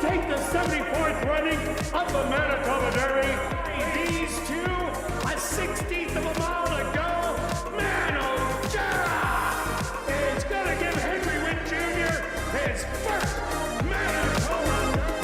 Take the 74th running of the Manitoba Derby. These two, a 16th of a mile to go. Manitoba is going to give Henry Witt Jr. his first Manitoba Derby.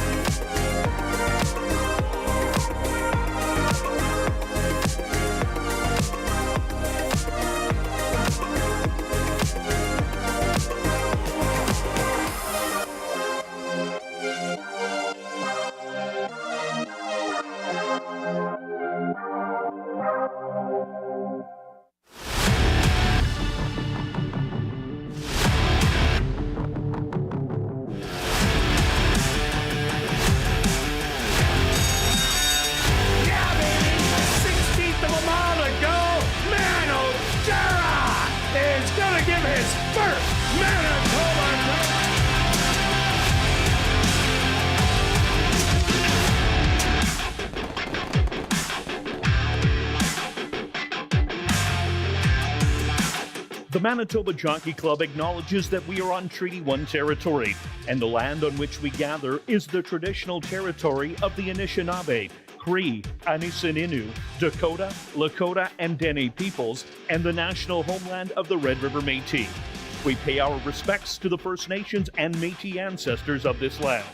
The Manitoba Jockey Club acknowledges that we are on Treaty 1 territory, and the land on which we gather is the traditional territory of the Anishinaabe, Cree, Anisininew, Dakota, Lakota, and Dene peoples, and the national homeland of the Red River Métis. We pay our respects to the First Nations and Métis ancestors of this land.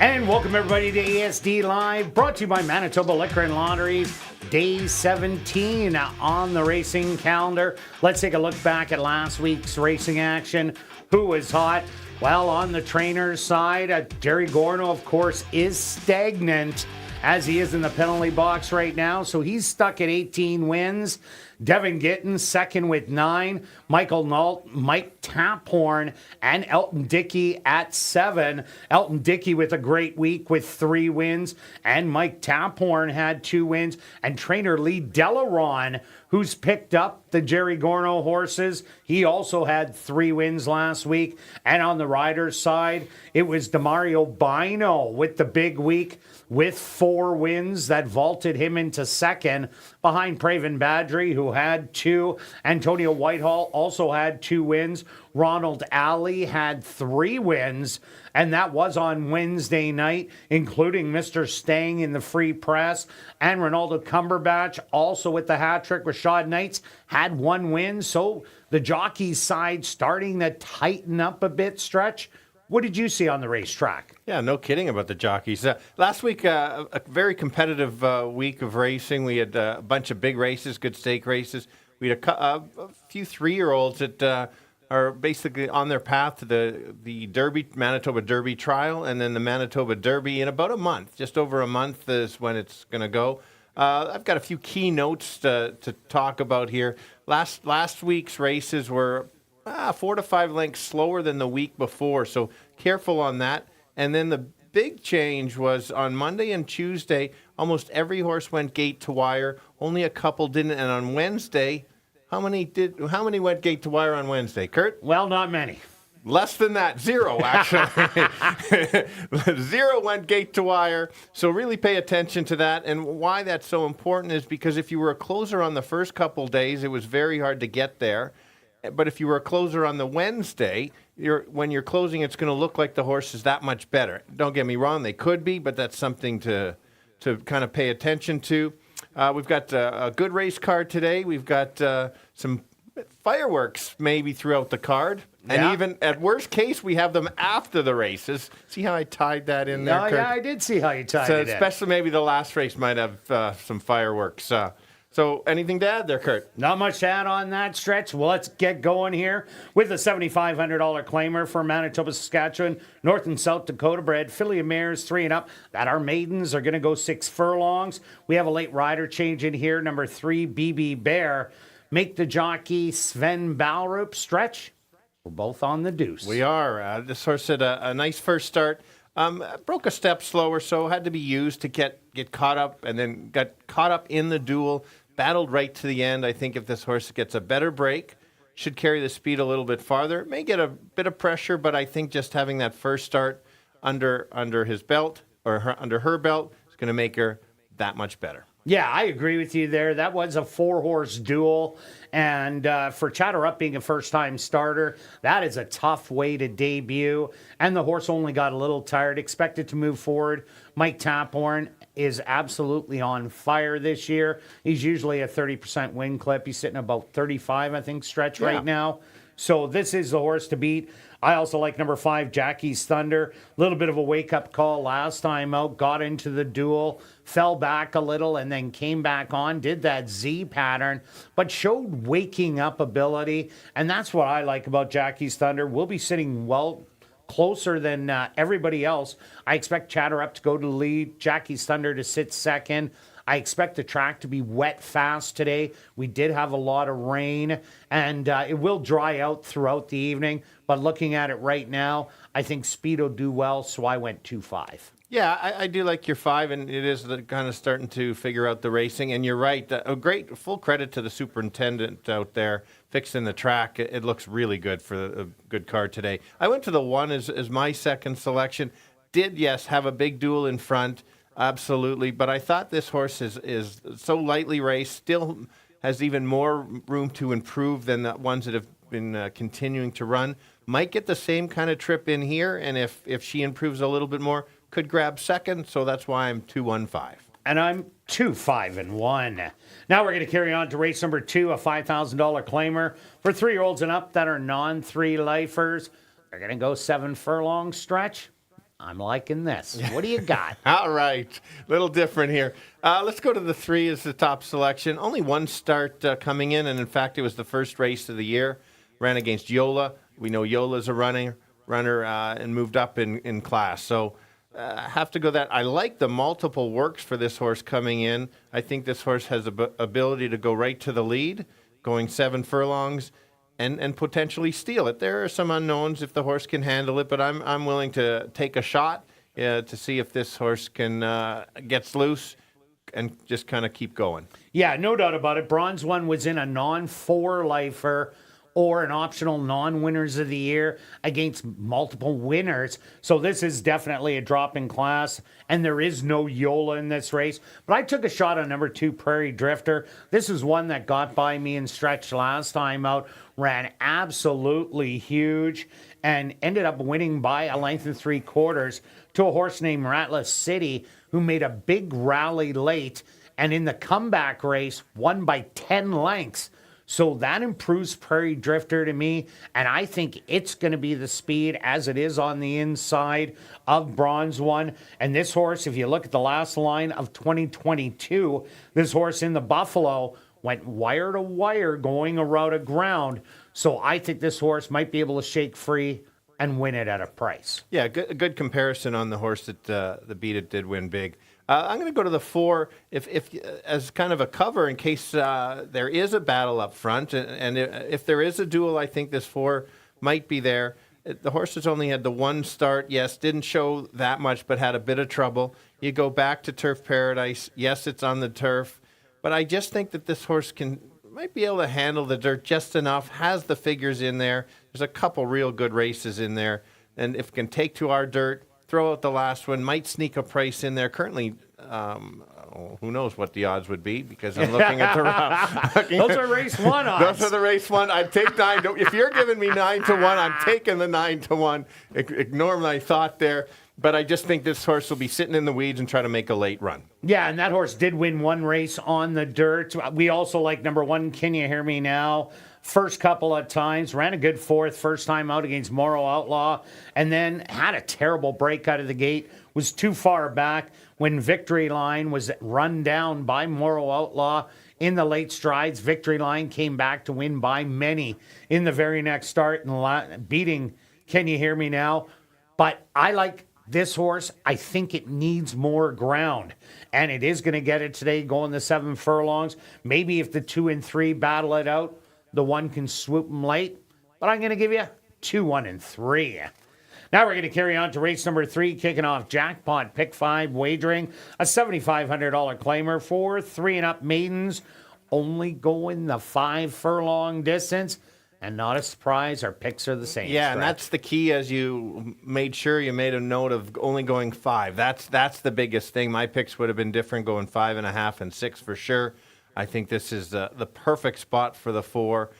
And welcome everybody to ASD Live, brought to you by Manitoba Liquor and Lotteries. Day 17 on the racing calendar. Let's take a look back at last week's racing action. Who was hot? Well, on the trainer's side, Jerry Gorno, of course, is stagnant as he is in the penalty box right now. So he's stuck at 18 wins. Devin Gittins, second with 9. Michael Nault, Mike Taphorn, and Elton Dickey at 7. Elton Dickey with a great week with 3 wins. And Mike Taphorn had 2 wins. And trainer Lee Delaron, who's picked up the Jerry Gorno horses, he also had 3 wins last week. And on the riders' side, it was Demario Bino with the big week with 4 wins that vaulted him into second behind Praven Badri, who had 2. Antonio Whitehall also had 2 wins. Ronald Alley had 3 wins, and that was on Wednesday night, including Mr. Stang in the Free Press. And Ronaldo Cumberbatch, also with the hat trick with Shad Knights, had 1 win. So the jockey side starting to tighten up a bit. Stretch, what did you see on the racetrack? Yeah, no kidding about the jockeys. Last week, a very competitive week of racing. We had a bunch of big races, good stake races. We had a few 3-year-olds that are basically on their path to the Derby, Manitoba Derby trial, and then the Manitoba Derby in about a month. Just over a month is when it's going to go. I've got a few key notes to talk about here. Last week's races were 4 to 5 lengths slower than the week before, so careful on that. And then the big change was on Monday and Tuesday, almost every horse went gate to wire. Only a couple didn't. And on Wednesday, how many went gate to wire on Wednesday, Kirt? Well, not many. Less than that. 0, actually. 0 went gate to wire. So really pay attention to that. And why that's so important is because if you were a closer on the first couple days, it was very hard to get there. But if you were a closer on the Wednesday, when you're closing, it's going to look like the horse is that much better. Don't get me wrong, they could be, but that's something to kind of pay attention to. We've got a good race card today. We've got some fireworks maybe throughout the card. And even at worst case, we have them after the races. See how I tied that in there, Kurt? Yeah, I did see how you tied it in. Especially maybe the last race might have some fireworks. So anything to add there, Kirt? Not much to add on that, Stretch. Well, let's get going here with the $7,500 claimer for Manitoba, Saskatchewan, North and South Dakota bred filly and mares 3 and up. That our maidens are going to go 6 furlongs. We have a late rider change in here, number 3, BB Bear. Make the jockey Sven Balrup. Stretch? We're both on the deuce. We are. This horse had a nice first start. Broke a step slower, so had to be used to get caught up, and then got caught up in the duel. Battled right to the end. I think if this horse gets a better break, should carry the speed a little bit farther. May get a bit of pressure, but I think just having that first start under his belt or under her belt is going to make her that much better. Yeah, I agree with you there. That was a 4-horse duel. And for Chatterup being a first-time starter, that is a tough way to debut. And the horse only got a little tired. Expected to move forward. Mike Taphorn is absolutely on fire this year. He's usually a 30% win clip. He's sitting about 35, I think, stretch right now. So this is the horse to beat. I also like number 5, Jackie's Thunder. A little bit of a wake-up call last time out. Got into the duel, fell back a little, and then came back on. Did that Z pattern, but showed waking up ability. And that's what I like about Jackie's Thunder. We'll be sitting well closer than everybody else. I expect Chatterup to go to the lead. Jackie's Thunder to sit second. I expect the track to be wet fast today. We did have a lot of rain, and it will dry out throughout the evening. But looking at it right now, I think speed will do well, so I went 2-5. Yeah, I do like your 5, and it is kind of starting to figure out the racing. And you're right, a great full credit to the superintendent out there fixing the track. It looks really good for a good card today. I went to the 1 as my second selection. Did, yes, have a big duel in front. Absolutely, but I thought this horse is so lightly raced, still has even more room to improve than the ones that have been continuing to run. Might get the same kind of trip in here, and if she improves a little bit more, could grab second, so that's why I'm 2-1-5. And I'm 2-5-1. Now we're going to carry on to race number 2, a $5,000 claimer for 3-year-olds and up that are non-3-lifers. They're going to go 7 furlong stretch. I'm liking this. What do you got? All right. A little different here. Let's go to the 3 as the top selection. Only one start coming in, and in fact, it was the first race of the year. Ran against Yola. We know Yola's a runner and moved up in class. So have to go that. I like the multiple works for this horse coming in. I think this horse has the ability to go right to the lead, going 7 furlongs. And potentially steal it. There are some unknowns if the horse can handle it, but I'm willing to take a shot to see if this horse can gets loose and just kind of keep going. Yeah, no doubt about it. Bronze One was in a non-4-lifer or an optional non-winners of the year against multiple winners. So this is definitely a drop in class, and there is no Yola in this race. But I took a shot on number 2, Prairie Drifter. This is one that got by me and stretched last time out, ran absolutely huge, and ended up winning by a length and 3/4 to a horse named Ratless City, who made a big rally late, and in the comeback race, won by 10 lengths. So that improves Prairie Drifter to me, and I think it's going to be the speed as it is on the inside of Bronze One. And this horse, if you look at the last line of 2022, this horse in the Buffalo went wire to wire going around a ground. So I think this horse might be able to shake free and win it at a price. Yeah, a good comparison on the horse that the Beat It did win big. I'm going to go to the 4 if as kind of a cover in case there is a battle up front. And if there is a duel, I think this 4 might be there. The horse has only had the 1 start. Yes, didn't show that much, but had a bit of trouble. You go back to Turf Paradise. Yes, it's on the turf. But I just think that this horse might be able to handle the dirt just enough, has the figures in there. There's a couple real good races in there. And if it can take to our dirt, throw out the last one, might sneak a price in there. Currently, who knows what the odds would be because I'm looking at the... Those are race 1 odds. Those are the race 1. I'd take 9. If you're giving me 9-1, I'm taking the 9-1. Ignore my thought there. But I just think this horse will be sitting in the weeds and try to make a late run. Yeah, and that horse did win 1 race on the dirt. We also like number 1, Can You Hear Me Now? First couple of times, ran a good 4th, first time out against Morrow Outlaw, and then had a terrible break out of the gate, was too far back when Victory Line was run down by Morrow Outlaw in the late strides. Victory Line came back to win by many in the very next start and beating Can You Hear Me Now? But I like this horse. I think it needs more ground, and it is going to get it today going the 7 furlongs. Maybe if the 2 and 3 battle it out, the 1 can swoop them late. But I'm going to give you 2, 1, and 3. Now we're going to carry on to race number 3, kicking off jackpot pick 5 wagering, a $7,500 claimer for 3 and up maidens, only going the 5 furlong distance. And not a surprise, our picks are the same. Yeah, Stretch. and that's the key, as you made sure you made a note of only going 5. That's the biggest thing. My picks would have been different, going 5.5 and 6 for sure. I think this is the perfect spot for the 4.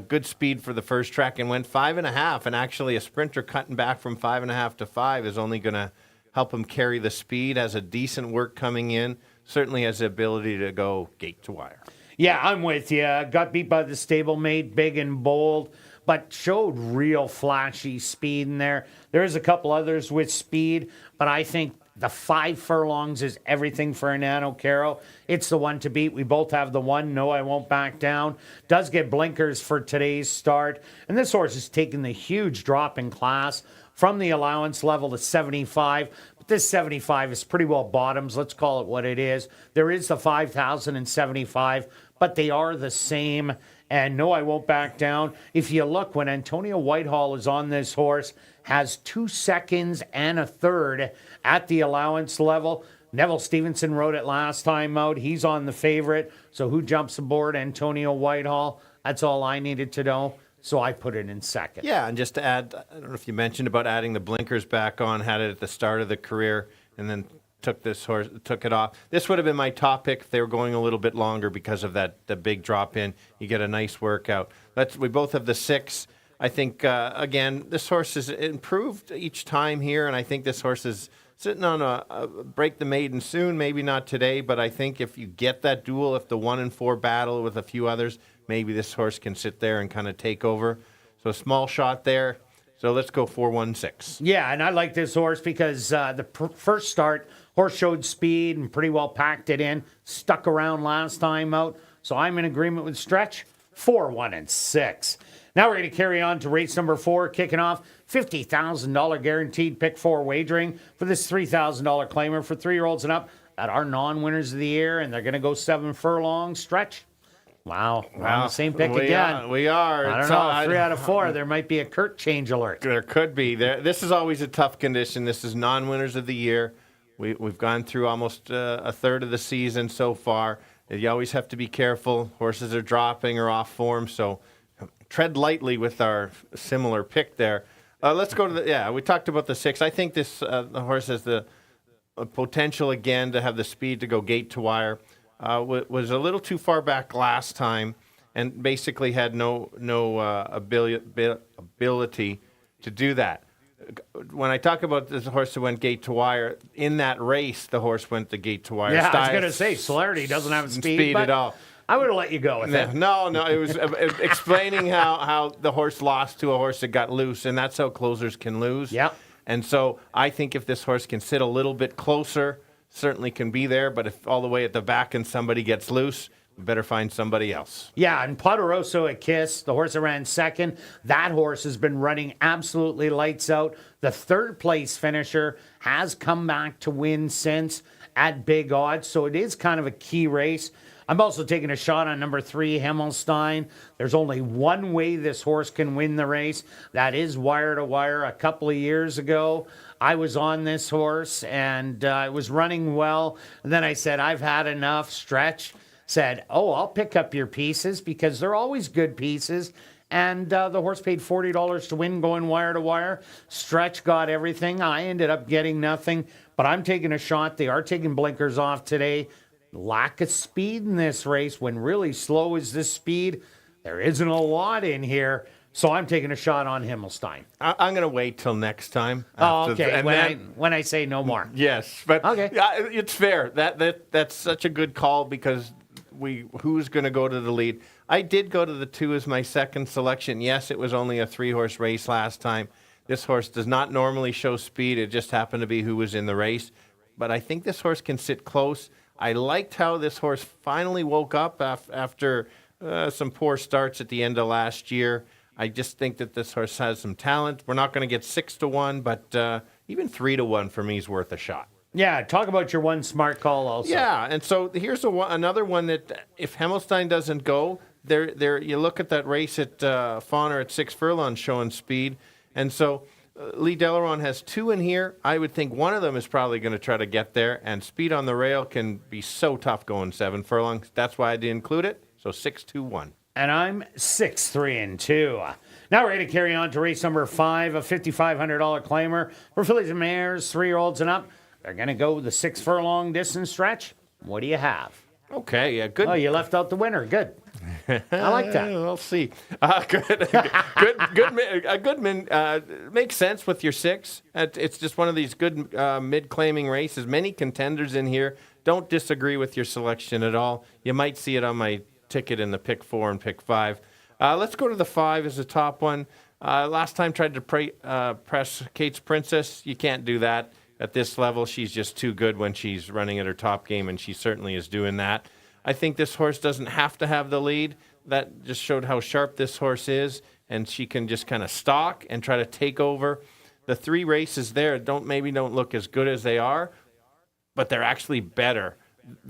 Good speed for the first track, and went 5.5. And actually, a sprinter cutting back from 5.5 to 5 is only going to help him carry the speed. Has a decent work coming in. Certainly has the ability to go gate to wire. Yeah, I'm with you. Got beat by the stablemate, big and bold, but showed real flashy speed in there. There's a couple others with speed, but I think the 5 furlongs is everything for Nano Caro. It's the one to beat. We both have the 1. No, I won't back down. Does get blinkers for today's start. And this horse is taking the huge drop in class from the allowance level to 75. This 75 is pretty well bottoms. Let's call it what it is. There is the 5,075, but they are the same. And no, I won't back down. If you look, when Antonio Whitehall is on this horse, has 2 seconds and a third at the allowance level. Neville Stevenson rode it last time out. He's on the favorite. So who jumps aboard Antonio Whitehall? That's all I needed to know. So I put it in second. Yeah, and just to add, I don't know if you mentioned about adding the blinkers back on, had it at the start of the career, and then took it off. This would have been my top pick if they were going a little bit longer because of the big drop in. You get a nice workout. We both have the 6. I think, again, this horse has improved each time here, and I think this horse is sitting on a break the maiden soon, maybe not today, but I think if you get that duel, if the 1 and 4 battle with a few others, maybe this horse can sit there and kind of take over. So a small shot there. So let's go 4-1-6. Yeah, and I like this horse because the first start, horse showed speed and pretty well packed it in, stuck around last time out. So I'm in agreement with Stretch, 4-1-6. Now we're going to carry on to race number 4, kicking off $50,000 guaranteed pick 4 wagering for this $3,000 claimer for 3-year-olds and up that are non-winners of the year, and they're going to go 7 furlongs. Stretch. Wow, we're on the same pick again. We are. I don't know, 3 out of 4, there might be a Kirt change alert. There could be. This is always a tough condition. This is non-winners of the year. We've gone through almost a third of the season so far. You always have to be careful. Horses are dropping or off form, so tread lightly with our similar pick there. Let's go to we talked about the 6. I think this the horse has the potential again to have the speed to go gate to wire. Was a little too far back last time and basically had no ability to do that. When I talk about this horse that went gate to wire, in that race, the horse went to gate to wire. Yeah, I was going to say, Celerity doesn't have speed at all. I would have let you go with it. No, it was explaining how the horse lost to a horse that got loose, and that's how closers can lose. Yep. And so I think if this horse can sit a little bit closer, certainly can be there, but if all the way at the back and somebody gets loose, we better find somebody else. Yeah, and Poderoso at Kiss, the horse that ran second, that horse has been running absolutely lights out. The 3rd place finisher has come back to win since at big odds, so it is kind of a key race. I'm also taking a shot on number 3, Himmelstein. There's only one way this horse can win the race. That is wire to wire. A couple of years ago, I was on this horse, and it was running well. And then I said, I've had enough. Stretch said, I'll pick up your pieces because they're always good pieces. And the horse paid $40 to win going wire to wire. Stretch got everything. I ended up getting nothing. But I'm taking a shot. They are taking blinkers off today. Lack of speed in this race. When really slow is this speed, there isn't a lot in here. So I'm taking a shot on Himmelstein. I'm going to wait till next time. Okay. When I say no more. Yes, but okay. It's fair. That's such a good call because who's going to go to the lead? I did go to the 2 as my second selection. Yes, it was only a 3-horse race last time. This horse does not normally show speed. It just happened to be who was in the race. But I think this horse can sit close. I liked how this horse finally woke up after some poor starts at the end of last year. I just think that this horse has some talent. We're not going to get 6-1, but even 3-1 for me is worth a shot. Yeah, talk about your one smart call also. Yeah, and so here's another one that if Himmelstein doesn't go, there. You look at that race at Fauner at 6 furlongs showing speed, and so Lee Delaron has 2 in here. I would think one of them is probably going to try to get there, and speed on the rail can be so tough going 7 furlongs. That's why I did include it. So 6-2-1. And I'm 6-3-2. Now we're going to carry on to race number 5, a $5,500 claimer for fillies and mares, 3-year-olds and up. They're going to go the 6 furlong distance stretch. What do you have? Okay, yeah, good. Oh, you left out the winner. Good. I like that. We'll see. Good. Makes sense with your 6. It's just one of these good mid-claiming races. Many contenders in here. Don't disagree with your selection at all. You might see it on my ticket in the pick 4 and pick 5. Let's go to the 5 as the top one. Last time tried to press Kate's Princess. You can't do that at this level. She's just too good when she's running at her top game, and she certainly is doing that. I think this horse doesn't have to have the lead. That just showed how sharp this horse is, and she can just kind of stalk and try to take over. The 3 races there don't look as good as they are, but they're actually better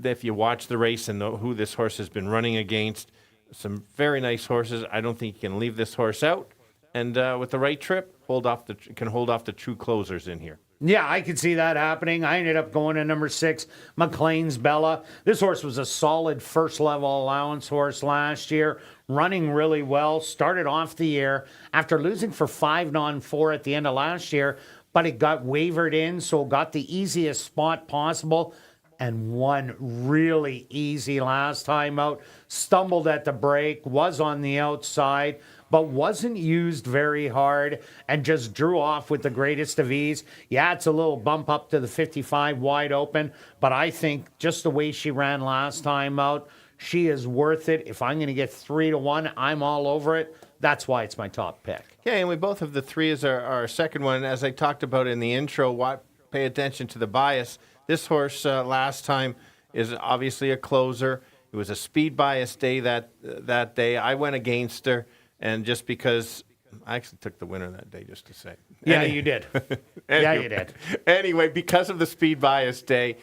if you watch the race and know who this horse has been running against. Some very nice horses. I don't think you can leave this horse out. And with the right trip, can hold off the true closers in here. Yeah, I could see that happening. I ended up going to number 6, McLean's Bella. This horse was a solid first-level allowance horse last year, running really well, started off the year after losing for 5-4 at the end of last year, but it got wavered in, so got the easiest spot possible and won really easy last time out. Stumbled at the break, was on the outside, but wasn't used very hard and just drew off with the greatest of ease. Yeah, it's a little bump up to the 55 wide open, but I think just the way she ran last time out, she is worth it. If I'm going to get 3-1, I'm all over it. That's why it's my top pick. Yeah, and we both have the 3 as our second one. As I talked about in the intro, pay attention to the bias. This horse last time is obviously a closer. It was a speed bias day that day. I went against her. And just because I actually took the winner that day, just to say. Yeah, you did. Yeah, you did. Anyway, because of the speed bias day,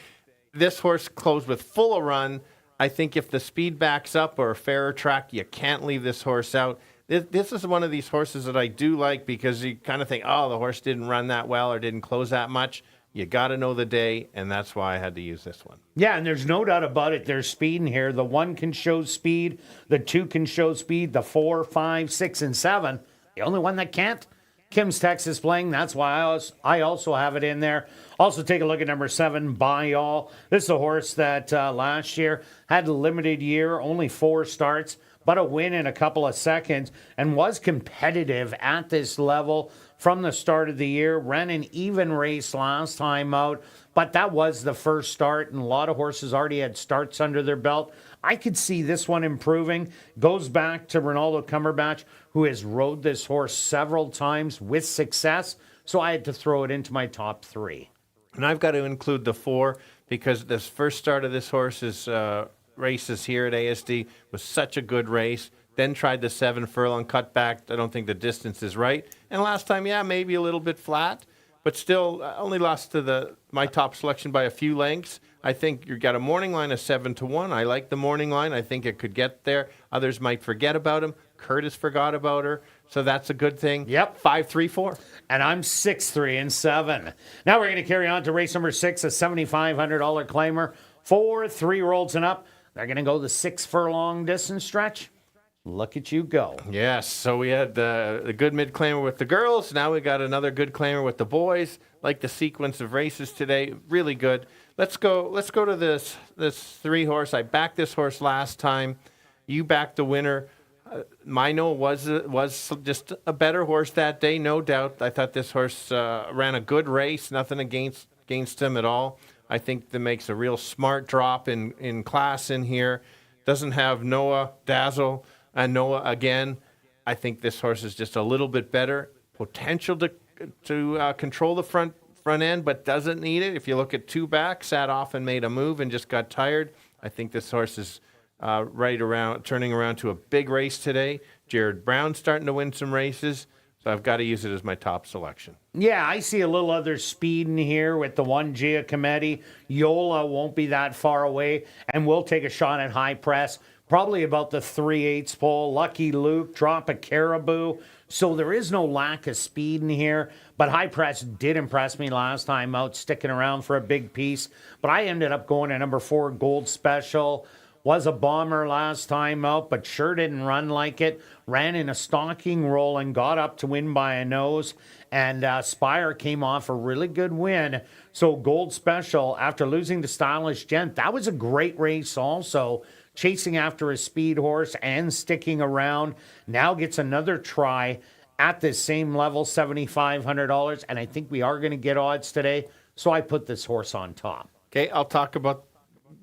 this horse closed with full a run. I think if the speed backs up or a fairer track, you can't leave this horse out. This is one of these horses that I do like because you kind of think, oh, the horse didn't run that well or didn't close that much. You got to know the day, and that's why I had to use this one. Yeah, and there's no doubt about it. There's speed in here. The 1 can show speed. The 2 can show speed. The 4, 5, 6, and 7. The only one that can't, Kim's Texas Playing. That's why I also have it in there. Also, take a look at number 7, By All. This is a horse that last year had a limited year, only 4 starts, but a win in a couple of seconds, and was competitive at this level from the start of the year. Ran an even race last time out, but that was the first start, and a lot of horses already had starts under their belt. I could see this one improving. Goes back to Ronaldo Cumberbatch, who has rode this horse several times with success, so I had to throw it into my top 3. And I've got to include the 4 because this first start of this horse's races here at ASD was such a good race. Then tried the 7 furlong cutback. I don't think the distance is right. And last time, yeah, maybe a little bit flat, but still only lost to my top selection by a few lengths. I think you've got a morning line of 7-1. I like the morning line. I think it could get there. Others might forget about him. Kirt has forgot about her, so that's a good thing. Yep. 5-3-4. And I'm 6-3-7. Now we're going to carry on to race number 6, a $7,500 claimer for 3-year-olds and up. They're going to go the 6 furlong distance stretch. Look at you go. Yes, so we had the good mid-claimer with the girls. Now we got another good claimer with the boys. Like the sequence of races today, really good. Let's go to this 3-horse. I backed this horse last time. You backed the winner. Mino was just a better horse that day, no doubt. I thought this horse ran a good race, nothing against him at all. I think that makes a real smart drop in class in here. Doesn't have Noah Dazzle and Noah again. I think this horse is just a little bit better. Potential to control the front end, but doesn't need it. If you look at 2 back, sat off and made a move and just got tired. I think this horse is turning around to a big race today. Jared Brown's starting to win some races, so I've got to use it as my top selection. Yeah, I see a little other speed in here with the 1 Giacometti. Yola won't be that far away, and we'll take a shot at high press. probably about the 3/8 pole. Lucky Luke, Drop a Caribou. So there is no lack of speed in here. But High Press did impress me last time out, sticking around for a big piece. But I ended up going to number 4, Gold Special. Was a bomber last time out, but sure didn't run like it. Ran in a stalking roll and got up to win by a nose. And Spire came off a really good win. So Gold Special, after losing to Stylish Gent, that was a great race also. Chasing after a speed horse and sticking around. Now gets another try at this same level, $7,500. And I think we are going to get odds today. So I put this horse on top. Okay, I'll talk about...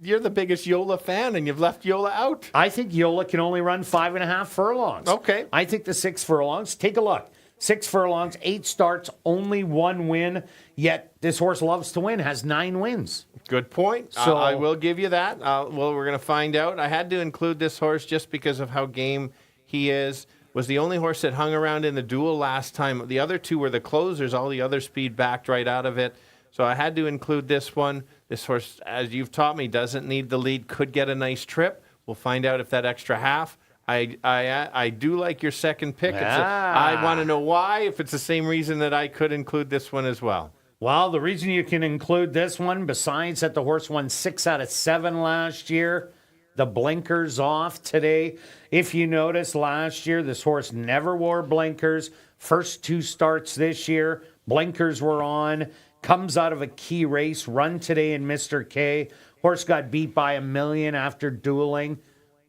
You're the biggest Yola fan, and you've left Yola out. I think Yola can only run 5.5 furlongs. Okay. I think the 6 furlongs, take a look. 6 furlongs, 8 starts, only 1 win. Yet this horse loves to win, has 9 wins. Good point. So I will give you that. Well, we're going to find out. I had to include this horse just because of how game he is. Was the only horse that hung around in the duel last time. The other 2 were the closers. All the other speed backed right out of it. So I had to include this one. This horse, as you've taught me, doesn't need the lead. Could get a nice trip. We'll find out if that extra half. I do like your second pick. I want to know why, if it's the same reason that I could include this one as well. Well, the reason you can include this one, besides that the horse won 6 out of 7 last year, the blinkers off today. If you notice, last year, this horse never wore blinkers. First 2 starts this year, blinkers were on. Comes out of a key race, run today in Mr. K. Horse got beat by $1 million after dueling,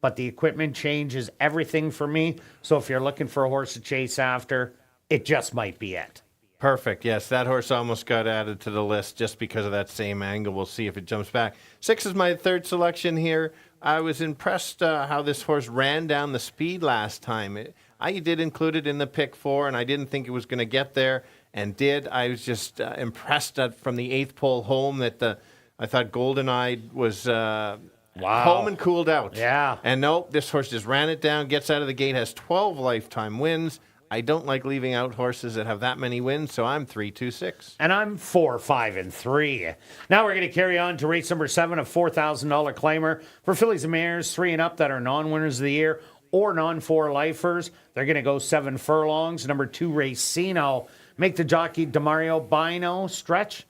but the equipment change is everything for me. So if you're looking for a horse to chase after, it just might be it. Perfect. Yes, that horse almost got added to the list just because of that same angle. We'll see if it jumps back. 6 is my third selection here. I was impressed how this horse ran down the speed last time. I did include it in the pick 4, and I didn't think it was going to get there. And did. I was just impressed that from the 8th pole home that I thought Golden Eye was home and cooled out. Yeah. And nope, this horse just ran it down, gets out of the gate, has 12 lifetime wins. I don't like leaving out horses that have that many wins, so I'm 3-2-6. And I'm 4, 5, and 3. Now we're going to carry on to race number 7, a $4,000 claimer for fillies and mares 3 and up that are non-winners of the year or non-4 lifers. They're going to go 7 furlongs. Number 2, Racino. Make the jockey Demario Bino stretch.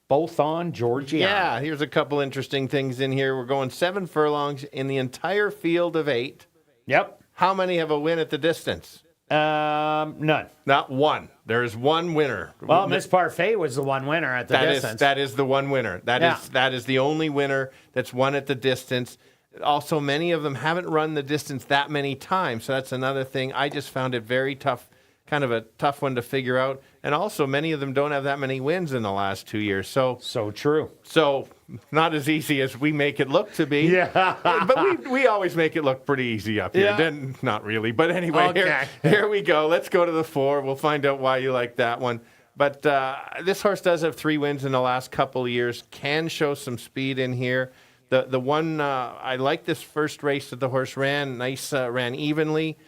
Both on Georgia. Yeah, here's a couple interesting things in here. We're going 7 furlongs in the entire field of 8. Yep. How many have a win at the distance? None. Not one. There is one winner. Well, Miss Parfait was the one winner at the distance. That is the one winner. That is the only winner that's won at the distance. Also, many of them haven't run the distance that many times, so that's another thing. I just found it very tough. Kind of a tough one to figure out. And also, many of them don't have that many wins in the last 2 years. So true. So not as easy as we make it look to be. Yeah. But we always make it look pretty easy up here. Yeah. Then, not really. But anyway, okay. Here we go. Let's go to the 4. We'll find out why you like that one. But this horse does have 3 wins in the last couple of years. Can show some speed in here. The one, I like this first race that the horse ran. Nice, ran evenly.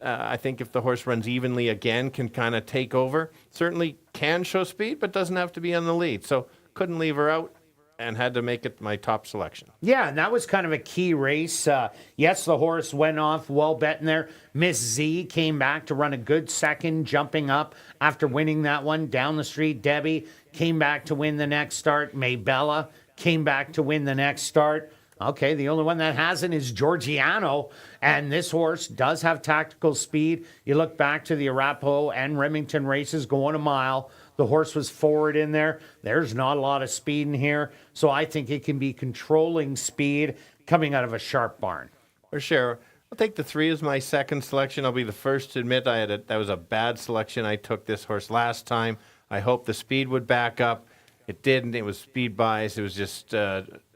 I think if the horse runs evenly again, can kind of take over. Certainly can show speed, but doesn't have to be on the lead. So couldn't leave her out and had to make it my top selection. Yeah, and that was kind of a key race. Yes, the horse went off well betting there. Miss Z came back to run a good second, jumping up after winning that one. Down the street, Debbie came back to win the next start. Maybella came back to win the next start. Okay, the only one that hasn't is Georgiano, and this horse does have tactical speed. You look back to the Arapahoe and Remington races going a mile. The horse was forward in there. There's not a lot of speed in here, so I think it can be controlling speed coming out of a sharp barn. For sure. I'll take the 3 as my second selection. I'll be the first to admit that was a bad selection. I took this horse last time. I hoped the speed would back up. It didn't. It was speed bias. It was just...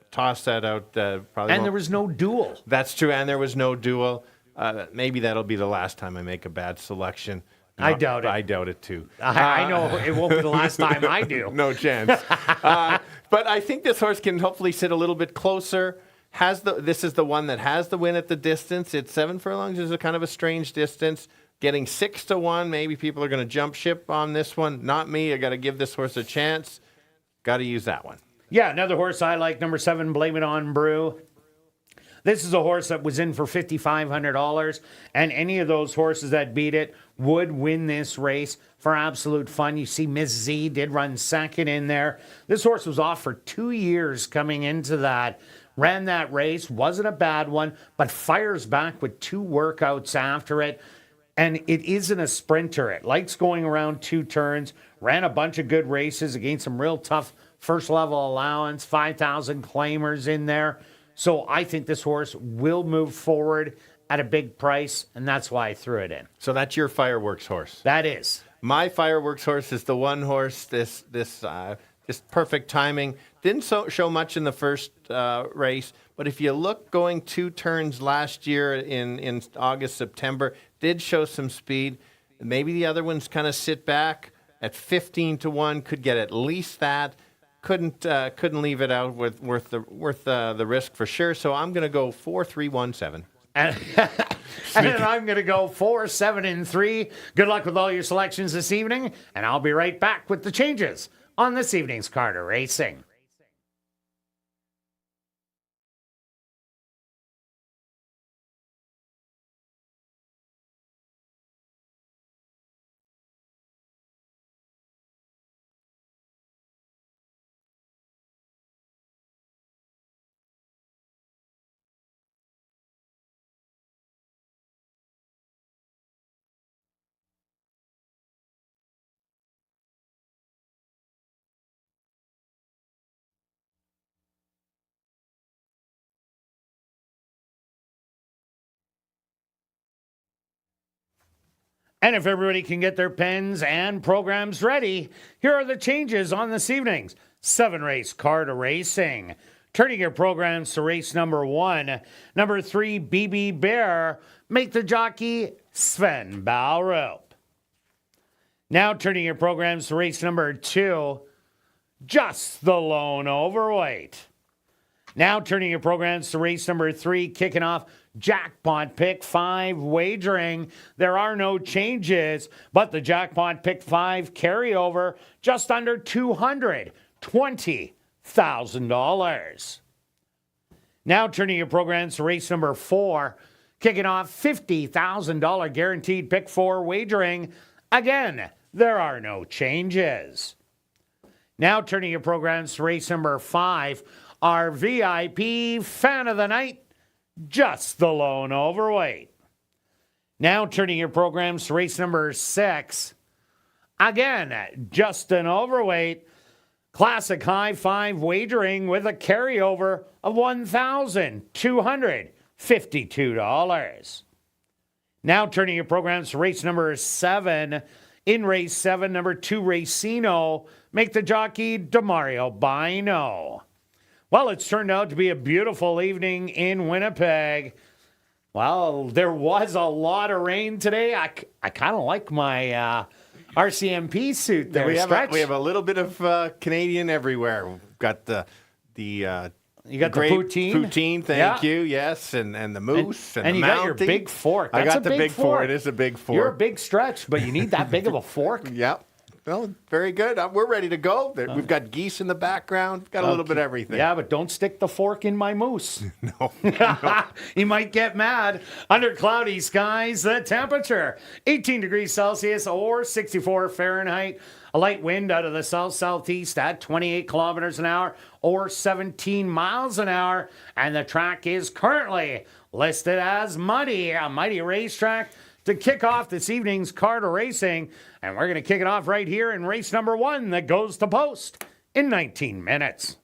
toss that out. And there was no duel. That's true, and there was no duel. Maybe that'll be the last time I make a bad selection. No, I doubt it. I doubt it, too. I know it won't be the last time I do. No chance. But I think this horse can hopefully sit a little bit closer. This is the one that has the win at the distance. It's 7 furlongs is a kind of a strange distance. Getting 6-1, maybe people are going to jump ship on this one. Not me. I got to give this horse a chance. Got to use that one. Yeah, another horse I like, number 7, Blame It On Brew. This is a horse that was in for $5,500, and any of those horses that beat it would win this race for absolute fun. You see Miss Z did run second in there. This horse was off for 2 years coming into that. Ran that race, wasn't a bad one, but fires back with 2 workouts after it. And it isn't a sprinter. It likes going around 2 turns. Ran a bunch of good races against some real tough first level allowance, 5,000 claimers in there. So I think this horse will move forward at a big price, and that's why I threw it in. So that's your fireworks horse. That is. My fireworks horse is the one horse. This perfect timing. Didn't show much in the first race, but if you look going 2 turns last year in August, September, did show some speed. Maybe the other ones kind of sit back at 15-1. Could get at least that. Couldn't leave it out worth the risk for sure. So I'm going to go 4-3-1-7. And then I'm going to go 4, 7, and 3. Good luck with all your selections this evening, and I'll be right back with the changes on this evening's Carter Racing. And if everybody can get their pens and programs ready, here are the changes on this evening's 7-race Carter Racing. Turning your programs to race number 1. Number 3, BB Bear. Make the jockey Sven Balrup. Now turning your programs to race number 2. Just the Lone Overweight. Now turning your programs to race number 3, kicking off Jackpot Pick 5 wagering. There are no changes, but the Jackpot Pick 5 carryover just under $220,000. Now turning your programs to race number 4, kicking off $50,000 guaranteed Pick 4 wagering. Again, there are no changes. Now turning your programs to race number 5, our VIP Fan of the Night, Just the Lone Overweight. Now turning your programs to race number 6. Again, just an overweight. Classic High 5 wagering with a carryover of $1,252. Now turning your programs to race number 7. In race 7, number 2, Racino. Make the jockey DeMario Bino. Well, it's turned out to be a beautiful evening in Winnipeg. Well, there was a lot of rain today. I kind of like my RCMP suit there. We have a little bit of Canadian everywhere. We've got the you got the poutine. Poutine, thank you. Yes, and the moose and the you mountie. got your big fork. I That's got the big fork. It is a big fork. You're a big stretch, but you need that big of a fork. Yep. Well, very good. We're ready to go. We've got geese in the background. Got a little bit of everything. Yeah, but don't stick the fork in my moose. No. He might get mad. Under cloudy skies, the temperature 18 degrees Celsius or 64 Fahrenheit. A light wind out of the south-southeast at 28 kilometers an hour or 17 miles an hour. And the track is currently listed as muddy, a mighty racetrack to kick off this evening's Carter Racing. And we're going to kick it off right here in race number 1 that goes to post in 19 minutes.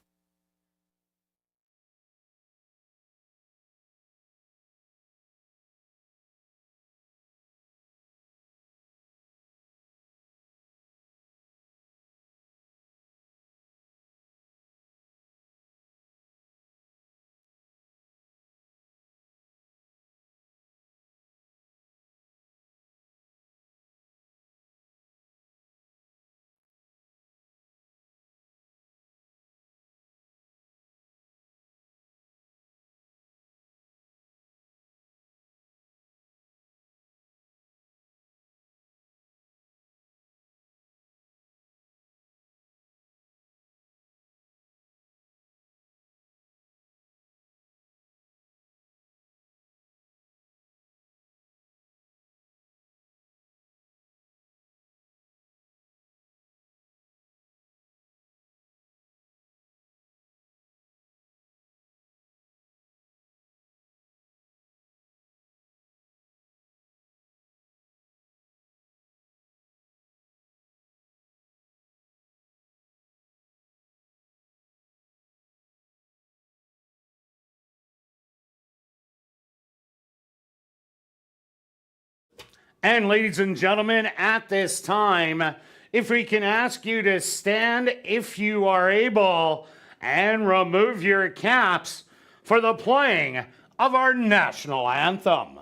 And ladies and gentlemen, at this time, if we can ask you to stand if you are able and remove your caps for the playing of our national anthem.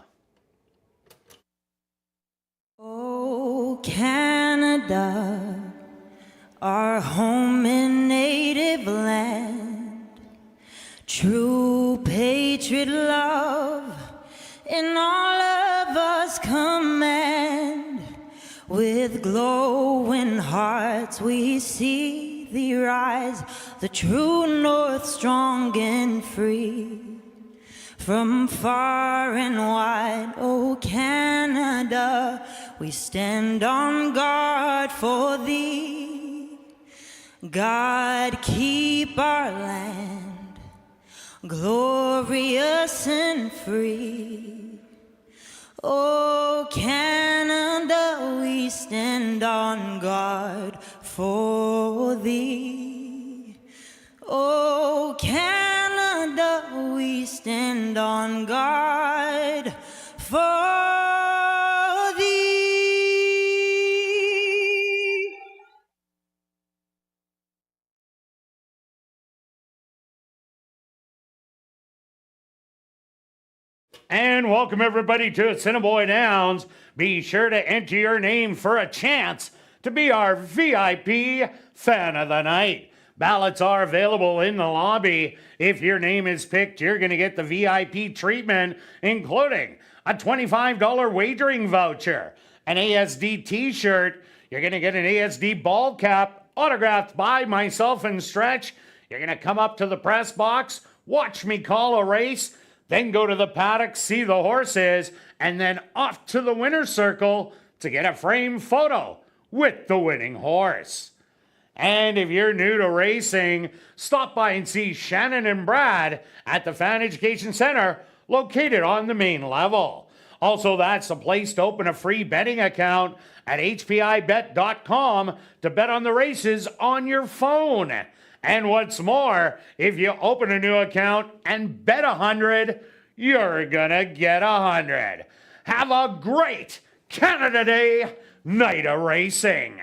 Oh, Canada, our home and native land, true patriot love in all of us command. With glowing hearts we see thee rise, the true north strong and free. From far and wide, oh Canada, we stand on guard for thee. God keep our land glorious and free. Oh Canada, we stand on guard for thee. Oh Canada, we stand on guard for thee. And welcome everybody to Assiniboia Downs. Be sure to enter your name for a chance to be our VIP Fan of the Night. Ballots are available in the lobby. If your name is picked, you're going to get the VIP treatment, including a $25 wagering voucher, an ASD t-shirt. You're going to get an ASD ball cap autographed by myself and Stretch. You're going to come up to the press box, watch me call a race, then go to the paddock, see the horses, and then off to the winner's circle to get a framed photo with the winning horse. And if you're new to racing, stop by and see Shannon and Brad at the Fan Education Center located on the main level. Also, that's the place to open a free betting account at hpibet.com to bet on the races on your phone. And what's more, if you open a new account and bet 100, you're gonna get 100. Have a great Canada Day night of racing.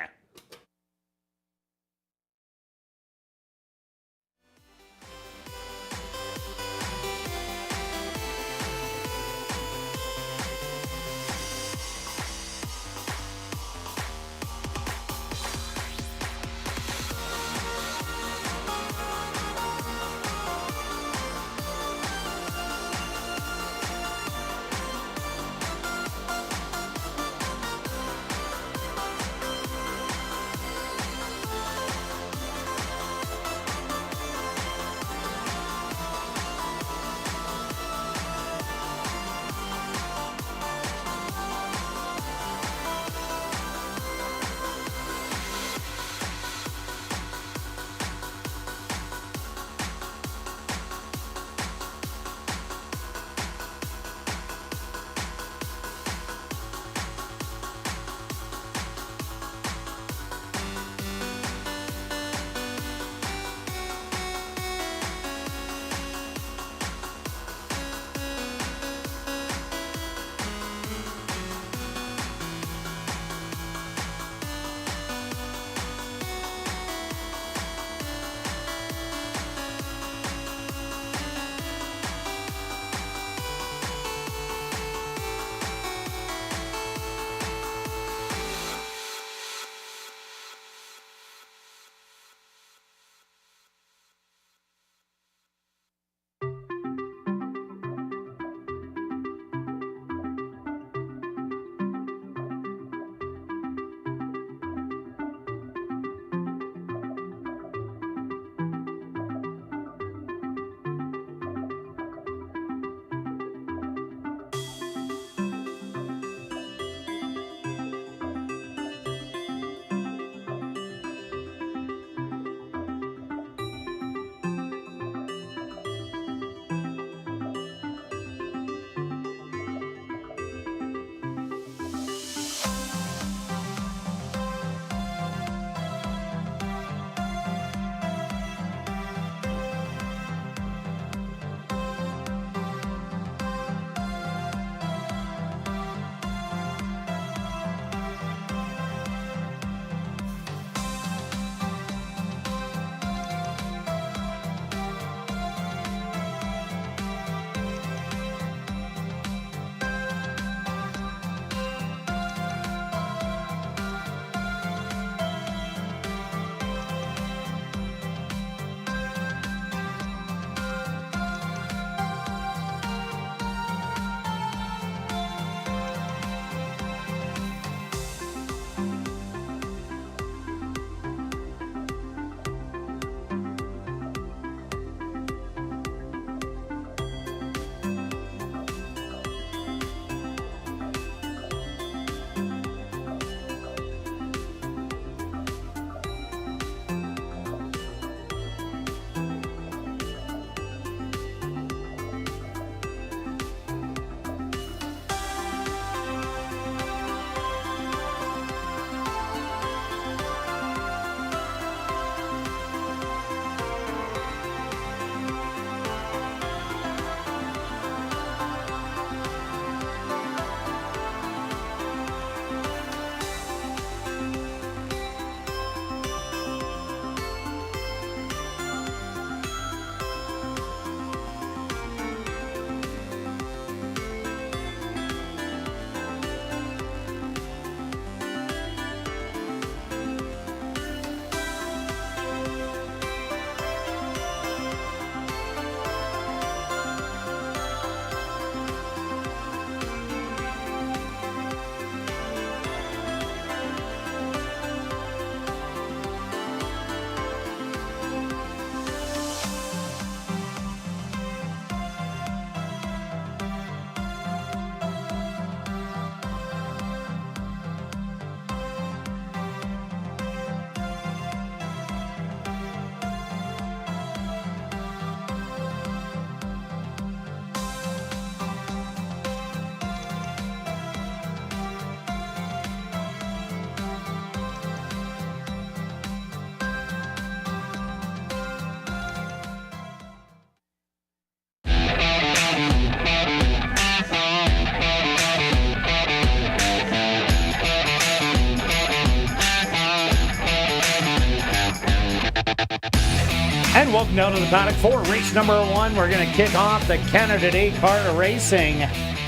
And welcome down to the paddock for race number 1. We're going to kick off the Canada Day Kart Racing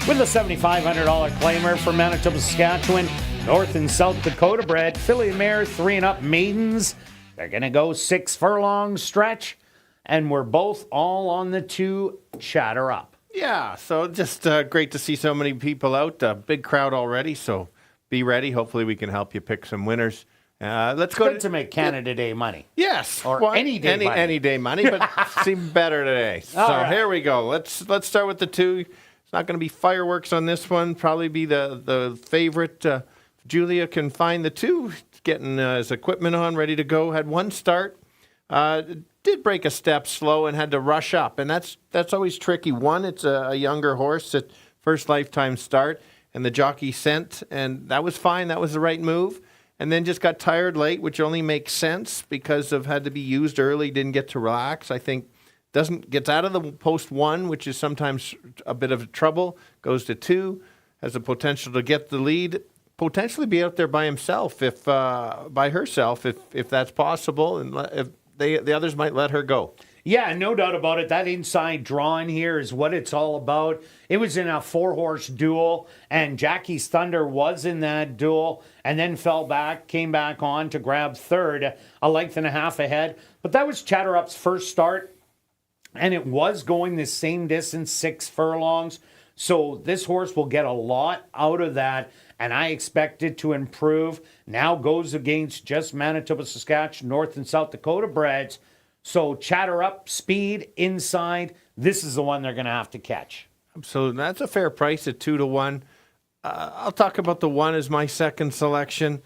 with a $7,500 claimer for Manitoba, Saskatchewan, North and South Dakota bred filly and mare 3 and up maidens. They're going to go 6 furlong stretch, and we're both all on the 2 chatter up. Yeah, so just great to see so many people out. Big crowd already, so be ready. Hopefully we can help you pick some winners. Let's go to make Canada Day money. Yes, or any day money. Any day money, but seemed better today. So right. Here we go. Let's start with the 2. It's not going to be fireworks on this one. Probably be the favorite. Julia can find the 2, getting his equipment on, ready to go. Had 1 start. Did break a step slow and had to rush up, and that's always tricky. 1, it's a younger horse at first lifetime start, and the jockey sent, and that was fine. That was the right move. And then just got tired late, which only makes sense because of had to be used early, didn't get to relax. I think gets out of the post 1, which is sometimes a bit of trouble, goes to 2, has the potential to get the lead, potentially be out there by himself by herself if that's possible, and if the others might let her go. Yeah, no doubt about it. That inside draw in here is what it's all about. It was in a 4-horse duel, and Jackie's Thunder was in that duel, and then fell back, came back on to grab 3rd, a length and a half ahead. But that was Chatterup's first start, and it was going the same distance, 6 furlongs. So this horse will get a lot out of that, and I expect it to improve. Now goes against just Manitoba, Saskatchewan, North and South Dakota breds. So chatter up, speed, inside. This is the one they're going to have to catch. Absolutely. That's a fair price at 2 to 1. I'll talk about the 1 as my second selection.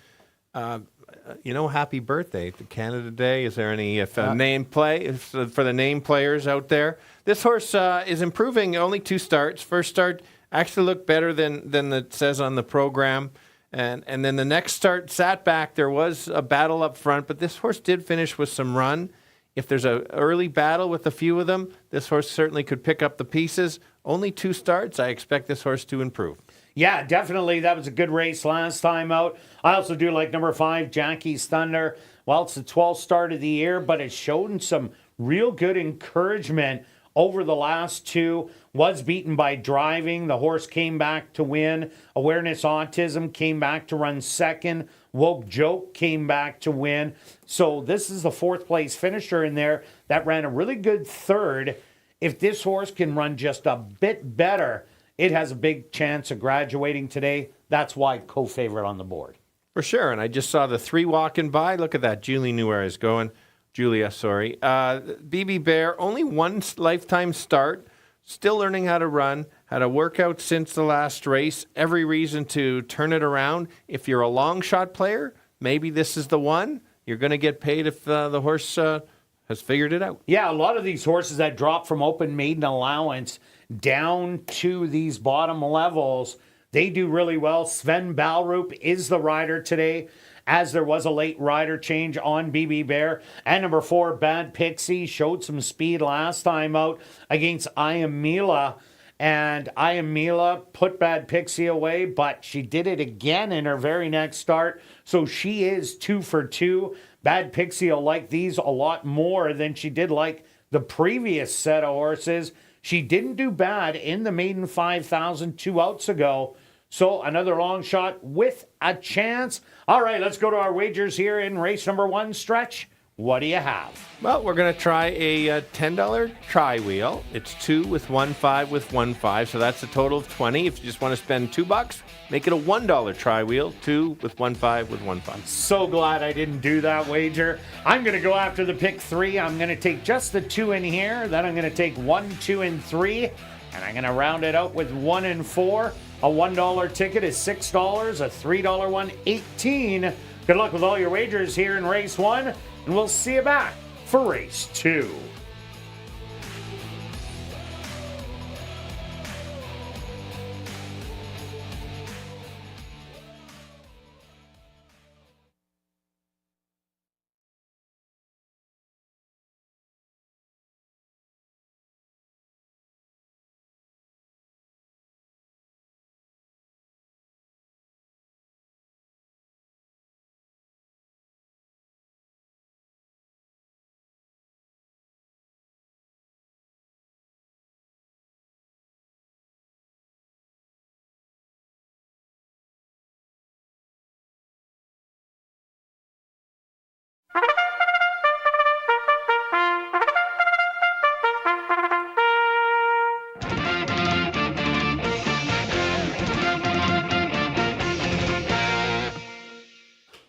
Happy birthday to Canada Day. Is there any name play for the name players out there? This horse is improving. Only 2 starts. First start actually looked better than it says on the program. And then the next start sat back. There was a battle up front, but this horse did finish with some run. If there's an early battle with a few of them, this horse certainly could pick up the pieces. Only 2 starts. I expect this horse to improve. Yeah, definitely. That was a good race last time out. I also do like number 5, Jackie's Thunder. Well, it's the 12th start of the year, but it's shown some real good encouragement over the last 2. Was beaten by driving. The horse came back to win. Awareness Autism came back to run 2nd. Woke Joke came back to win. So this is the 4th place finisher in there that ran a really good 3rd. If this horse can run just a bit better, it has a big chance of graduating today. That's why co-favorite on the board. For sure, and I just saw the 3 walking by. Look at that. Julia knew where I was going. BB Bear, only 1 lifetime start. Still learning how to run. Had a workout since the last race. Every reason to turn it around. If you're a long shot player, maybe this is the one. You're going to get paid if the horse has figured it out. Yeah, a lot of these horses that drop from open maiden allowance down to these bottom levels, they do really well. Sven Balrup is the rider today, as there was a late rider change on BB Bear. And number 4, Bad Pixie, showed some speed last time out against Iamila. And Iamila put Bad Pixie away, but she did it again in her very next start. So she is 2 for 2. Bad Pixie will like these a lot more than she did like the previous set of horses. She didn't do bad in the maiden 5,000 2 outs ago. So another long shot with a chance. All right, let's go to our wagers here in race number 1 stretch. What do you have? Well, we're going to try a $10 tri wheel. It's 2 with 1 5 with 1 5, so that's a total of 20. If you just want to spend $2, make it a $1 tri wheel, 2 with 1 5 with 1 5. So glad I didn't do that wager. I'm going to go after the pick 3. I'm going to take just the 2 in here. Then I'm going to take 1, 2, and 3. And I'm going to round it out with 1 and 4. A $1 ticket is $6. A $3 one, $18. Good luck with all your wagers here in race 1. And we'll see you back for race 2.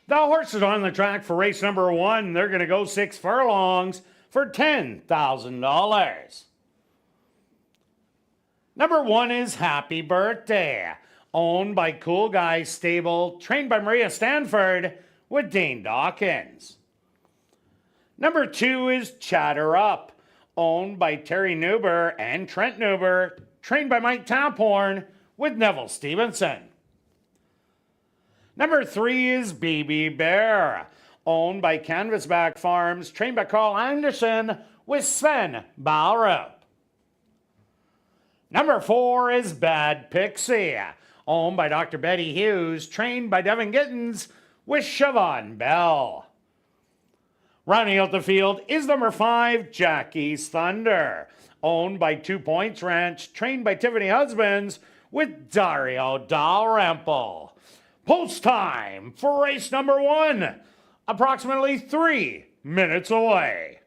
The horses on the track for race number 1, they're going to go 6 furlongs for $10,000. Number 1 is Happy Birthday, owned by Cool Guys Stable, trained by Maria Stanford with Dane Dawkins. Number 2 is Chatter Up, owned by Terry Newber and Trent Newber, trained by Mike Taphorn with Neville Stevenson. Number 3 is Baby Bear, owned by Canvasback Farms, trained by Carl Anderson with Sven Balrup. Number 4 is Bad Pixie, owned by Dr. Betty Hughes, trained by Devin Gittins with Siobhan Bell. Rounding out the field is number 5, Jackie's Thunder, owned by 2 Points Ranch, trained by Tiffany Husbands with Dario Dalrymple. Post time for race number 1, approximately 3 minutes away.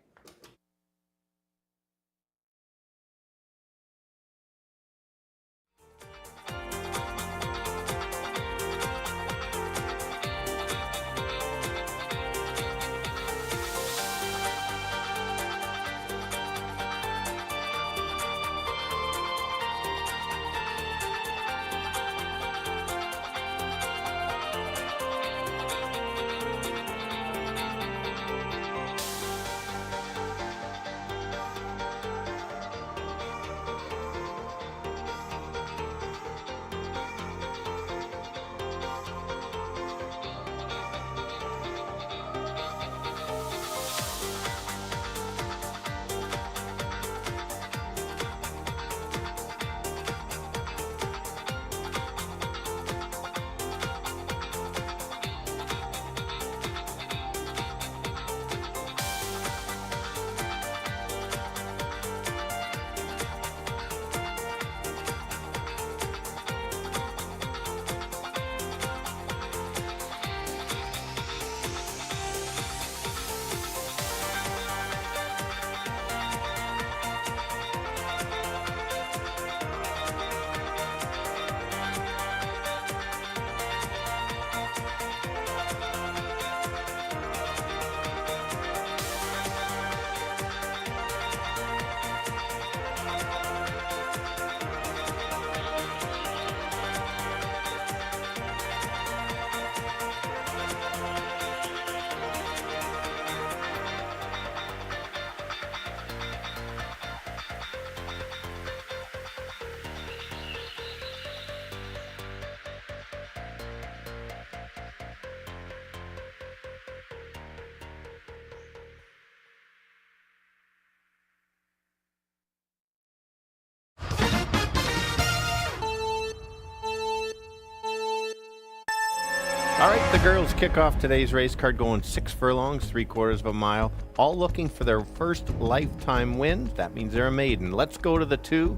All right, the girls kick off today's race card going 6 furlongs, 3/4 of a mile, all looking for their first lifetime win. That means they're a maiden. Let's Go to the 2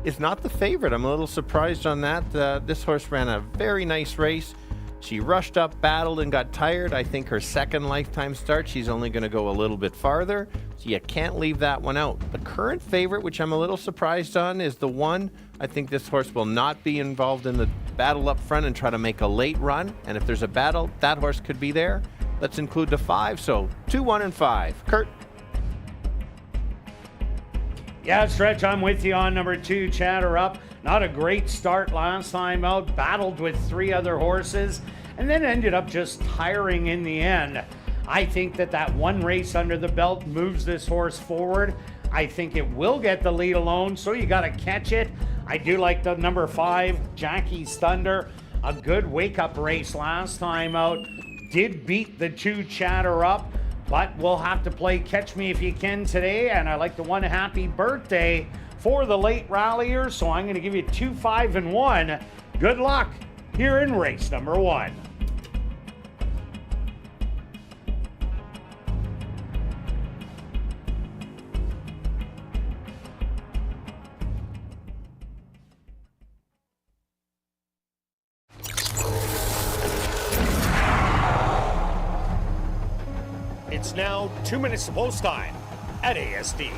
is not the favorite. I'm a little surprised on that. This horse ran a very nice race. She rushed up, battled, and got tired. I think her second lifetime start, she's only going to go a little bit farther. So you can't leave that one out. The current favorite, which I'm a little surprised on, is the 1. I think this horse will not be involved in the battle up front and try to make a late run. And if there's a battle, that horse could be there. Let's include the 5. So 2, 1, and 5. Kirt. Yeah, Stretch, I'm with you on number 2, Chatter Up. Not a great start last time out. Battled with 3 other horses and then ended up just tiring in the end. I think that 1 race under the belt moves this horse forward. I think it will get the lead alone, so you got to catch it. I do like the number 5, Jackie's Thunder. A good wake-up race last time out. Did beat the 2, Chatter Up, but we'll have to play Catch Me If You Can today, and I like the 1, Happy Birthday, for the late rallier, so I'm going to give you 2, 5, and 1. Good luck here in race number 1. It's now 2 minutes to post time at ASD.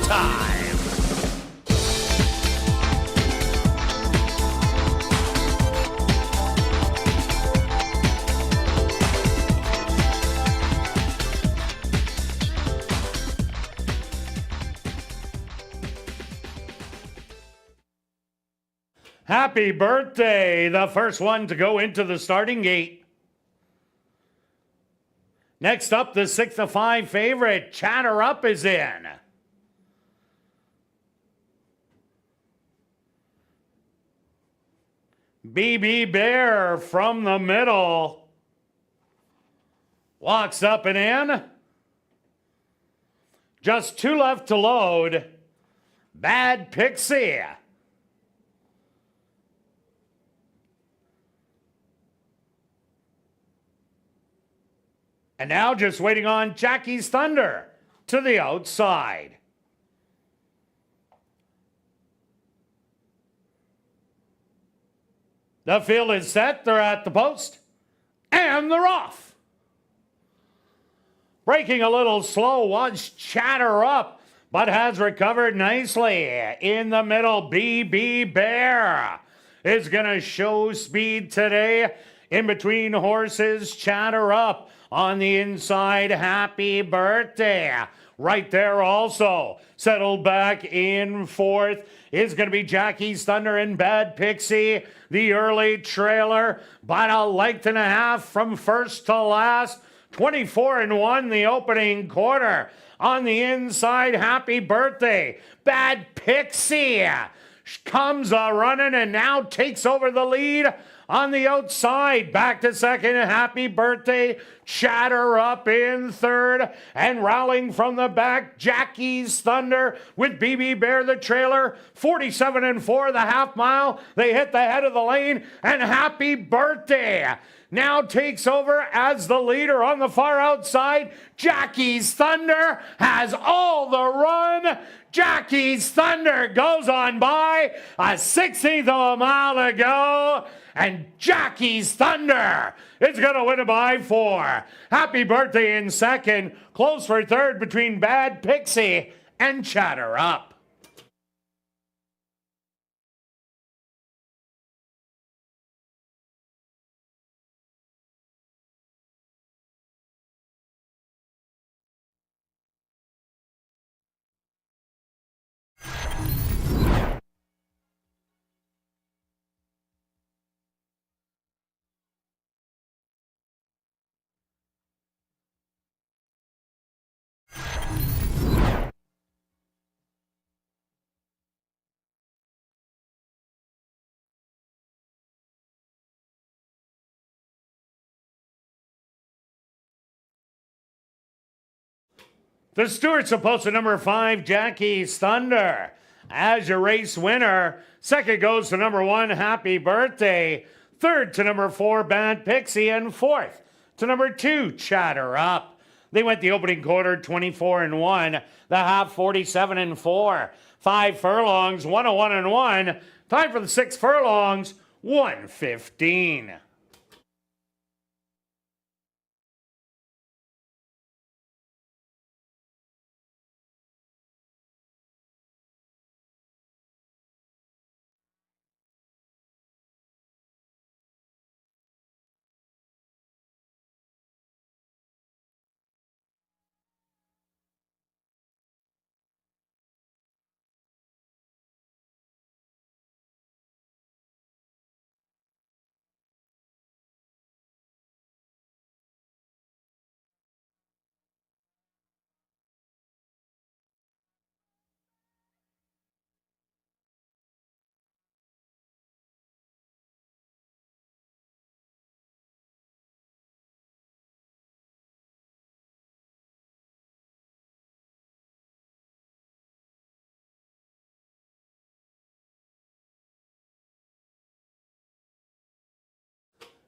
Time. Happy birthday, the first one to go into the starting gate. Next up, the 6 to 5 favorite, Chatter Up, is in. BB Bear from the middle walks up and in. Just 2 left to load. Bad Pixie. And now just waiting on Jackie's Thunder to the outside. The field is set. They're at the post. And they're off. Breaking a little slow was Chatter Up, but has recovered nicely. In the middle, BB Bear is going to show speed today. In between horses, Chatter Up. On the inside, Happy Birthday. Right there also. Settled back in fourth. is going to be Jackie's Thunder and Bad Pixie, the early trailer, but a length and a half from first to last. 24-1 the opening quarter. On the inside, Happy Birthday, Bad Pixie comes running and now takes over the lead. On the outside, back to second, Happy Birthday, Chatter up in third, and rallying from the back, Jackie's Thunder with BB Bear the trailer, 47-4 the half mile. They hit the head of the lane, and Happy Birthday now takes over as the leader on the far outside. Jackie's Thunder has all the run. Jackie's Thunder goes on by, a 16th of a mile to go, and Jackie's Thunder is going to win it by 4. Happy Birthday in second, close for third between Bad Pixie and Chatter Up. The Stewart's supposed to number 5, Jackie's Thunder. As your race winner, second goes to number 1, Happy Birthday. Third to number 4, Bad Pixie. And fourth to number 2, Chatter Up. They went the opening quarter 24-1, the half 47-4. 5 furlongs, 101-1. Time for the 6 furlongs, 1:15.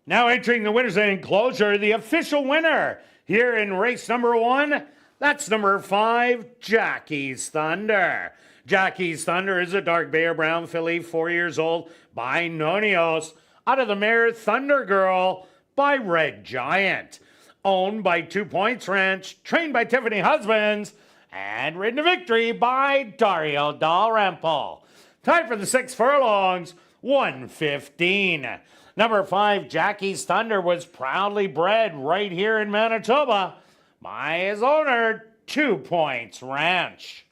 Now entering the winner's enclosure, the official winner here in race number 1, that's number 5, Jackie's Thunder. Jackie's Thunder is a dark Bear Brown filly, 4 years old, by Nonios, out of the mare Thunder Girl by Red Giant. Owned by 2 Points Ranch, trained by Tiffany Husbands, and ridden to victory by Dario Dalrymple. Time for the 6 furlongs, 1:15. Number 5, Jackie's Thunder, was proudly bred right here in Manitoba by his owner, 2 Points Ranch.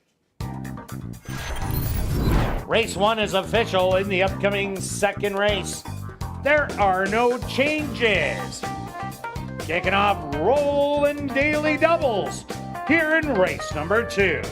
Race 1 is official in the upcoming second race. There are no changes. Kicking off rolling daily doubles here in race number 2.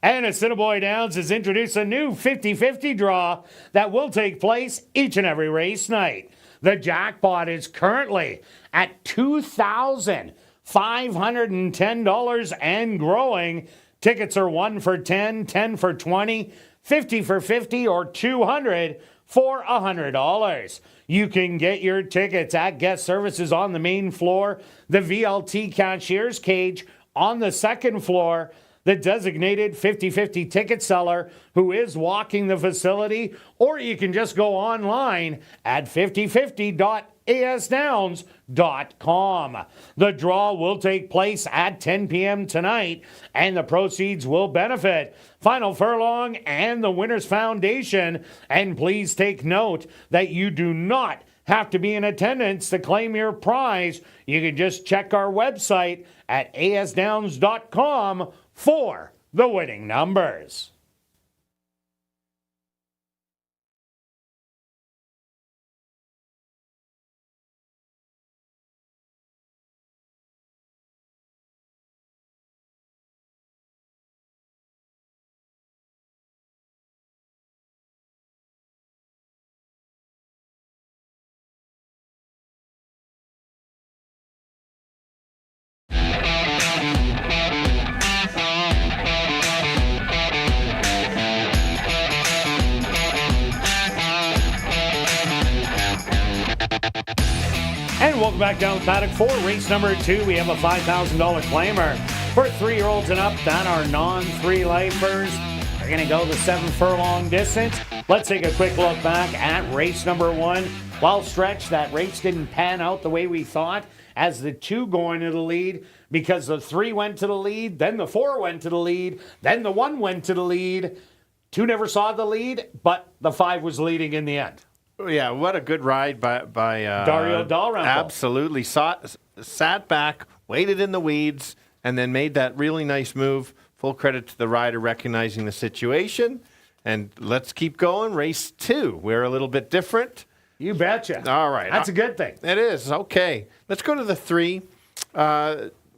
And Assiniboia Downs has introduced a new 50-50 draw that will take place each and every race night. The jackpot is currently at $2,510 and growing. Tickets are 1 for 10, 10 for 20, 50 for 50, or 200 for $100. You can get your tickets at guest services on the main floor, the VLT cashier's cage on the second floor, the designated 50-50 ticket seller who is walking the facility, or you can just go online at 5050.asdowns.com. The draw will take place at 10 p.m. tonight, and the proceeds will benefit Final Furlong and the Winners Foundation. And please take note that you do not have to be in attendance to claim your prize. You can just check our website at asdowns.com for the winning numbers. And welcome back down the paddock for race number 2. We have a $5,000 claimer for 3-year-olds and up that are non-3 lifers. They're going to go the 7 furlong distance. Let's take a quick look back at race number 1. Well stretched, that race didn't pan out the way we thought as the 2 going to the lead, because the 3 went to the lead, then the 4 went to the lead, then the 1 went to the lead. 2 never saw the lead, but the 5 was leading in the end. Yeah, what a good ride by Dario Dalrymple. Absolutely. Sat back, waited in the weeds, and then made that really nice move. Full credit to the rider recognizing the situation. And let's keep going. Race 2. We're a little bit different. You betcha. All right. That's a good thing. It is. Okay. Let's go to the 3.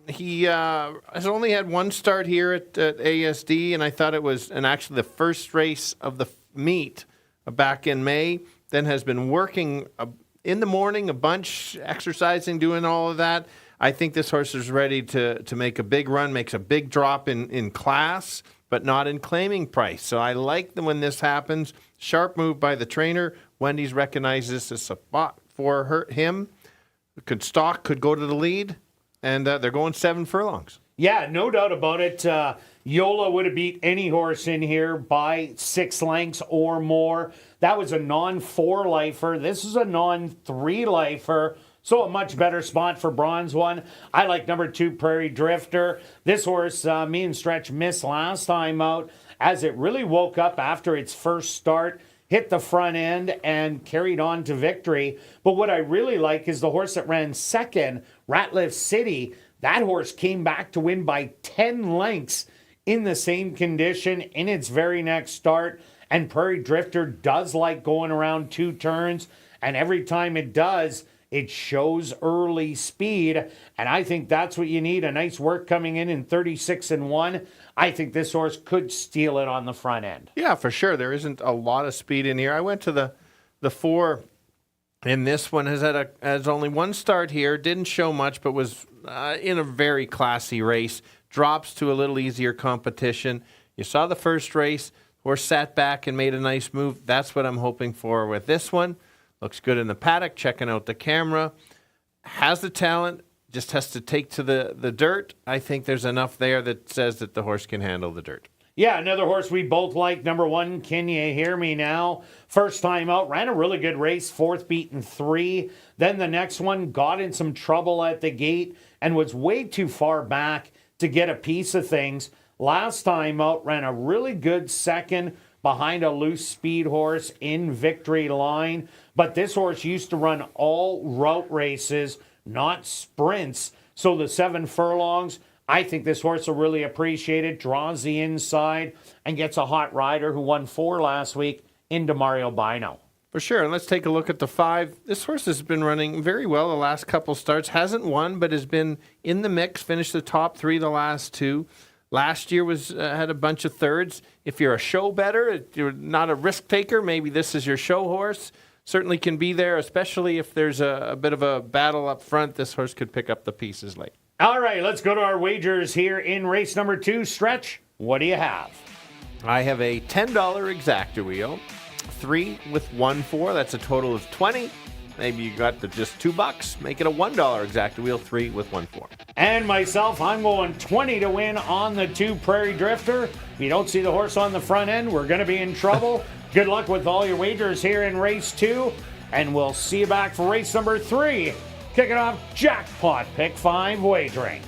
He has only had 1 start here at ASD, and I thought it was actually the first race of the meet back in May. Then has been working in the morning a bunch, exercising, doing all of that. I think this horse is ready to make a big run, makes a big drop in class, but not in claiming price. So I like when this happens. Sharp move by the trainer. Wendy's recognized this as a spot for him. Could go to the lead, and they're going 7 furlongs. Yeah, no doubt about it. Yola would have beat any horse in here by 6 lengths or more. That was a non-4 lifer. This is a non-3 lifer, so a much better spot for Bronze One. I like number 2, Prairie Drifter. This horse, me and Stretch missed last time out, as it really woke up after its first start, hit the front end, and carried on to victory. But what I really like is the horse that ran second, Ratliff City. That horse came back to win by 10 lengths in the same condition in its very next start. And Prairie Drifter does like going around 2 turns. And every time it does, it shows early speed. And I think that's what you need. A nice work coming in 36-1. I think this horse could steal it on the front end. Yeah, for sure. There isn't a lot of speed in here. I went to the 4. And this one has only 1 start here. Didn't show much, but was in a very classy race. Drops to a little easier competition. You saw the first race. Horse sat back and made a nice move. That's what I'm hoping for with this one. Looks good in the paddock, checking out the camera. Has the talent, just has to take to the dirt. I think there's enough there that says that the horse can handle the dirt. Yeah, another horse we both like, number 1, Can You Hear Me Now? First time out, ran a really good race, 4th beaten 3. Then the next one got in some trouble at the gate and was way too far back to get a piece of things. Last time out, ran a really good second behind a loose speed horse in Victory Line. But this horse used to run all route races, not sprints. So the 7 furlongs, I think this horse will really appreciate it. Draws the inside and gets a hot rider who won 4 last week into Mario Bino. For sure. And let's take a look at the 5. This horse has been running very well the last couple starts. Hasn't won, but has been in the mix. Finished the top 3 the last 2. Last year was had a bunch of thirds. If you're a show bettor, you're not a risk taker, maybe this is your show horse. Certainly can be there, especially if there's a bit of a battle up front. This horse could pick up the pieces late. All right, let's go to our wagers here in race number 2. Stretch, what do you have? I have a $10 exacta wheel, 3 with 1-4. That's a total of 20. Maybe you got just $2. Make it a $1 exacta wheel, 3 with 1-4. And myself, I'm going 20 to win on the 2 Prairie Drifter. If you don't see the horse on the front end, we're going to be in trouble. Good luck with all your wagers here in race 2. And we'll see you back for race number 3. Kicking off Jackpot Pick 5 wagering.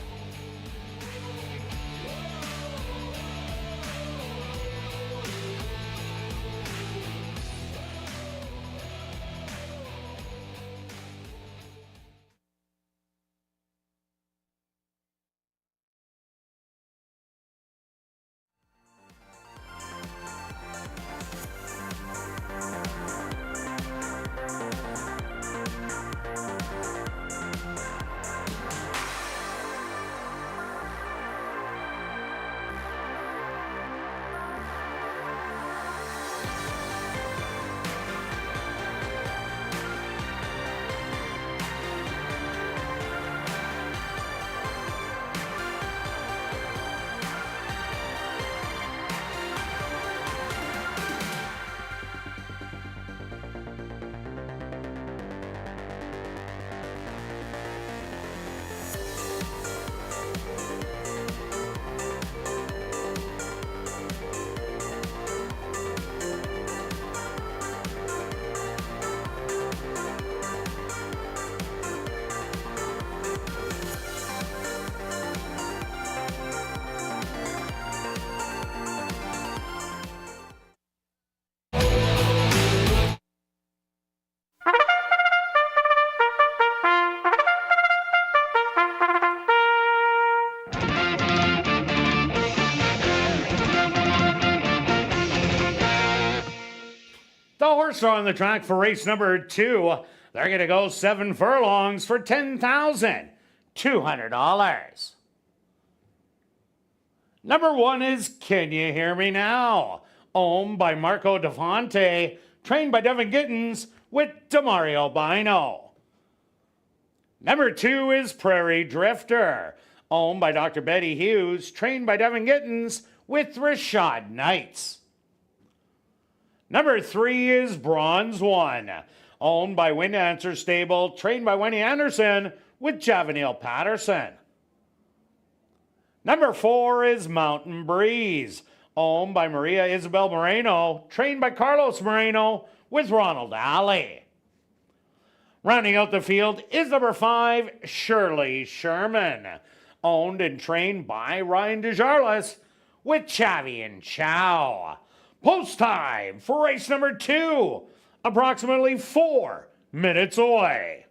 The horse are on the track for race number 2. They're going to go 7 furlongs for $10,200. Number 1 is Can You Hear Me Now? Owned by Marco Devante, trained by Devin Gittins with Demario Bino. Number 2 is Prairie Drifter, owned by Dr. Betty Hughes, trained by Devin Gittins with Rashad Knights. Number 3 is Bronze One, owned by Wind Answer Stable, trained by Wendy Anderson with Javanil Patterson. Number 4 is Mountain Breeze, owned by Maria Isabel Moreno, trained by Carlos Moreno with Ronald Alley. Rounding out the field is number 5, Shirley Sherman, owned and trained by Ryan DeJarlis with Chavi and Chow. Post time for race number 2, approximately 4 minutes away.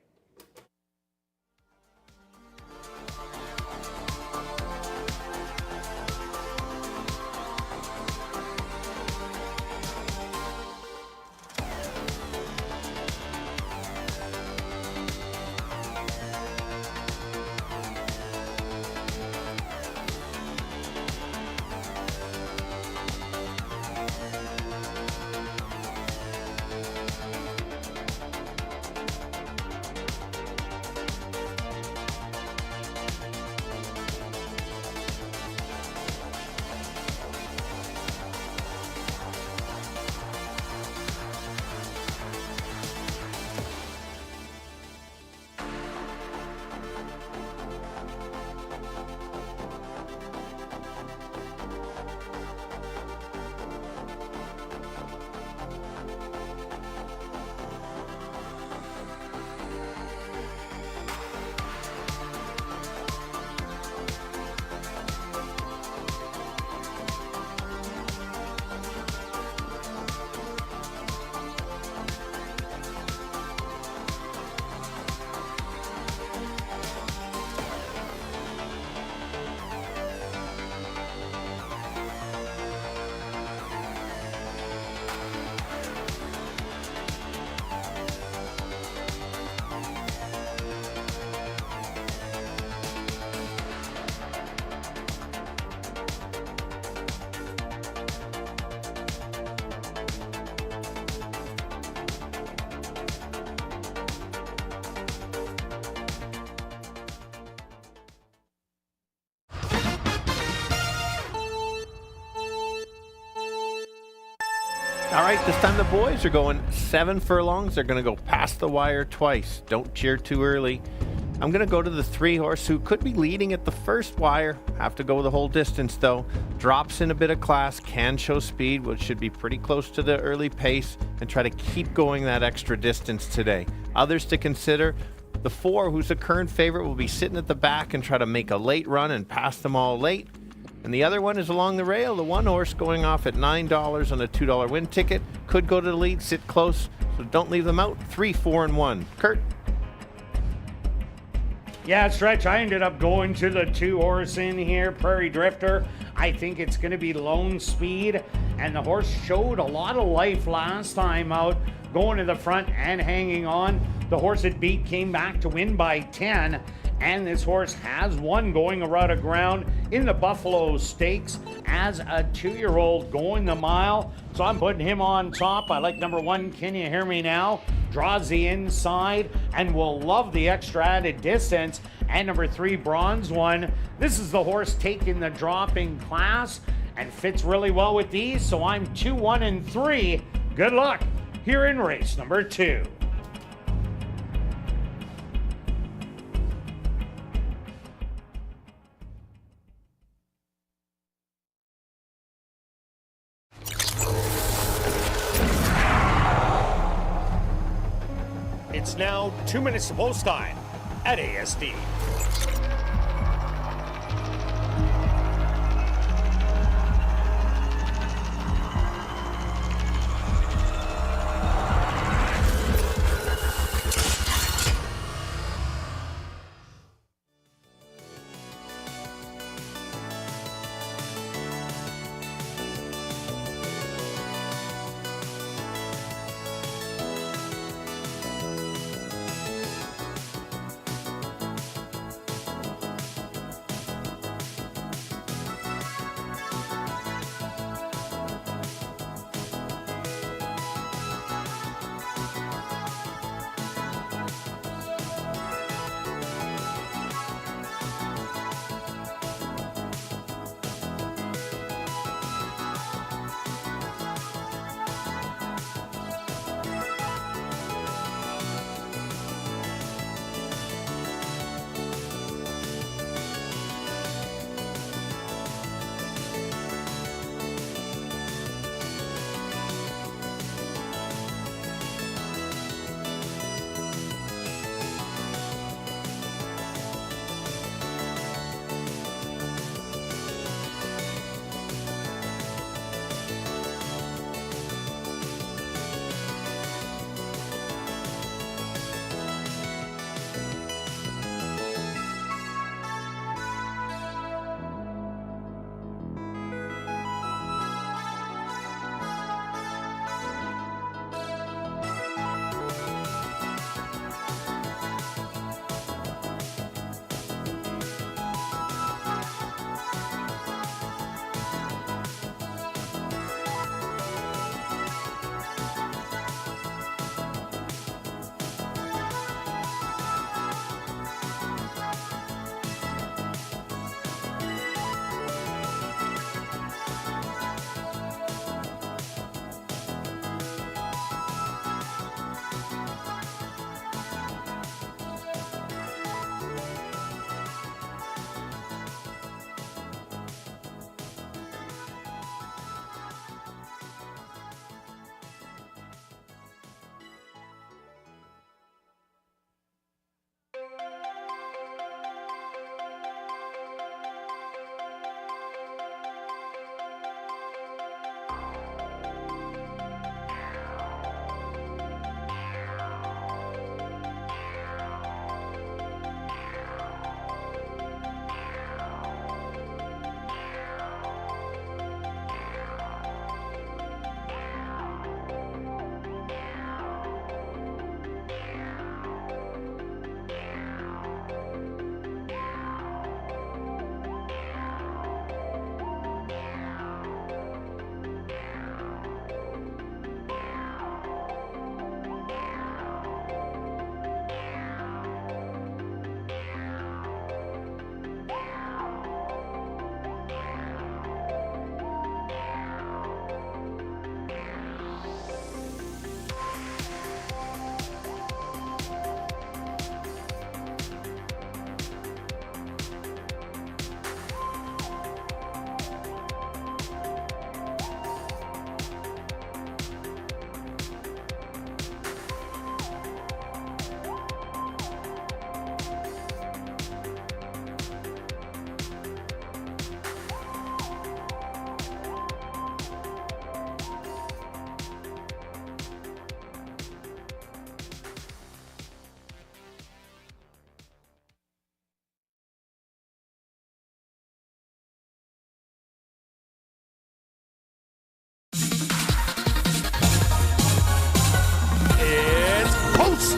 All right, this time the boys are going 7 furlongs. They're going to go past the wire twice. Don't cheer too early. I'm going to go to the 3 horse who could be leading at the first wire. Have to go the whole distance though. Drops in a bit of class, can show speed, which should be pretty close to the early pace, and try to keep going that extra distance today. Others to consider. The 4, who's the current favorite, will be sitting at the back and try to make a late run and pass them all late. And the other one is along the rail. The 1 horse going off at $9 on a $2 win ticket. Could go to the lead, sit close, so don't leave them out. 3, 4, and 1. Kirt? Yeah, Stretch, I ended up going to the 2 horse in here, Prairie Drifter. I think it's going to be Lone Speed, and the horse showed a lot of life last time out, going to the front and hanging on. The horse it beat came back to win by 10, and this horse has won going around a ground in the Buffalo Stakes as a 2-year-old going the mile. So I'm putting him on top. I like number 1, Can You Hear Me Now? Draws the inside and will love the extra added distance. And number 3, Bronze One. This is the horse taking the drop in class and fits really well with these. So I'm 2, 1, and 3. Good luck here in race number 2. It's now 2 minutes to post time at ASD.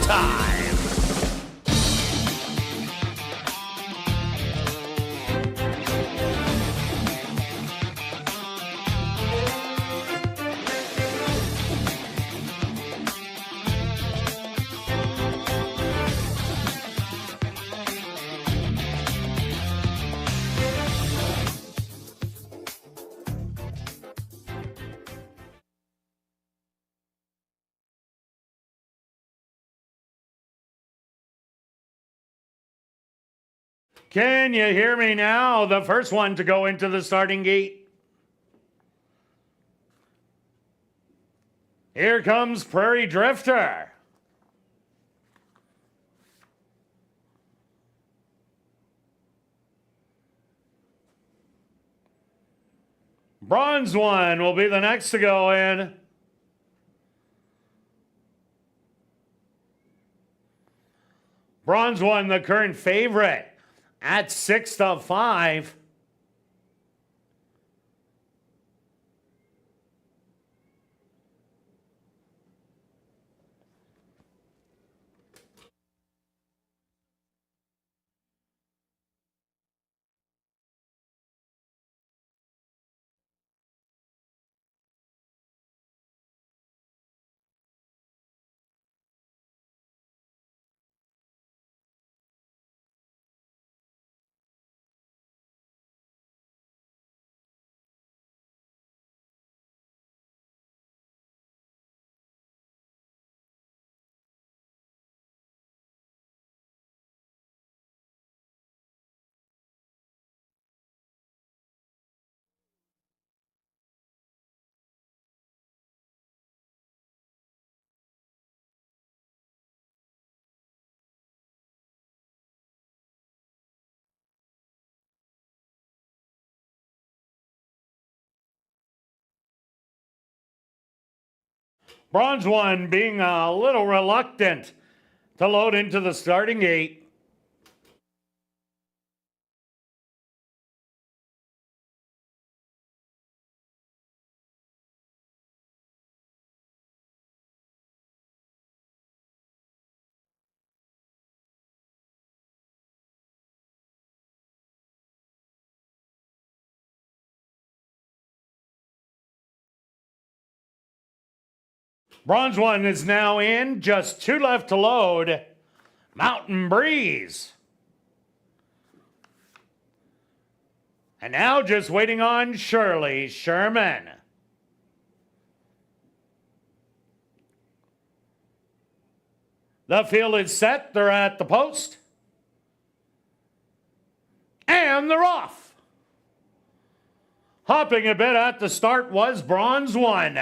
time. Can you hear me now? The first one to go into the starting gate. Here comes Prairie Drifter. Bronze One will be the next to go in. Bronze One, the current favorite, at 6-5. Bronze One being a little reluctant to load into the starting gate. Bronze One is now in, just 2 left to load. Mountain Breeze. And now just waiting on Shirley Sherman. The field is set, they're at the post. And they're off. Hopping a bit at the start was Bronze One.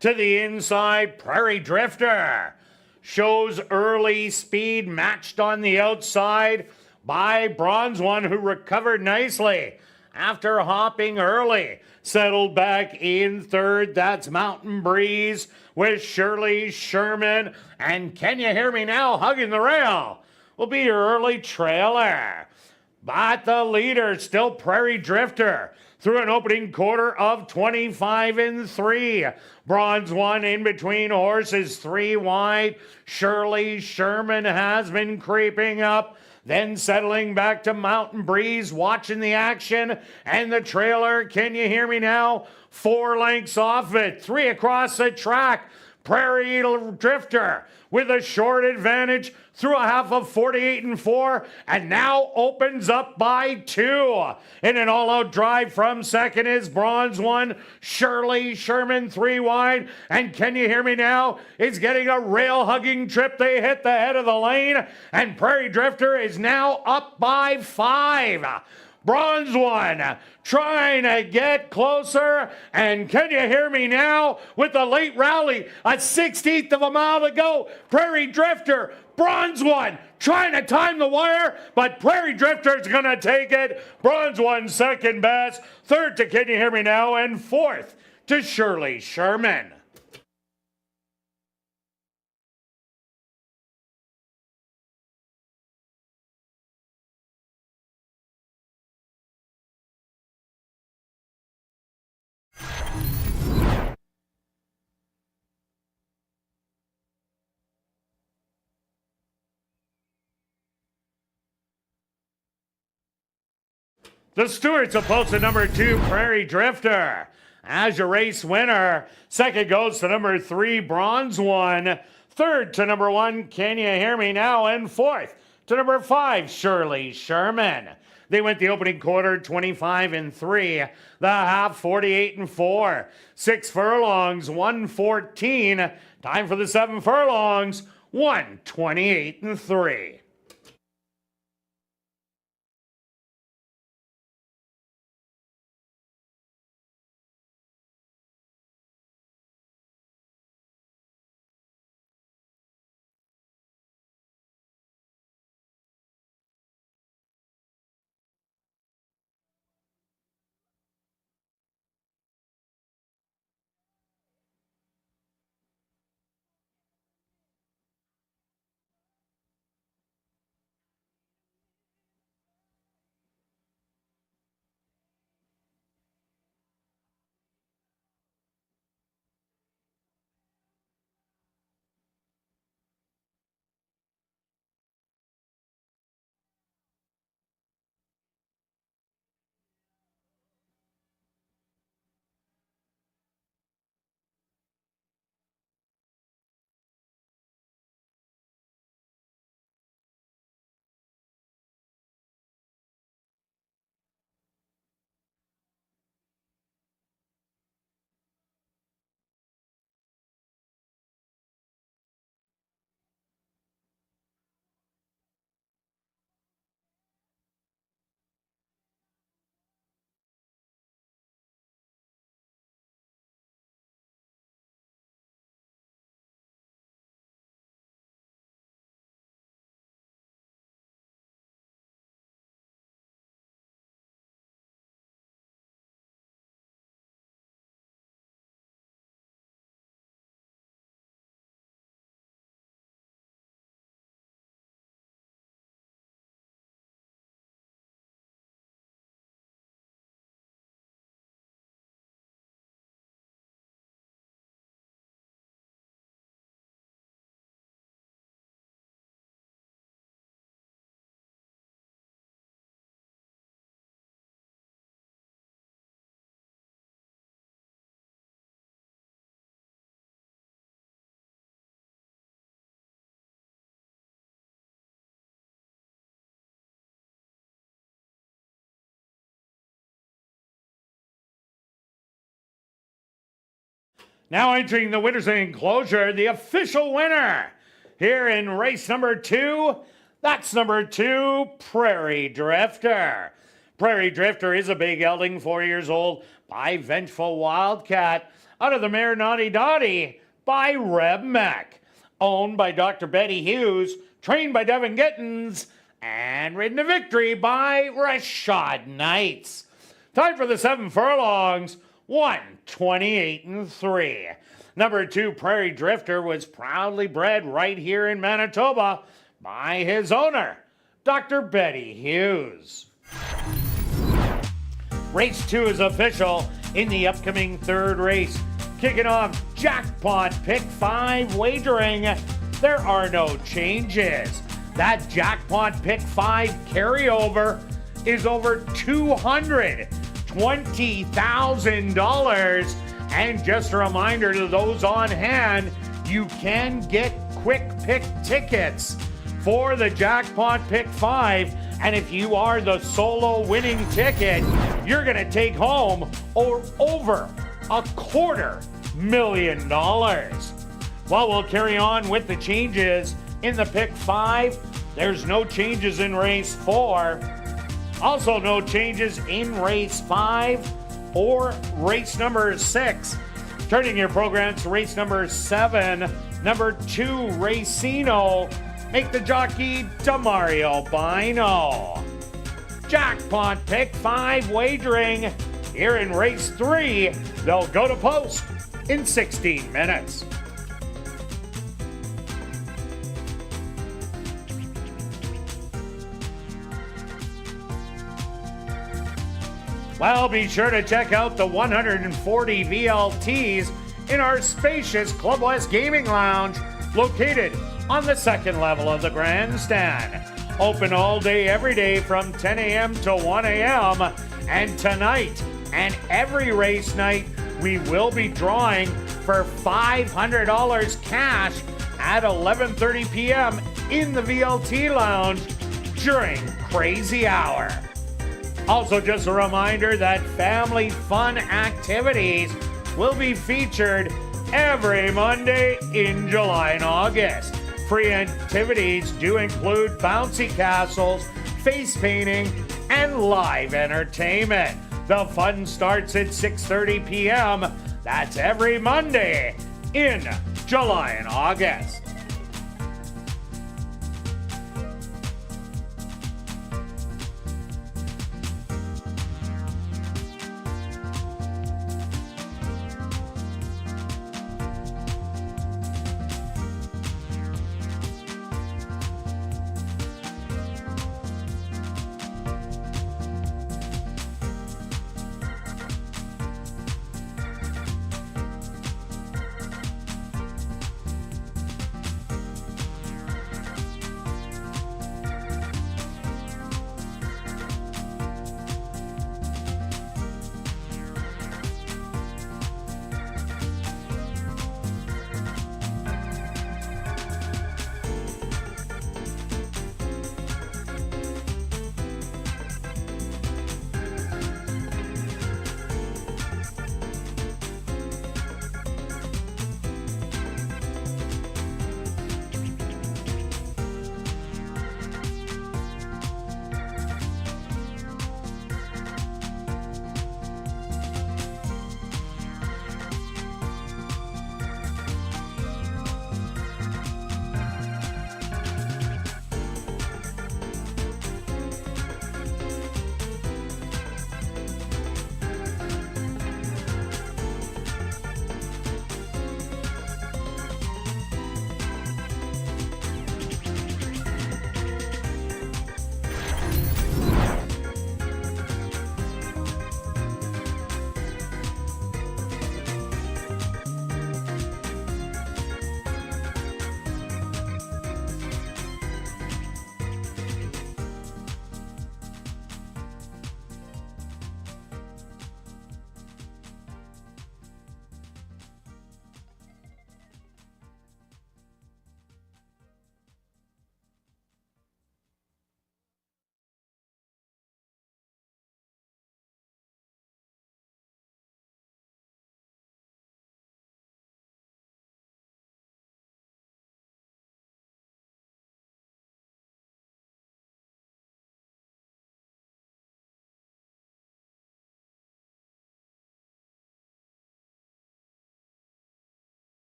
To the inside, Prairie Drifter. Shows early speed matched on the outside by Bronze One, who recovered nicely after hopping early. Settled back in third. That's Mountain Breeze with Shirley Sherman. And Can You Hear Me Now, hugging the rail, will be your early trailer. But the leader, still Prairie Drifter, through an opening quarter of 25 3. Bronze One in between horses, 3 wide. Shirley Sherman has been creeping up, then settling back to Mountain Breeze, watching the action. And the trailer, Can You Hear Me Now? 4 lengths off it, 3 across the track. Prairie Drifter with a short advantage through a half of 48 4, and now opens up by 2. In an all-out drive from second is Bronze One. Shirley Sherman 3 wide, and Can You Hear Me Now is getting a rail-hugging trip. They hit the head of the lane, and Prairie Drifter is now up by 5. Bronze One trying to get closer, and Can You Hear Me Now with the late rally, a 16th of a mile to go. Prairie Drifter, Bronze One trying to time the wire, but Prairie Drifter's gonna take it. Bronze One second best, third to Can You Hear Me Now, and fourth to Shirley Sherman. The stewards have posted number 2, Prairie Drifter, as your race winner. Second goes to number 3, Bronze One. Third to number 1, Can You Hear Me Now? And fourth to number 5, Shirley Sherman. They went the opening quarter 25-3, the half 48-4. 6 furlongs, 114. Time for the 7 furlongs, 128-3. Now entering the winner's enclosure, the official winner here in race number 2. That's number 2, Prairie Drifter. Prairie Drifter is a big gelding, 4 years old, by Vengeful Wildcat, out of the mare Naughty Dottie by Reb Mac, owned by Dr. Betty Hughes, trained by Devin Gittins, and ridden to victory by Rashad Knights. Time for the 7 furlongs, 128-3. Number 2, Prairie Drifter, was proudly bred right here in Manitoba by his owner, Dr. Betty Hughes. Race 2 is official in the upcoming 3rd race. Kicking off Jackpot Pick 5 wagering. There are no changes. That Jackpot Pick 5 carryover is over $220,000. And just a reminder to those on hand, you can get quick pick tickets for the Jackpot Pick 5. And if you are the solo winning ticket, you're going to take home over $250,000. Well, we'll carry on with the changes in the Pick 5. There's no changes in race 4. Also no changes in race 5 or race number 6. Turning your program to race number 7, number 2, Racino. Make the jockey Demario Bino. Jackpot Pick 5 wagering here in race 3. They'll go to post in 16 minutes. Well, be sure to check out the 140 VLTs in our spacious Club West Gaming Lounge, located on the 2nd level of the grandstand. Open all day, every day from 10 a.m. to 1 a.m. And tonight and every race night, we will be drawing for $500 cash at 11:30 p.m. in the VLT Lounge during Crazy Hour. Also, just a reminder that family fun activities will be featured every Monday in July and August. Free activities do include bouncy castles, face painting, and live entertainment. The fun starts at 6:30 p.m. That's every Monday in July and August.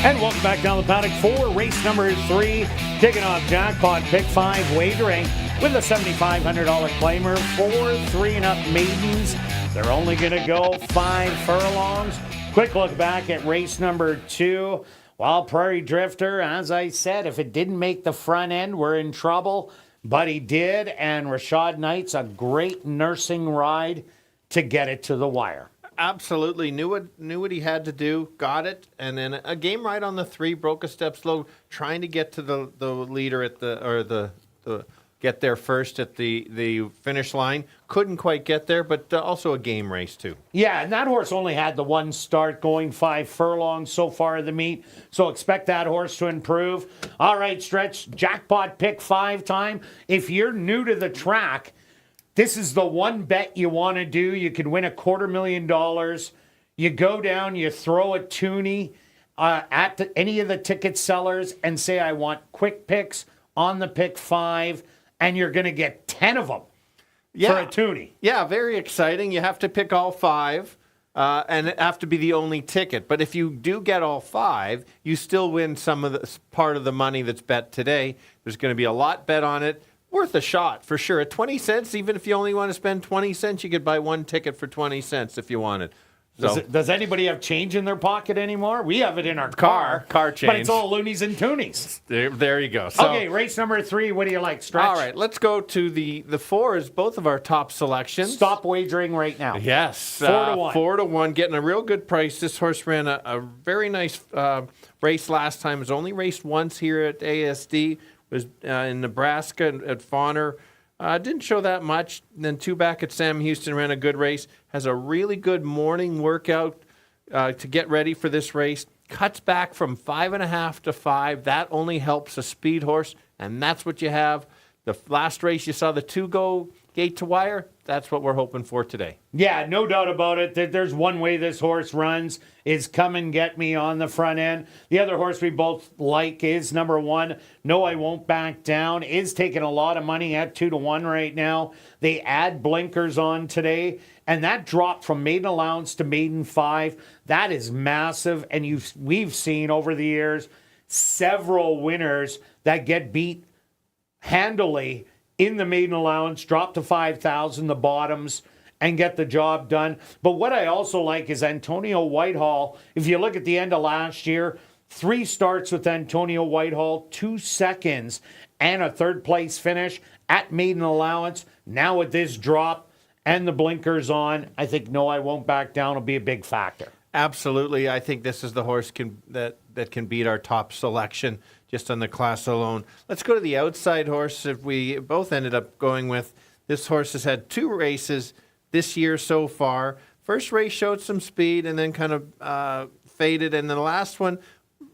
And welcome back down the paddock for race number 3, kicking off jackpot pick 5 wagering with a $7,500 claimer for 3 and up maidens. They're only going to go 5 furlongs. Quick look back at race number 2. While Prairie Drifter, as I said, if it didn't make the front end, we're in trouble. But he did, and Rashad Knight's a great nursing ride to get it to the wire. Absolutely. Knew what he had to do, got it, and then a game right on the 3, broke a step slow, trying to get to the leader at the get there first at the finish line. Couldn't quite get there, but also a game race too. Yeah, and that horse only had the 1 start, going 5 furlongs so far in the meet, so expect that horse to improve. All right, Stretch, jackpot pick 5 time. If you're new to the track, this is the one bet you want to do. You could win $250,000. You go down, you throw a toonie at any of the ticket sellers and say, I want quick picks on the pick 5, and you're going to get 10 of them for a toonie. Yeah, very exciting. You have to pick all 5. And it have to be the only ticket. But if you do get all 5, you still win some of the part of the money that's bet today. There's going to be a lot bet on it. Worth a shot for sure. At 20 cents, even if you only want to spend 20 cents, you could buy one ticket for 20 cents if you wanted. So, does anybody have change in their pocket anymore? We have it in our car change. But it's all loonies and toonies. There you go. So, okay, race number 3. What do you like, Stretch? All right, let's go to the 4 is both of our top selections. Stop wagering right now. Yes. 4-1. 4-1, getting a real good price. This horse ran a very nice race last time. It was only raced once here at ASD. Was in Nebraska at Fauner. Didn't show that much. Then 2 back at Sam Houston, ran a good race. Has a really good morning workout to get ready for this race. Cuts back from 5.5 to 5. That only helps a speed horse, and that's what you have. The last race, you saw the 2 go gate to wire. That's what we're hoping for today. Yeah, no doubt about it. There's one way this horse runs is Come and Get Me on the front end. The other horse we both like is number 1, No I Won't Back Down, is taking a lot of money at 2-1 right now. They add blinkers on today, and that drop from maiden allowance to maiden 5, that is massive. And we've seen over the years several winners that get beat handily in the maiden allowance, drop to 5,000, the bottoms, and get the job done. But what I also like is Antonio Whitehall. If you look at the end of last year, 3 starts with Antonio Whitehall, 2 seconds, and a 3rd place finish at maiden allowance. Now with this drop and the blinkers on, I think No I Won't Back Down will be a big factor. Absolutely. I think this is the horse that can beat our top selection just on the class alone. Let's go to the outside horse that we both ended up going with. This horse has had 2 races this year so far. First race showed some speed and then kind of faded. And the last one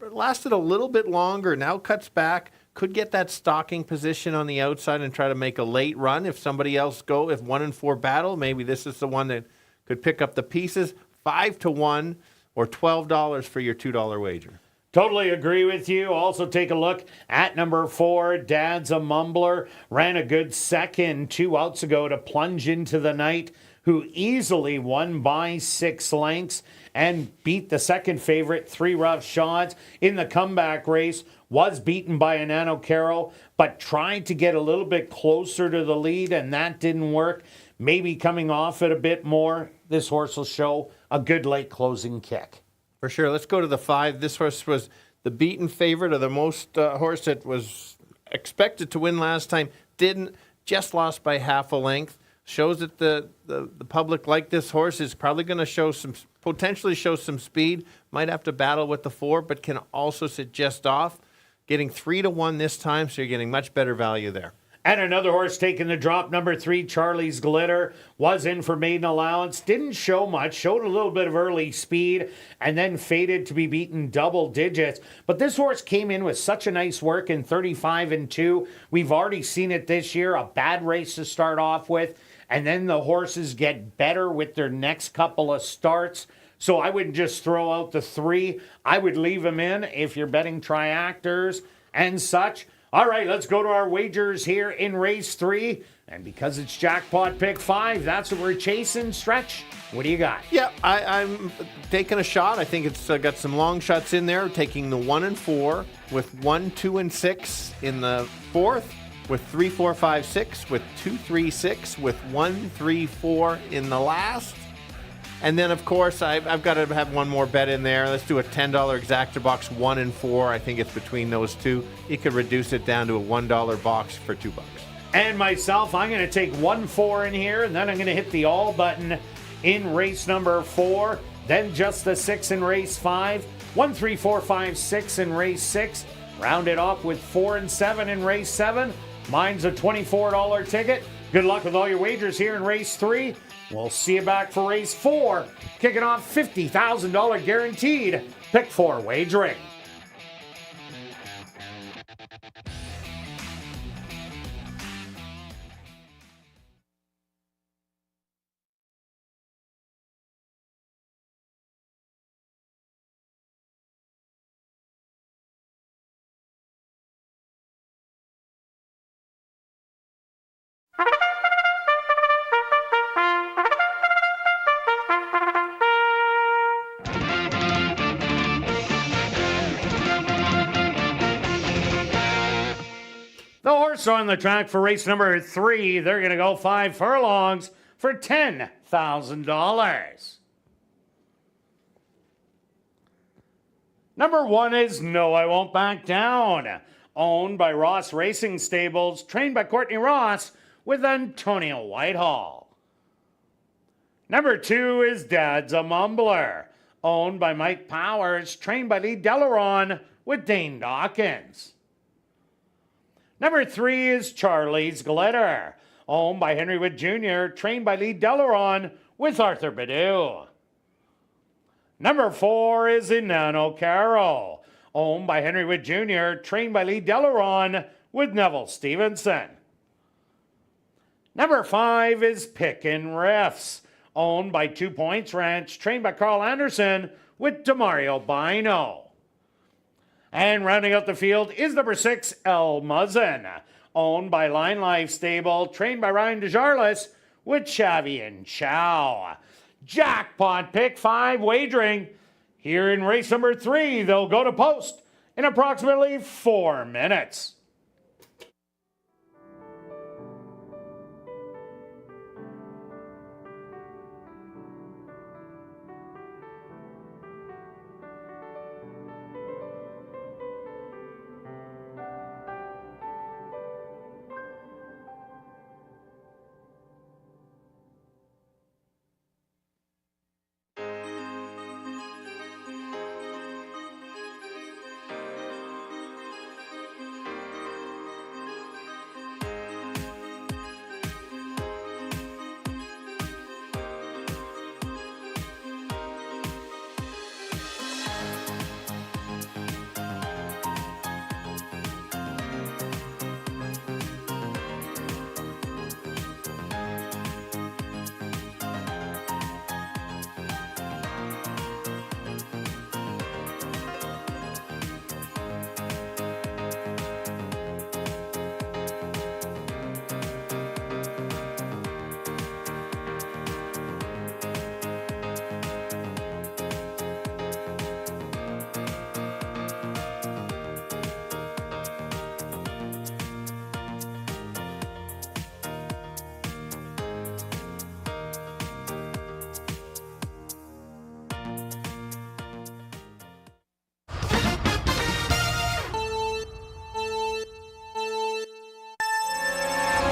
lasted a little bit longer. Now cuts back. Could get that stalking position on the outside and try to make a late run. If somebody else if 1 and 4 battle, maybe this is the one that could pick up the pieces. 5-1 or $12 for your $2 wager. Totally agree with you. Also take a look at number 4, Dad's a Mumbler. Ran a good second 2 outs ago to Plunge Into the Night, who easily won by 6 lengths and beat the second favorite, 3 Rough Shots, in the comeback race. Was beaten by Anano Carroll, but tried to get a little bit closer to the lead, and that didn't work. Maybe coming off it a bit more, this horse will show a good late closing kick. For sure. Let's go to the 5. This horse was the beaten favorite of the most horse that was expected to win last time. Didn't. Just lost by half a length. Shows that the public like this horse. Is probably going to potentially show some speed. Might have to battle with the 4, but can also sit just off. Getting 3-1 this time, so you're getting much better value there. And another horse taking the drop, number 3, Charlie's Glitter, was in for maiden allowance. Didn't show much, showed a little bit of early speed, and then faded to be beaten double digits. But this horse came in with such a nice work in 35-2. We've already seen it this year, a bad race to start off with, and then the horses get better with their next couple of starts. So I wouldn't just throw out the 3. I would leave them in if you're betting triactors and such. All right, let's go to our wagers here in race 3. And because it's jackpot pick 5, that's what we're chasing. Stretch, what do you got? Yeah, I'm taking a shot. I think it's got some long shots in there. Taking the 1 and 4 with 1, 2, and 6 in the 4th, with 3, 4, 5, 6, with 2, 3, 6, with 1, 3, 4 in the last. And then, of course, I've got to have one more bet in there. Let's do a $10 exacta box, 1 and 4. I think it's between those 2. You could reduce it down to a $1 box for $2. And myself, I'm going to take 1, 4 in here, and then I'm going to hit the all button in race number 4. Then just the 6 in race 5. 1, 3, 4, 5, 6 in race 6. Round it off with 4 and 7 in race 7. Mine's a $24 ticket. Good luck with all your wagers here in race 3. We'll see you back for race 4, kicking off $50,000 guaranteed pick 4 wagering. The horse on the track for race number 3, they're going to go 5 furlongs for $10,000. Number 1 is No, I Won't Back Down, owned by Ross Racing Stables, trained by Courtney Ross with Antonio Whitehall. Number 2 is Dad's a Mumbler, owned by Mike Powers, trained by Lee Delaron with Dane Dawkins. Number 3 is Charlie's Glitter, owned by Henry Wood Jr., trained by Lee Delaron with Arthur Badu. Number 4 is Inano Carroll, owned by Henry Wood Jr., trained by Lee Delaron with Neville Stevenson. Number 5 is Pickin' Riffs, owned by 2 Points Ranch, trained by Carl Anderson with Demario Bino. And rounding out the field is number 6, El Muzzin, owned by Line Life Stable, trained by Ryan DeJarlis with Chavi and Chow. Jackpot pick 5 wagering. Here in race number 3, they'll go to post in approximately 4 minutes.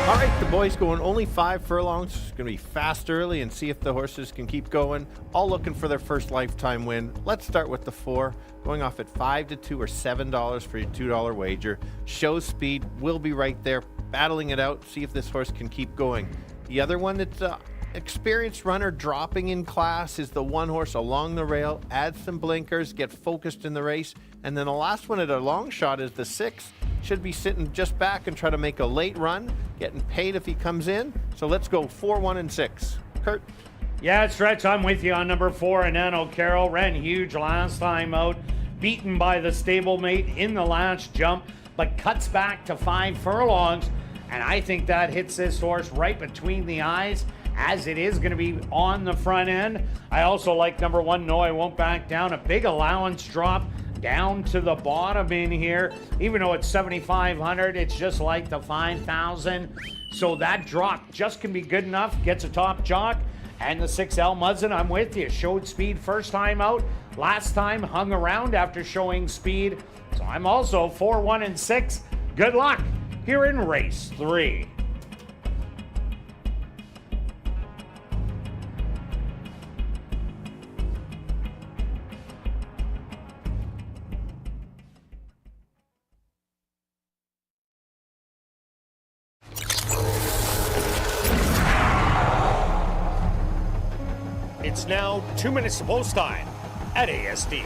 All right, the boys going only 5 furlongs. It's going to be fast early and see if the horses can keep going. All looking for their first lifetime win. Let's start with the 4, going off at 5 to 2 or $7 for your $2 wager. Show speed will be right there, battling it out. See if this horse can keep going. The other one that's experienced runner dropping in class is the 1 horse Along the Rail. Add some blinkers, get focused in the race. And then the last one at a long shot is the 6. Should be sitting just back and try to make a late run, getting paid if he comes in. So let's go 4, 1, and 6. Kirt? Yeah, Stretch, I'm with you on number 4, Inano Carroll. Ran huge last time out, beaten by the stablemate in the last jump, but cuts back to 5 furlongs. And I think that hits this horse right between the eyes, as it is going to be on the front end. I also like number 1, No, I Won't Back Down. A big allowance drop down to the bottom in here. Even though it's 7,500, it's just like the 5,000. So that drop just can be good enough. Gets a top jock. And the 6 El Muzzin, I'm with you. Showed speed first time out. Last time hung around after showing speed. So I'm also 4, 1, and 6. Good luck here in race 3. It's now 2 minutes to post time at ASD.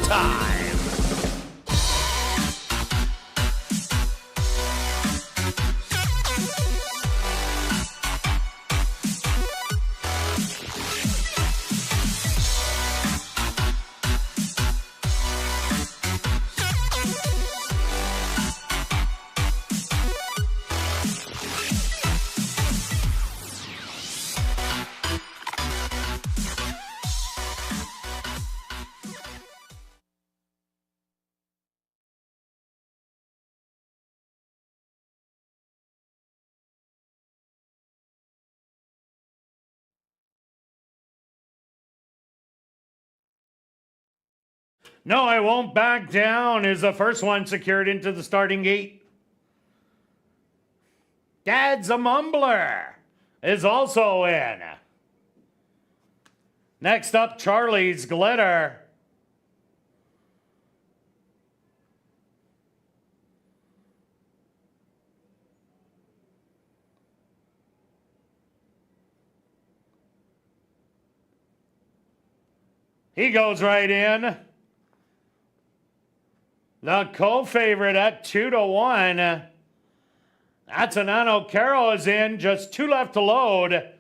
time. No, I Won't Back Down is the first one secured into the starting gate. Dad's a Mumbler is also in. Next up, Charlie's Glitter. He goes right in. The co-favorite at 2-1. That's a Nano Carroll is in. Just 2 left to load.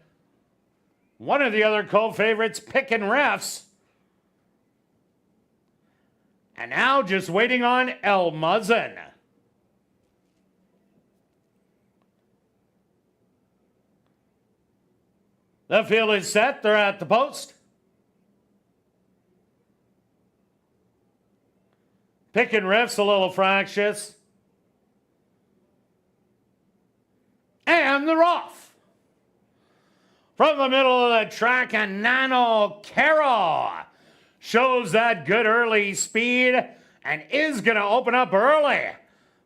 One of the other co-favorites picking refs. And now just waiting on El Muzzin. The field is set. They're at the post. Picking refs a little fractious. And they're off. From the middle of the track, a Nano Carroll shows that good early speed and is going to open up early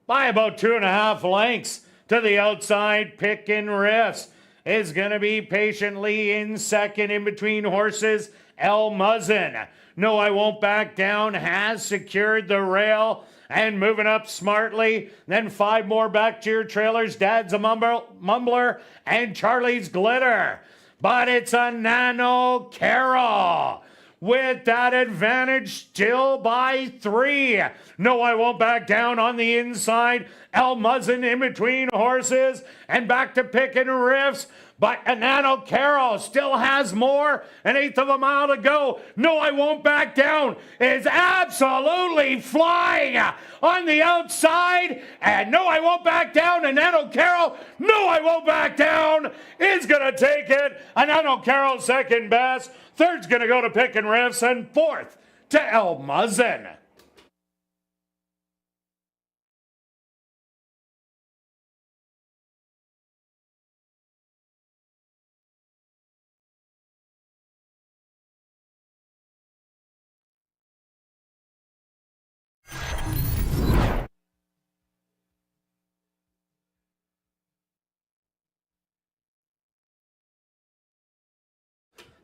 by about 2.5 lengths to the outside. Picking refs is going to be patiently in second in between horses. El Muzzin. No, I Won't Back Down has secured the rail and moving up smartly. Then 5 more back to your trailers. Dad's a Mumbler and Charlie's Glitter. But it's a Nano Carroll with that advantage still by 3. No, I Won't Back Down on the inside. El Muzzin in between horses and back to picking riffs. But a Nano Carroll still has more. 1/8 of a mile to go. No, I Won't Back Down is absolutely flying on the outside. And No, I Won't Back Down. And Nano Carroll, No, I Won't Back Down is going to take it. A Nano Carroll second best. Third's going to go to Pickin' Riffs. And fourth to El Muzzin.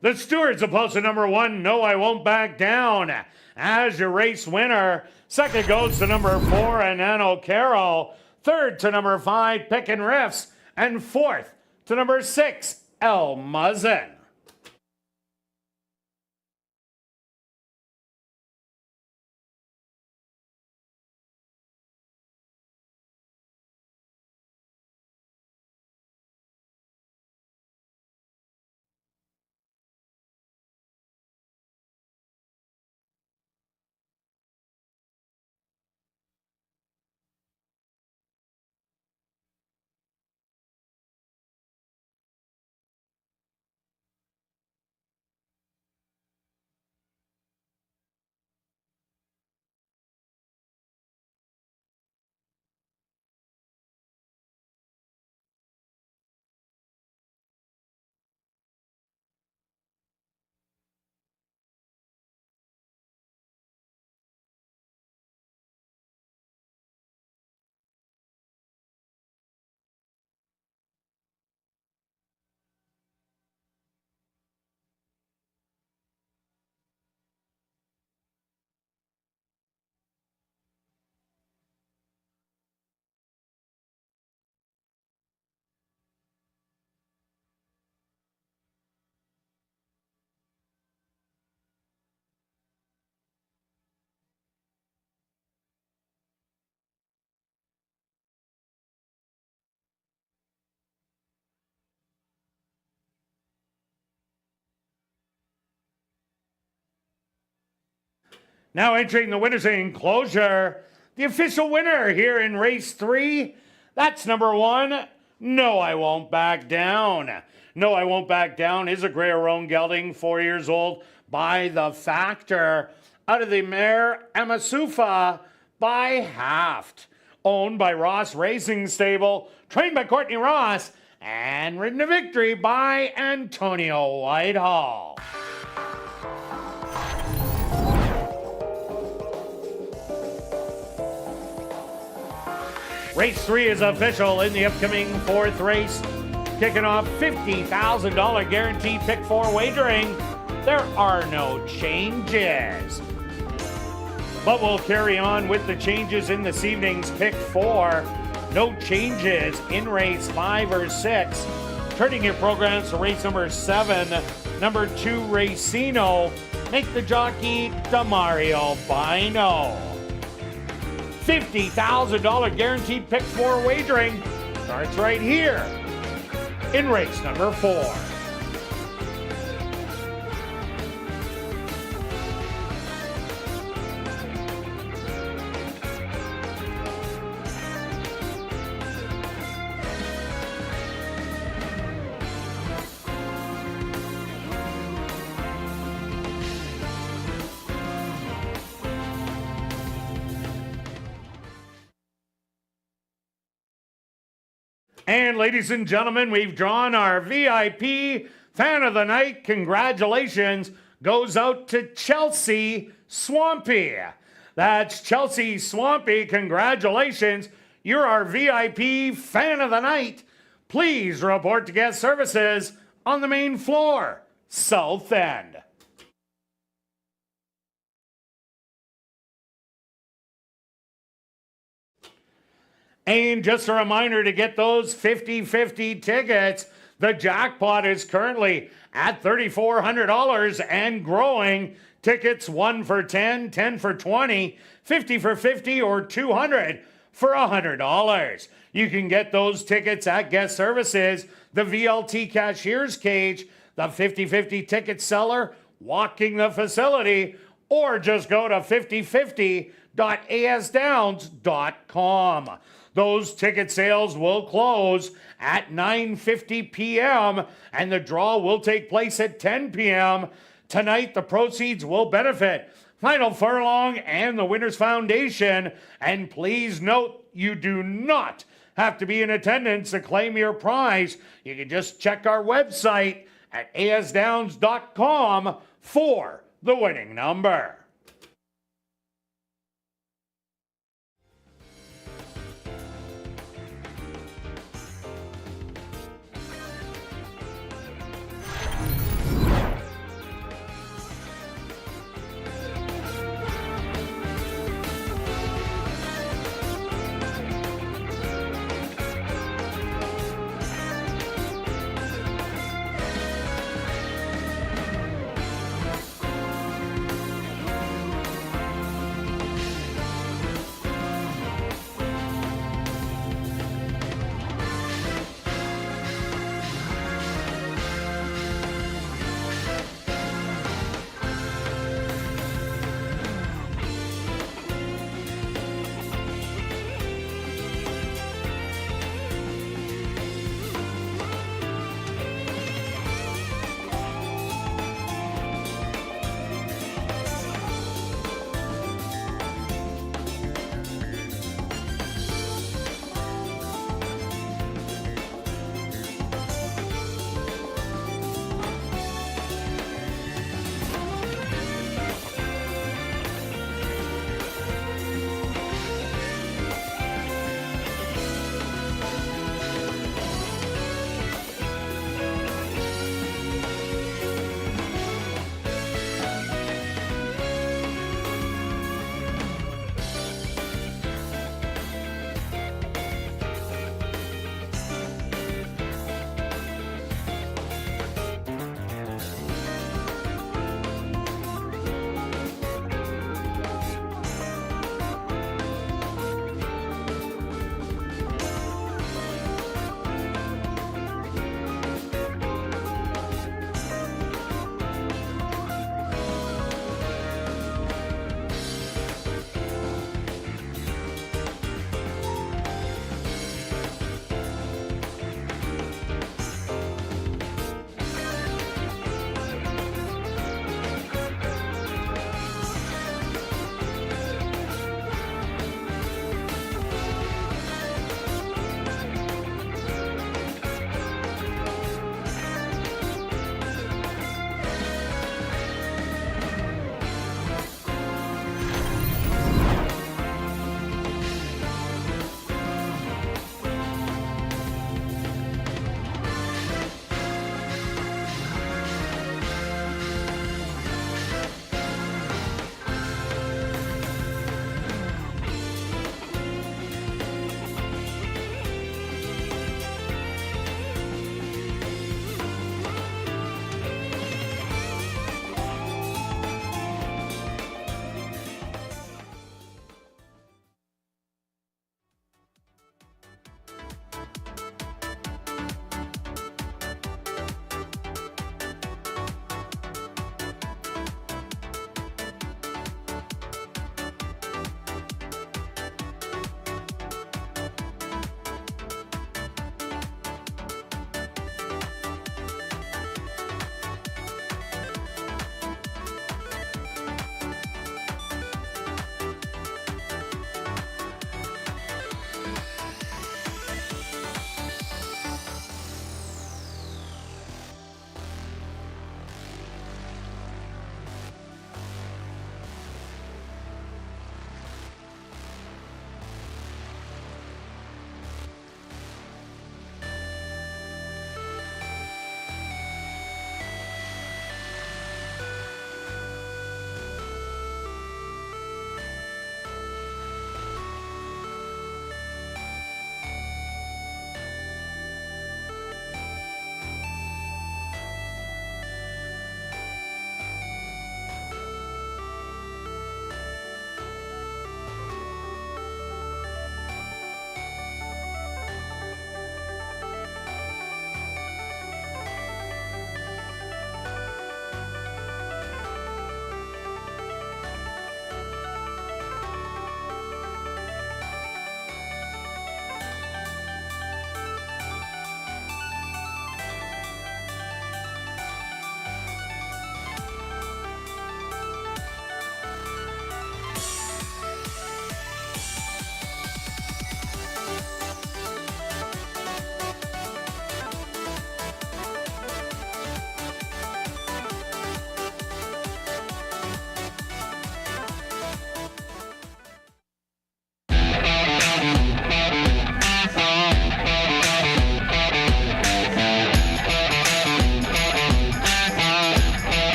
The Stewards of posted number 1, No, I Won't Back Down as your race winner. Second goes to number 4, a Nano Carroll. Third to number 5, Pickin' Riffs. And fourth to number 6, El Muzzin. Now entering the winner's enclosure, the official winner here in race 3, that's number 1, No I Won't Back Down. No I Won't Back Down is a grey roan gelding, 4 years old, by the Factor, out of the mare Amasufa by Haft, owned by Ross Racing Stable, trained by Courtney Ross, and ridden to victory by Antonio Whitehall. Race 3 is official in the upcoming 4th race. Kicking off $50,000 guaranteed pick 4 wagering. There are no changes. But we'll carry on with the changes in this evening's pick 4. No changes in race 5 or 6. Turning your programs to race number 7, number 2 Racino. Make the jockey Damario Bino. $50,000 guaranteed pick 4 wagering starts right here in race number 4. And ladies and gentlemen, we've drawn our VIP Fan of the Night. Congratulations goes out to Chelsea Swampy. That's Chelsea Swampy. Congratulations. You're our VIP Fan of the Night. Please report to guest services on the main floor, South End. And just a reminder to get those 50-50 tickets. The jackpot is currently at $3,400 and growing. Tickets 1 for 10, 10 for 20, 50 for 50, or 200 for $100. You can get those tickets at guest services, the VLT cashier's cage, the 50-50 ticket seller, walking the facility, or just go to 5050.asdowns.com. Those ticket sales will close at 9:50 p.m. and the draw will take place at 10 p.m. Tonight, the proceeds will benefit Final Furlong and the Winners Foundation. And please note, you do not have to be in attendance to claim your prize. You can just check our website at asdowns.com for the winning number.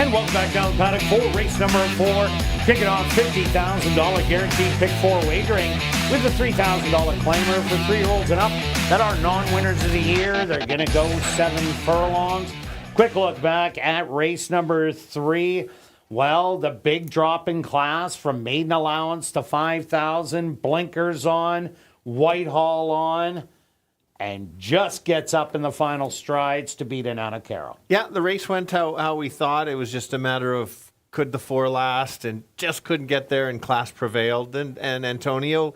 And welcome back down the paddock for race number 4. Kicking off $50,000 guaranteed pick 4 wagering with a $3,000 claimer for 3-year-olds and up that are non-winners of the year. They're going to go 7 furlongs. Quick look back at race number 3. Well, the big drop in class from maiden allowance to 5,000, blinkers on, Whitehall on, and just gets up in the final strides to beat Anana Carroll. Yeah, the race went how we thought. It was just a matter of could the 4 last, and just couldn't get there, and class prevailed. And Antonio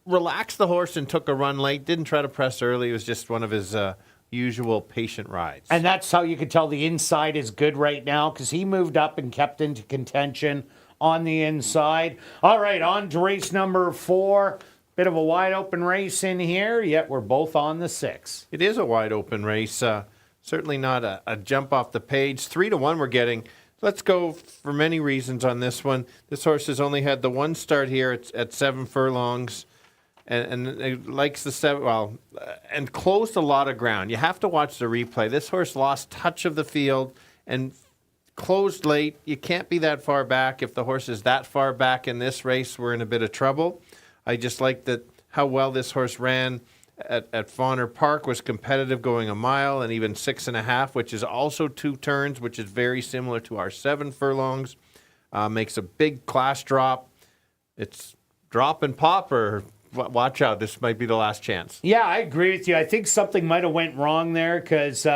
relaxed the horse and took a run late, didn't try to press early. It was just one of his usual patient rides. And that's how you can tell the inside is good right now, because he moved up and kept into contention on the inside. All right, on to race number 4. Bit of a wide open race in here, yet we're both on the 6. It is a wide open race. Certainly not a jump off the page. 3-1 we're getting. Let's go for many reasons on this one. This horse has only had the one start here at 7 furlongs. And it likes the 7, and closed a lot of ground. You have to watch the replay. This horse lost touch of the field and closed late. You can't be that far back. If the horse is that far back in this race, we're in a bit of trouble. I just like that how well this horse ran at Fauner Park, was competitive going a mile and even 6.5, which is also 2 turns, which is very similar to our 7 furlongs. Makes a big class drop. It's drop and pop, or watch out. This might be the last chance. Yeah, I agree with you. I think something might have went wrong there, because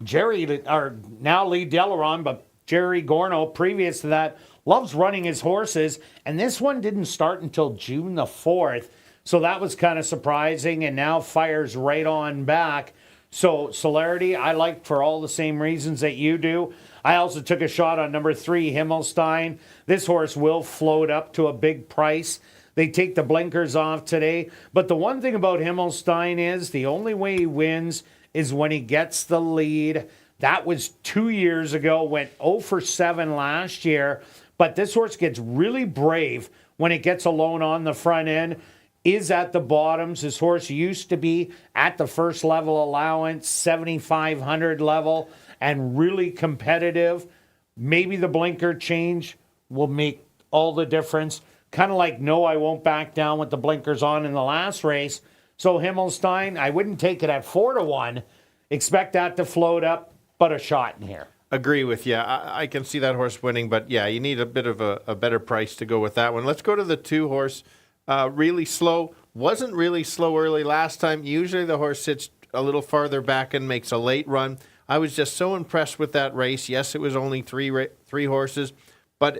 Jerry, or now Lee Delaron, but Jerry Gorno, previous to that, loves running his horses, and this one didn't start until June the 4th, so that was kind of surprising, and now fires right on back. So Celerity, I like for all the same reasons that you do. I also took a shot on number 3, Himmelstein. This horse will float up to a big price. They take the blinkers off today, but the one thing about Himmelstein is the only way he wins is when he gets the lead. That was 2 years ago, went 0 for 7 last year. But this horse gets really brave when it gets alone on the front end, is at the bottoms. This horse used to be at the first level allowance, 7,500 level, and really competitive. Maybe the blinker change will make all the difference. Kind of like No, I Won't Back Down with the blinkers on in the last race. So Himmelstein, I wouldn't take it at 4-1. Expect that to float up, but a shot in here. Agree with you. I can see that horse winning, but yeah, you need a bit of a better price to go with that one. Let's go to the 2 horse. Really slow. Wasn't really slow early last time. Usually the horse sits a little farther back and makes a late run. I was just so impressed with that race. Yes, it was only three horses, but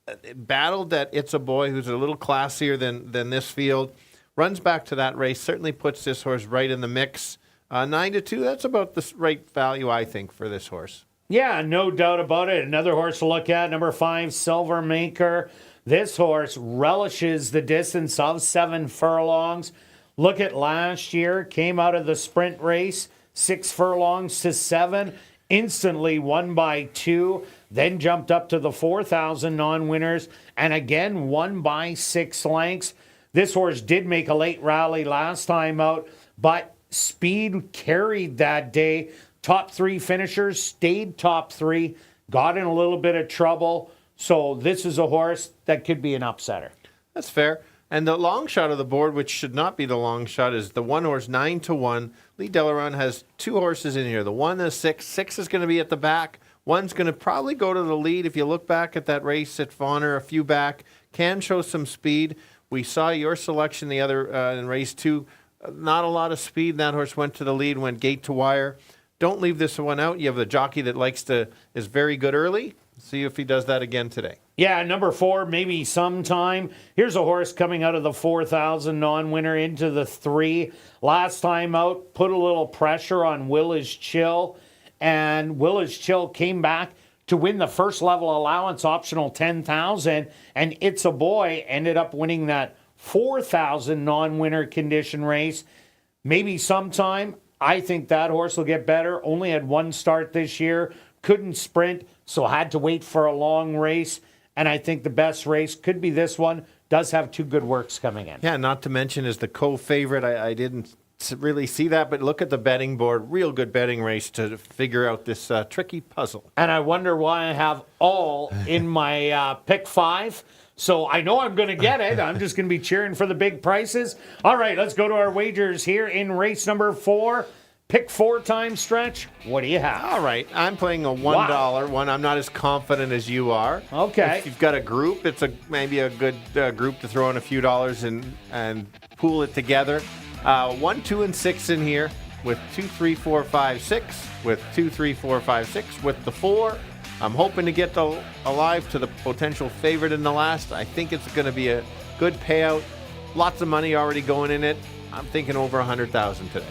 it battled that It's a Boy, who's a little classier than this field. Runs back to that race. Certainly puts this horse right in the mix. 9-2, that's about the right value, I think, for this horse. Yeah, no doubt about it. Another horse to look at, number 5, Silver Maker. This horse relishes the distance of 7 furlongs. Look at last year, came out of the sprint race, 6 furlongs to 7, instantly won by 2, then jumped up to the 4,000 non-winners, and again won by 6 lengths. This horse did make a late rally last time out, but speed carried that day. Top 3 finishers, stayed top 3, got in a little bit of trouble. So this is a horse that could be an upsetter. That's fair. And the long shot of the board, which should not be the long shot, is the 1 horse 9-1. Lee Delaron has 2 horses in here. The 1 and the 6. 6 is going to be at the back. 1's going to probably go to the lead. If you look back at that race at Fauner, a few back, can show some speed. We saw your selection the other in race 2. Not a lot of speed. That horse went to the lead, went gate to wire. Don't leave this one out. You have the jockey that is very good early. See if he does that again today. Yeah, number 4, maybe sometime. Here's a horse coming out of the 4,000 non-winner into the 3. Last time out, put a little pressure on Will Is Chill. And Will Is Chill came back to win the first level allowance optional 10,000. And It's a Boy ended up winning that 4,000 non-winner condition race. Maybe sometime. I think that horse will get better. Only had 1 start this year. Couldn't sprint, so had to wait for a long race. And I think the best race could be this one. Does have 2 good works coming in. Yeah, not to mention is the co-favorite. I didn't to really see that, but look at the betting board. Real good betting race to figure out this tricky puzzle. And I wonder why I have all in my pick 5. So I know I'm going to get it. I'm just going to be cheering for the big prices. All right, let's go to our wagers here in race number 4. Pick 4 time stretch. What do you have? All right, I'm playing a $1 one. I'm not as confident as you are. Okay. If you've got a group, it's maybe a good group to throw in a few dollars and pool it together. 1, 2, and 6 in here with 2, 3, 4, 5, 6 with 2, 3, 4, 5, 6 with the 4. I'm hoping to get alive to the potential favorite in the last. I think it's going to be a good payout. Lots of money already going in it. I'm thinking over 100,000 today.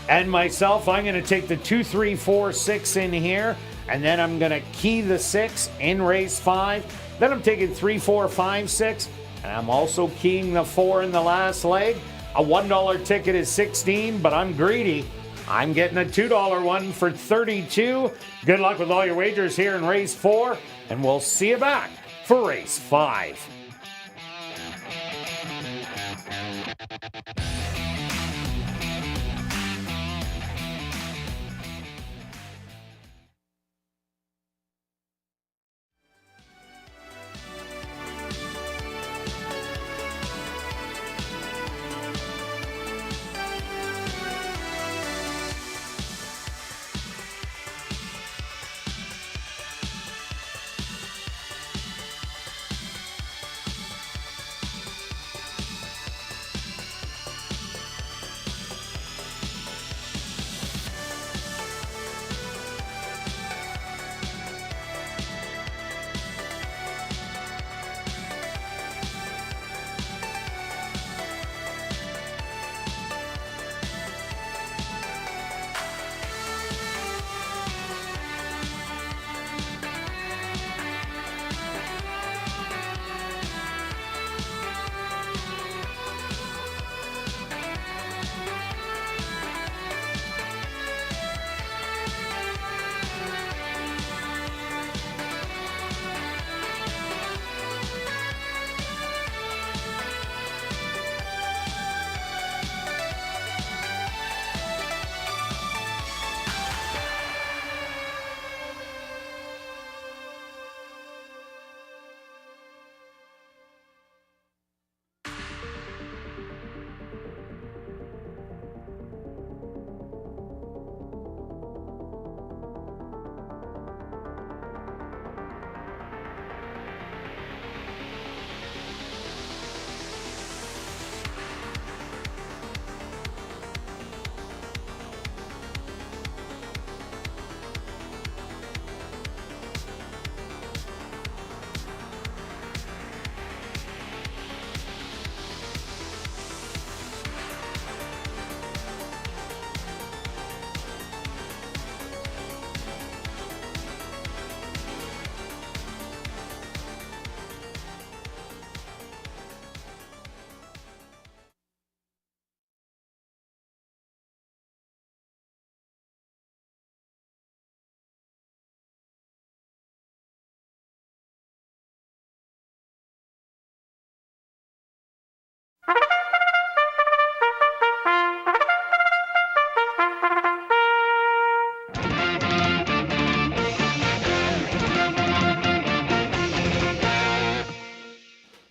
And myself, I'm going to take the 2, 3, 4, 6 in here, and then I'm going to key the 6 in race 5. Then I'm taking 3, 4, 5, 6, and I'm also keying the 4 in the last leg. A $1 ticket is 16, but I'm greedy. I'm getting a $2 one for 32. Good luck with all your wagers here in race 4, and we'll see you back for race 5.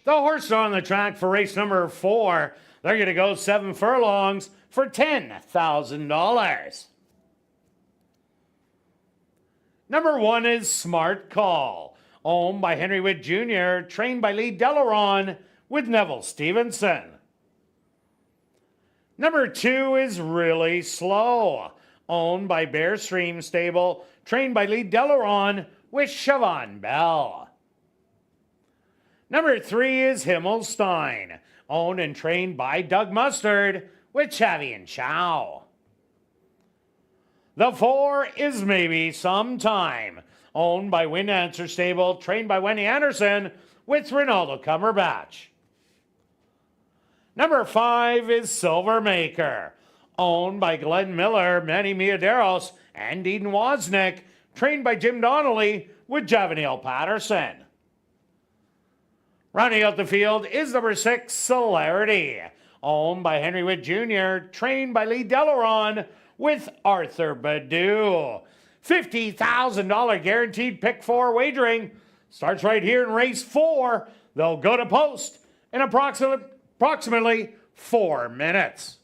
The horses on the track for race number 4. They're going to go 7 furlongs for $10,000. Number 1 is Smart Call, owned by Henry Witt Jr., trained by Lee Delaron with Neville Stevenson. Number 2 is Really Slow, owned by Bear Stream Stable, trained by Lee Delaron with Siobhan Bell. Number 3 is Himmelstein, owned and trained by Doug Mustard with Chavi and Chow. The 4 is Maybe Sometime, owned by Wind Answer Stable, trained by Wendy Anderson with Ronaldo Cumberbatch. Number 5 is Silver Maker, owned by Glenn Miller, Manny Miaderos, and Eden Wozniak, trained by Jim Donnelly with Javaniel Patterson. Rounding out the field is number 6, Celerity, owned by Henry Witt Jr., trained by Lee Delaron, with Arthur Badu. $50,000 guaranteed pick 4 wagering starts right here in race 4. They'll go to post in approximately 4 minutes.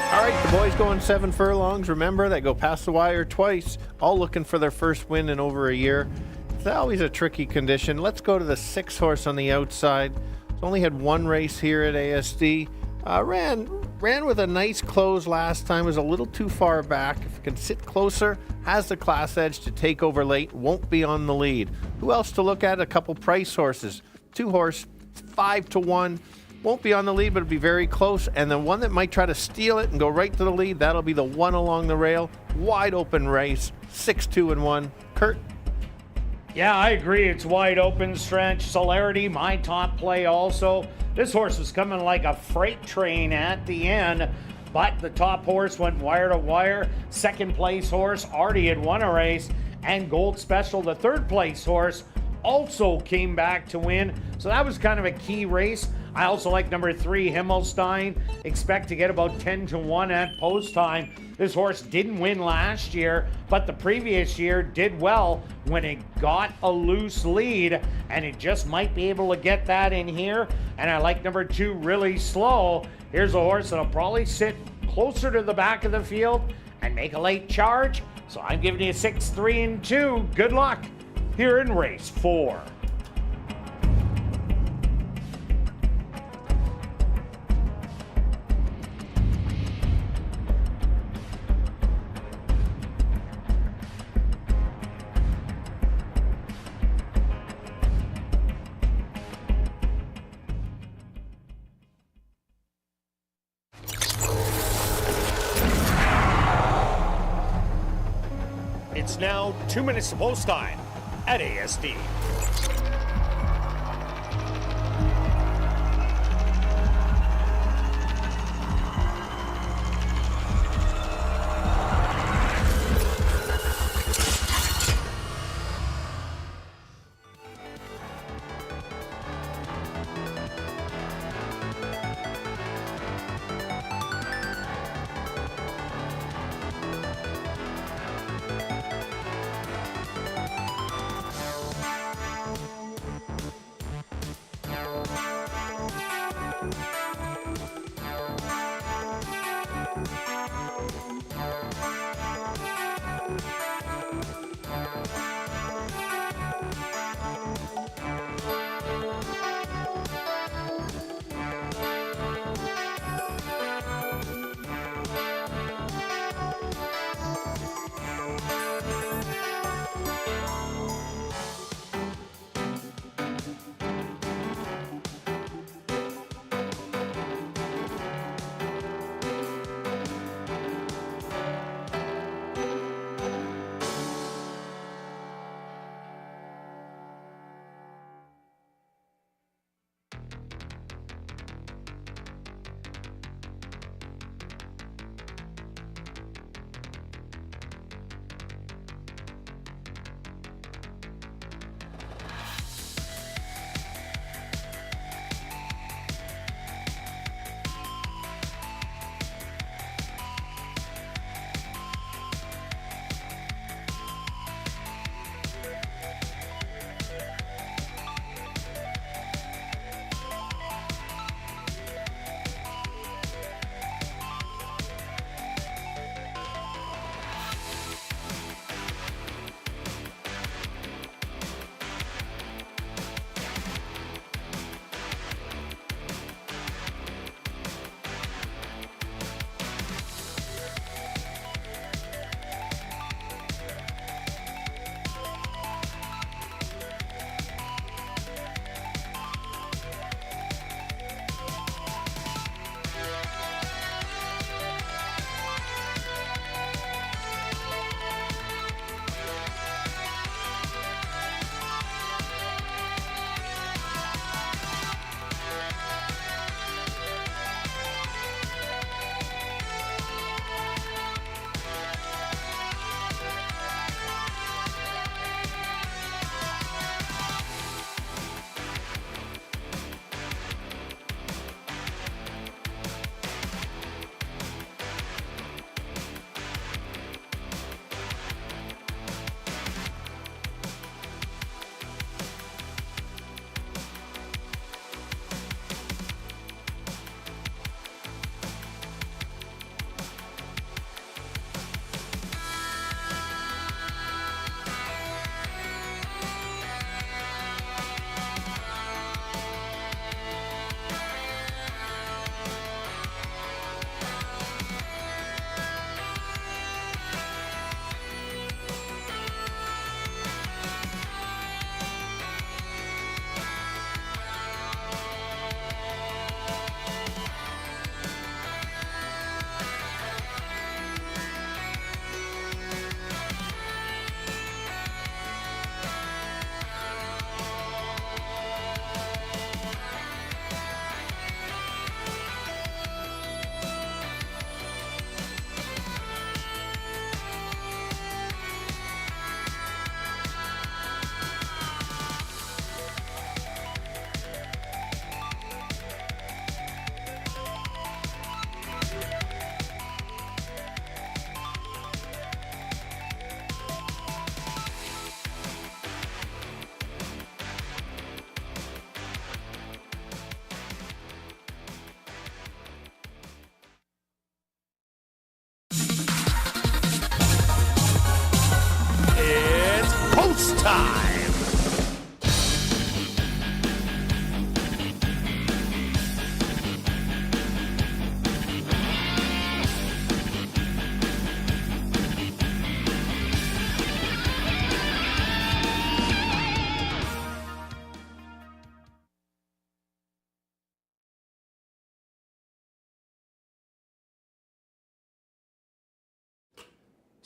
All right, the boys going 7 furlongs. Remember, they go past the wire twice, all looking for their first win in over a year. It's always a tricky condition. Let's go to the 6 horse on the outside. It's only had 1 race here at ASD. Ran with a nice close last time, was a little too far back. If it can sit closer, has the class edge to take over late, won't be on the lead. Who else to look at? A couple price horses. 2 horse, 5 to 1. Won't be on the lead, but it'll be very close. And the one that might try to steal it and go right to the lead, that'll be the one along the rail. Wide open race, 6-2-1. Kirt? Yeah, I agree. It's wide open stretch. Celerity, my top play also. This horse was coming like a freight train at the end, but the top horse went wire to wire. Second place horse already had won a race, and Gold Special, the third place horse, also came back to win. So that was kind of a key race. I also like number 3, Himmelstein. Expect to get about 10 to 1 at post time. This horse didn't win last year, but the previous year did well when it got a loose lead, and it just might be able to get that in here. And I like number 2, Really Slow. Here's a horse that'll probably sit closer to the back of the field and make a late charge. So I'm giving you 6, 3, and 2. Good luck here in race 4. It's now 2 minutes to post time at ASD.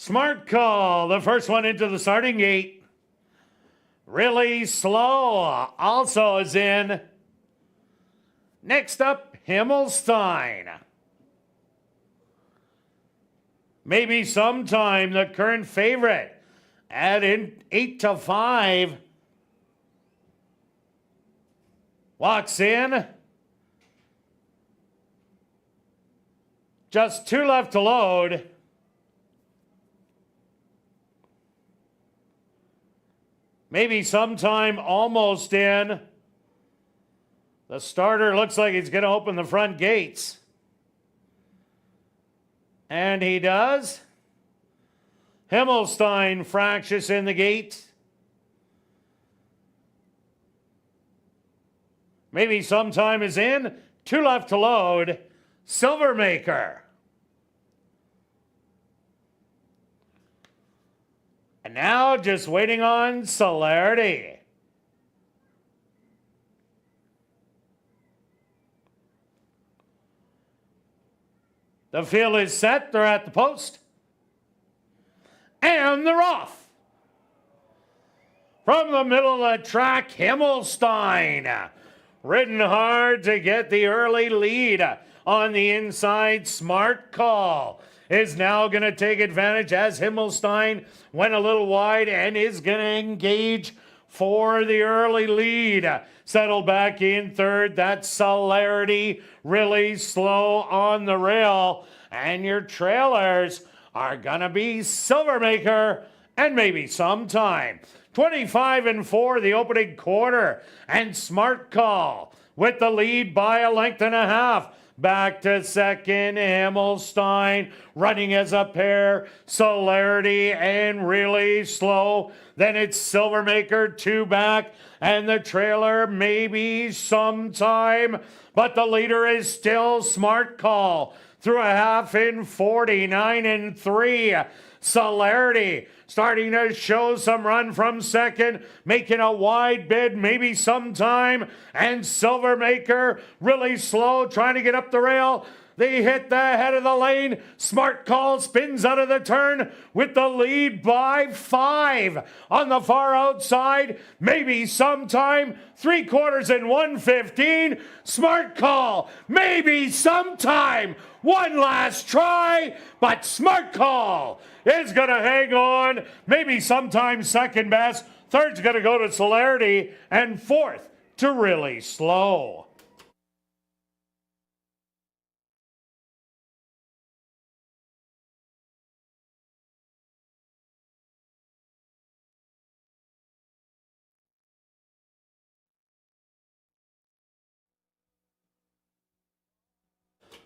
Smart call. The first one into the starting gate. Really slow. Also is in. Next up, Himmelstein. Maybe sometime the current favorite at 8-5. Walks in. Just 2 left to load. Maybe sometime almost in. The starter looks like he's going to open the front gates. And he does. Himmelstein fractious in the gate. Maybe sometime is in. 2 left to load. Silvermaker. And now just waiting on Celerity. The field is set. They're at the post. And they're off. From the middle of the track, Himmelstein. Ridden hard to get the early lead. On the inside, Smart Call is now going to take advantage as Himmelstein went a little wide and is going to engage for the early lead. Settled back in third. That's Celerity, really slow on the rail. And your trailers are going to be Silvermaker and maybe sometime. 25-4 the opening quarter. And Smart Call with the lead by a length and a half. Back to second, Himmelstein running as a pair, Celerity and really slow. Then it's Silvermaker 2 back and the trailer maybe sometime. But the leader is still Smart Call through a half in 49-3. Celerity starting to show some run from second, making a wide bid, maybe sometime. And Silvermaker really slow, trying to get up the rail. They hit the head of the lane. Smart Call spins out of the turn with the lead by 5. On the far outside, maybe sometime, 3/4 in 1:15. Smart Call, maybe sometime. One last try, but Smart Call is going to hang on. Maybe sometime second best. Third's going to go to Celerity, and fourth to Really Slow.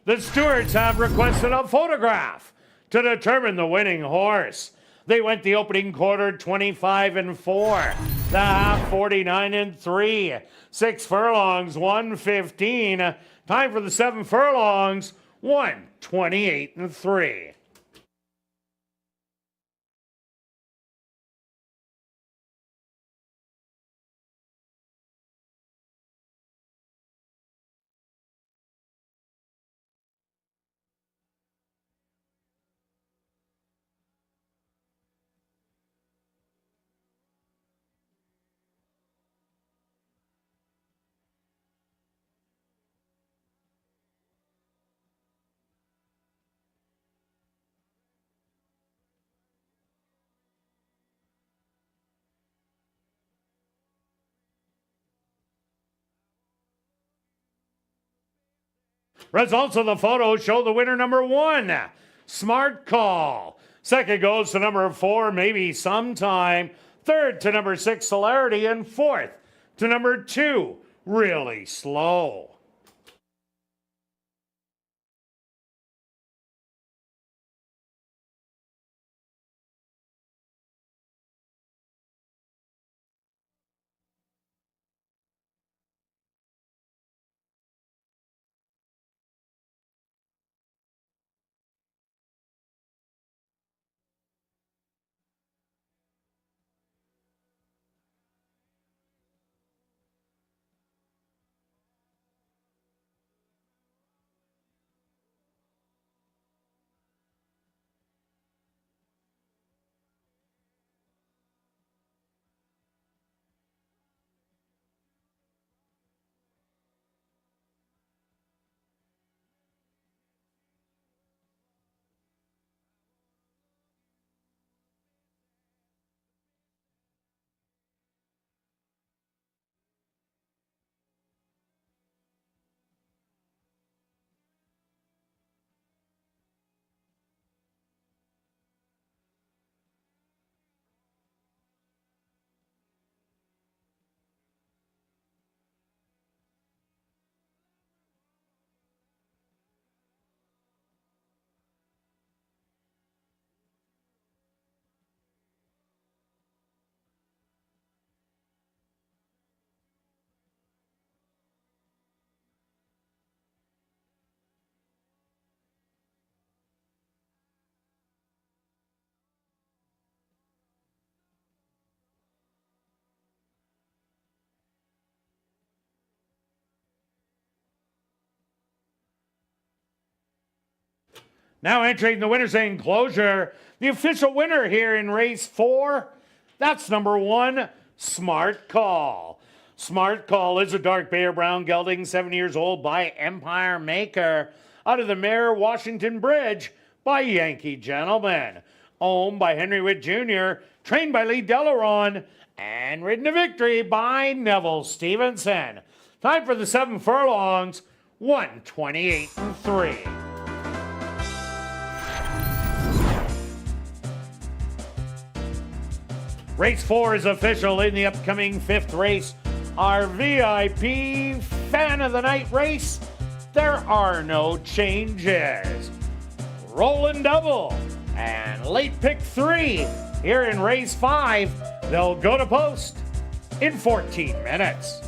The stewards have requested a photograph to determine the winning horse. They went the opening quarter 25-4, the half 49-3, 6 furlongs 1:15. Time for the 7 furlongs 1:28-3. Results of the photo show the winner number 1, Smart Call. Second goes to number 4, Maybe Sometime. Third to number 6, Celerity. And fourth to number 2, Really Slow. Now entering the winner's enclosure, the official winner here in race 4, that's number 1, Smart Call. Smart Call is a dark Bear Brown gelding, 7 years old, by Empire Maker, out of the mare Washington Bridge by Yankee Gentleman. Owned by Henry Witt Jr., trained by Lee Delaron, and ridden to victory by Neville Stevenson. Time for the 7 furlongs, 1:28.3. Race 4 is official in the upcoming 5th race. Our VIP Fan of the Night race, there are no changes. Rolling double and late pick 3 here in race 5. They'll go to post in 14 minutes.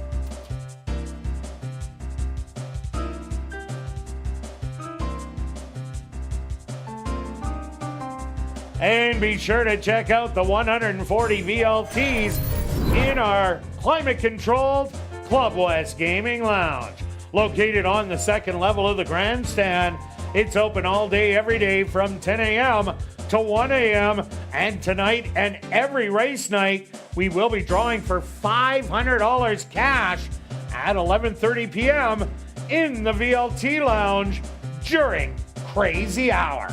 And be sure to check out the 140 VLTs in our climate-controlled Club West Gaming Lounge. Located on the second level of the grandstand, it's open all day, every day from 10 a.m. to 1 a.m. And tonight and every race night, we will be drawing for $500 cash at 11:30 p.m. in the VLT Lounge during Crazy Hour.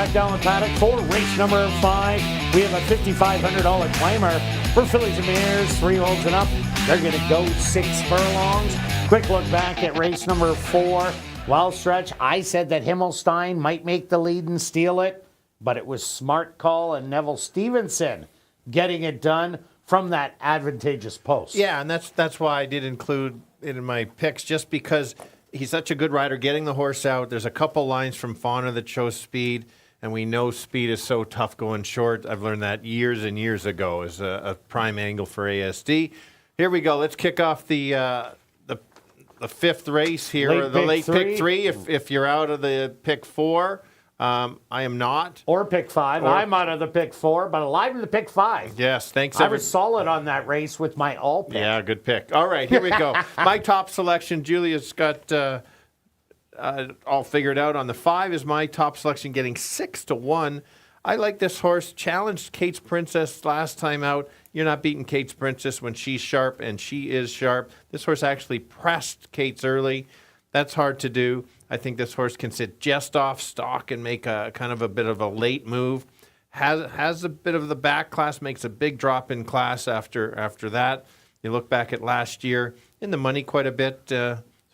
back down the paddock for race number 5. We have a $5,500 claimer for fillies and mares, 3-year-olds and up. They're going to go 6 furlongs. Quick look back at race number 4. Well, Stretch, I said that Himmelstein might make the lead and steal it, but it was Smart Call and Neville Stevenson getting it done from that advantageous post. Yeah, and that's why I did include it in my picks, just because he's such a good rider getting the horse out. There's a couple lines from Fauna that shows speed, and we know speed is so tough going short. I've learned that years and years ago as a prime angle for ASD. Here we go. Let's kick off the 5th race here, Late or the pick late three. pick 3. If you're out of the pick 4, I am not. Or pick 5. I'm out of the pick 4, but alive in the pick 5. Yes, thanks. I was solid on that race with my all pick. Yeah, good pick. All right, here we go. My top selection, Julia's got all figured out. On the 5 is my top selection, getting 6-1. I like this horse. Challenged Kate's Princess last time out. You're not beating Kate's Princess when she's sharp, and she is sharp. This horse actually pressed Kate's early. That's hard to do. I think this horse can sit just off stalk and make a kind of a bit of a late move. Has a bit of the back class, makes a big drop in class after that. You look back at last year, in the money quite a bit.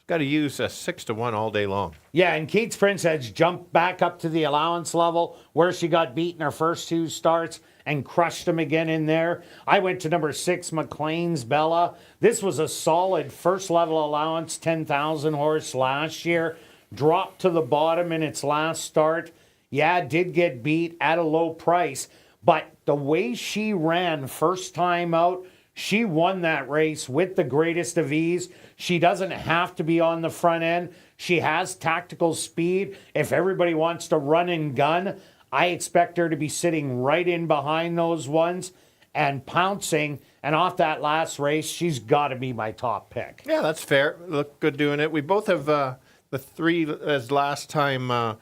Got to use a 6-1 all day long. Yeah, and Kate's Princess jumped back up to the allowance level where she got beaten her first 2 starts and crushed him again in there. I went to number 6, McLean's Bella. This was a solid first level allowance, 10,000 horse last year. Dropped to the bottom in its last start. Yeah, did get beat at a low price, but the way she ran first time out, she won that race with the greatest of ease. She doesn't have to be on the front end. She has tactical speed. If everybody wants to run and gun, I expect her to be sitting right in behind those ones and pouncing. And off that last race, she's got to be my top pick. Yeah, that's fair. Look good doing it. We both have the 3 as last time.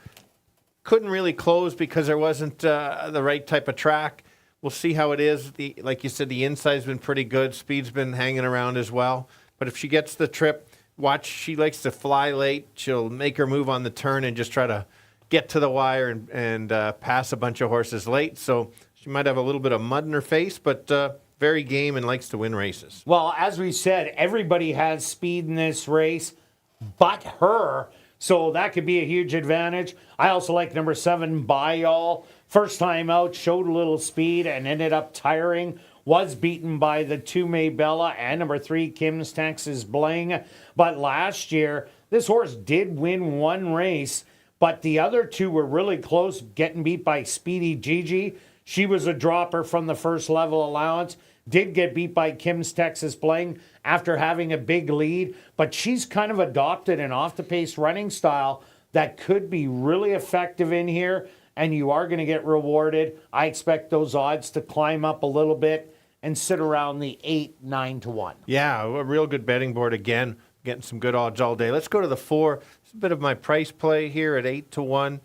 Couldn't really close because there wasn't the right type of track. We'll see how it is. Like you said, the inside's been pretty good. Speed's been hanging around as well. But if she gets the trip, watch, she likes to fly late. She'll make her move on the turn and just try to get to the wire and pass a bunch of horses late. So she might have a little bit of mud in her face, but very game and likes to win races. Well, as we said, everybody has speed in this race but her. So that could be a huge advantage. I also like number 7, By Y'all. First time out, showed a little speed and ended up tiring. Was beaten by the 2 Maybella and number 3, Kim's Texas Bling. But last year, this horse did win 1 race, but the other 2 were really close, getting beat by Speedy Gigi. She was a dropper from the first level allowance. Did get beat by Kim's Texas Bling after having a big lead, but she's kind of adopted an off-the-pace running style that could be really effective in here, and you are going to get rewarded. I expect those odds to climb up a little bit and sit around the 8-9-1. Yeah, a real good betting board again. Getting some good odds all day. Let's go to the 4. It's a bit of my price play here at 8-1.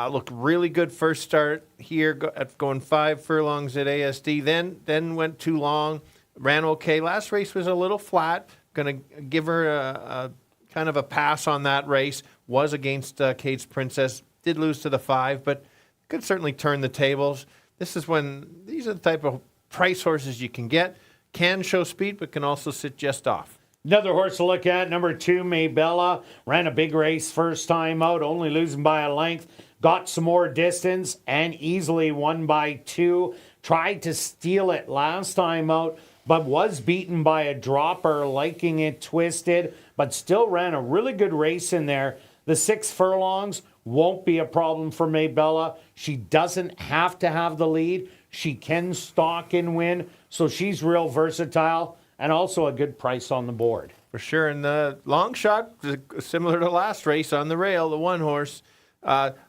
Looked really good first start here at going 5 furlongs at ASD. Then went too long. Ran okay. Last race was a little flat. Going to give her a kind of a pass on that race. Was against Kate's Princess. Did lose to the 5, but could certainly turn the tables. These are the type of price horses you can get. Can show speed, but can also sit just off. Another horse to look at, number 2, Maybella. Ran a big race first time out, only losing by a length. Got some more distance and easily won by 2. Tried to steal it last time out, but was beaten by a dropper, liking it twisted, but still ran a really good race in there. The 6 furlongs won't be a problem for Maybella. She doesn't have to have the lead. She can stalk and win, so she's real versatile and also a good price on the board. For sure, and the long shot, similar to last race on the rail, the 1 horse,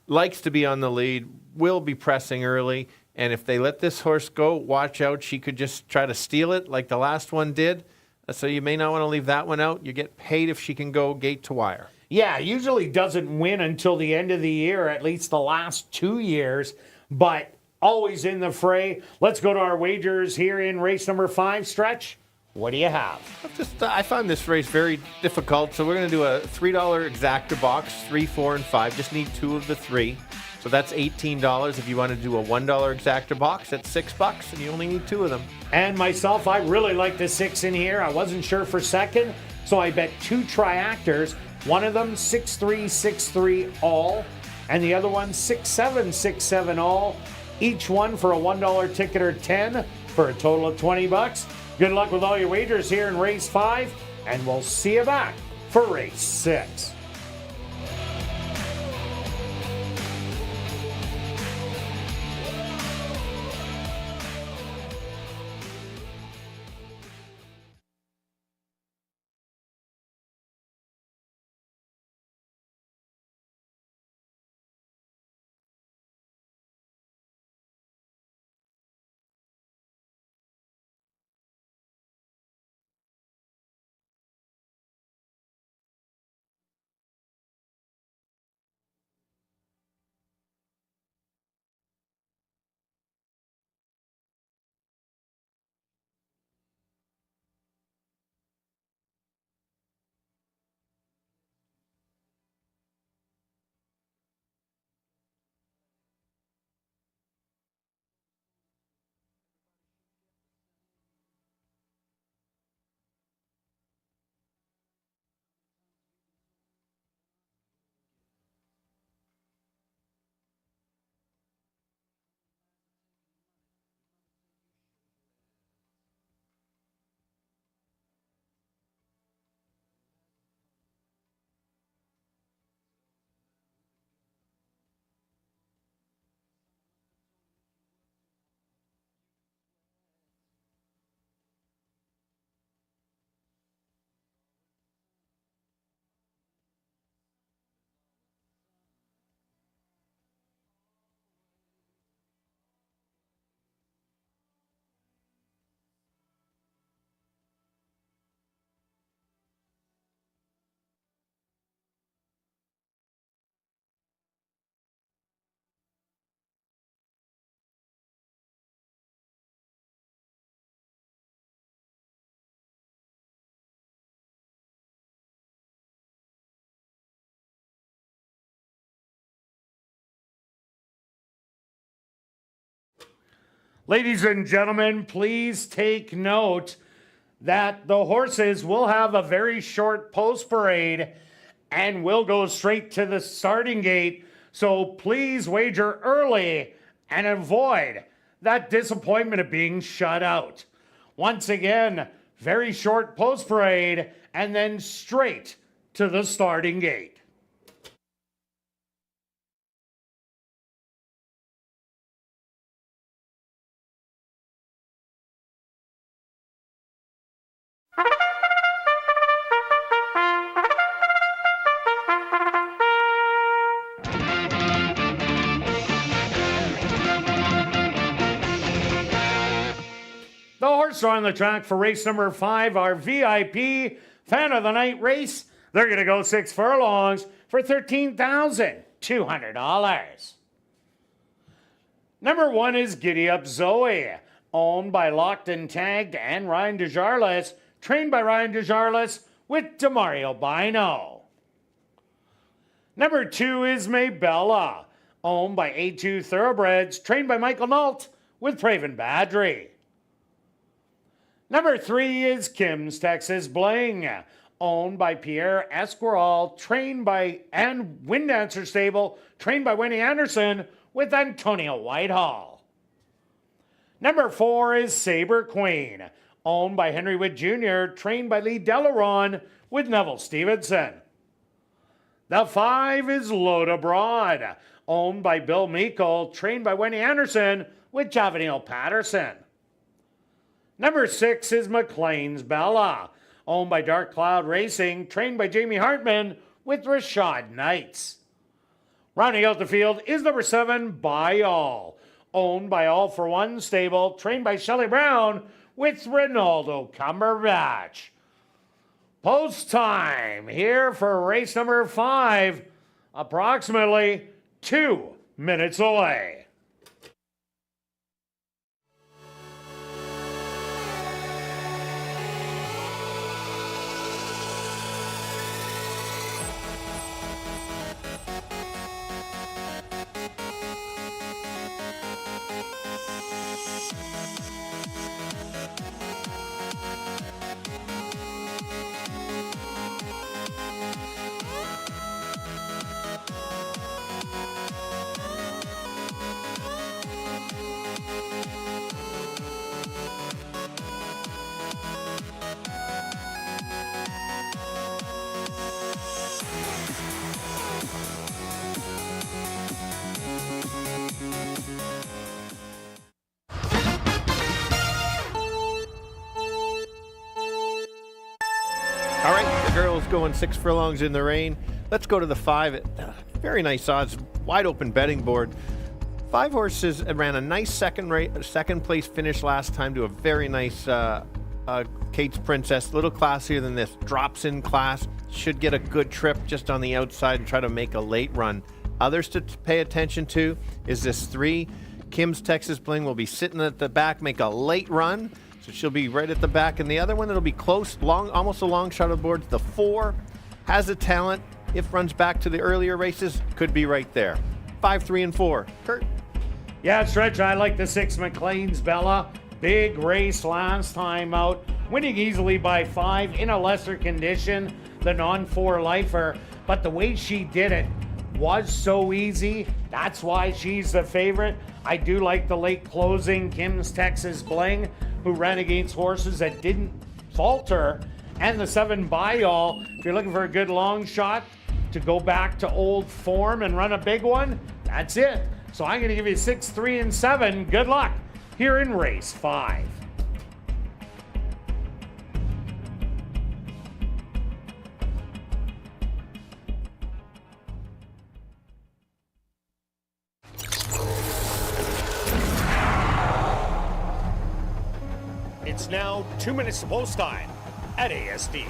likes to be on the lead, will be pressing early, and if they let this horse go, watch out. She could just try to steal it like the last one did, so you may not want to leave that one out. You get paid if she can go gate to wire. Yeah, usually doesn't win until the end of the year, at least the last 2 years, but always in the fray. Let's go to our wagers here in race number 5, Stretch. What do you have? I found this race very difficult, so we're going to do a $3 exacta box, 3, 4, and 5. Just need 2 of the 3. So that's $18. If you want to do a $1 exacta box, that's $6, and you only need 2 of them. And myself, I really like the 6 in here. I wasn't sure for second, so I bet 2 triactors. One of them 6-3, 6-3 all, and the other one 6-7, 6-7 all. Each one for a $1 ticket or 10 for a total of $20. Good luck with all your wagers here in race 5, and we'll see you back for race 6. Ladies and gentlemen, please take note that the horses will have a very short post parade and will go straight to the starting gate. So please wager early and avoid that disappointment of being shut out. Once again, very short post parade and then straight to the starting gate. The horse on the track for race number 5, our VIP Fan of the Night race. They're going to go 6 furlongs for $13,200. Number 1 is Giddy Up Zoe, owned by Locked and Tagged and Ryan Desjarlais, trained by Ryan Desjarlais with Demario Bino. Number 2 is Maybella, owned by A2 Thoroughbreds, trained by Michael Nault with Praven Badri. Number 3 is Kim's Texas Bling, owned by Pierre Esquirol, trained by and Wind Dancer Stable, trained by Winnie Anderson with Antonio Whitehall. Number 4 is Saber Queen, owned by Henry Witt Jr., trained by Lee Delaron with Neville Stevenson. The 5 is Load Abroad, owned by Bill Meikle, trained by Winnie Anderson with Javanil Patterson. Number 6 is McLean's Bella, owned by Dark Cloud Racing, trained by Jamie Hartman with Rashad Knights. Rounding out the field is number 7, By All, owned by All for One Stable, trained by Shelley Brown with Ronaldo Cumberbatch. Post time here for race number 5, approximately 2 minutes away. All right, the girls going 6 furlongs in the rain. Let's go to the 5. Very nice odds, wide open betting board. 5 horses ran a nice second place finish last time to a very nice Kate's Princess. A little classier than this. Drops in class. Should get a good trip just on the outside and try to make a late run. Others to pay attention to is this 3. Kim's Texas Bling will be sitting at the back, make a late run. So she'll be right at the back. And the other one that'll be close, almost a long shot of the board, the 4. Has the talent. If runs back to the earlier races, could be right there. 5, 3, and 4. Kirt? Yeah, Stretch, I like the 6 McLean's Bella. Big race last time out. Winning easily by 5 in a lesser condition than on 4 Lifer. But the way she did it was so easy. That's why she's the favorite. I do like the late closing Kim's Texas Bling, who ran against horses that didn't falter. And the 7 Bayall, if you're looking for a good long shot to go back to old form and run a big one, that's it. So I'm going to give you 6, 3, and 7. Good luck here in race 5. It's now 2 minutes to post time at ASD.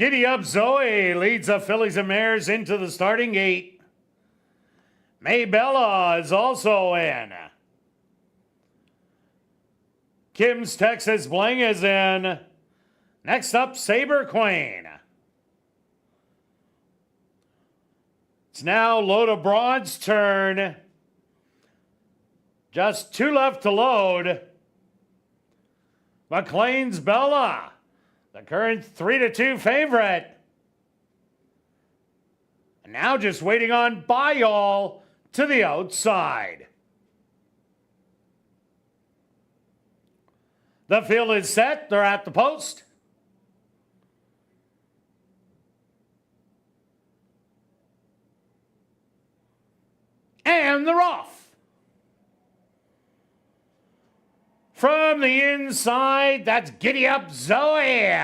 Giddy Up Zoe leads the fillies and mares into the starting gate. Maybella is also in. Kim's Texas Bling is in. Next up, Saber Queen. It's now Loda Broad's turn. Just 2 left to load. McLean's Bella, the current 3-2 favorite. And now just waiting on By All to the outside. The field is set. They're at the post. And they're off. From the inside, that's Giddy Up Zoe,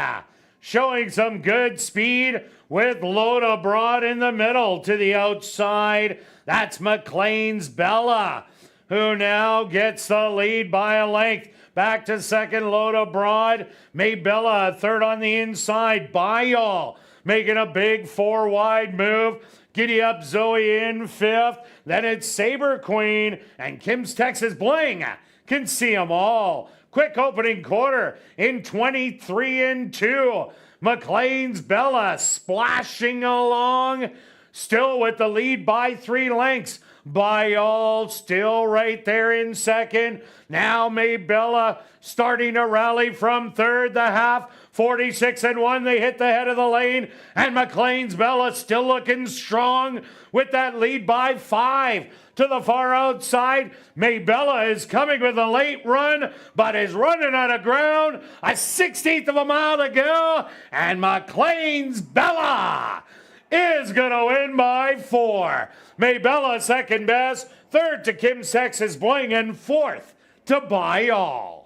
showing some good speed with Loda Broad in the middle. To the outside, that's McLean's Bella, who now gets the lead by a length. Back to second, Loda Broad. Maybella, third on the inside. By All making a big 4-wide move. Giddy Up Zoe in fifth. Then it's Saber Queen and Kim's Texas Bling. Can see them all. Quick opening quarter in 23-2. McLean's Bella splashing along. Still with the lead by 3 lengths. By All still right there in second. Now Maybella starting to rally from third. The half 46-1. They hit the head of the lane. And McLean's Bella still looking strong with that lead by 5. To the far outside, Maybella is coming with a late run, but is running out of ground. A 1/16 of a mile to go. And McLean's Bella is going to win by 4. Maybella second best, third to Kim's Texas Bling, and fourth to By All.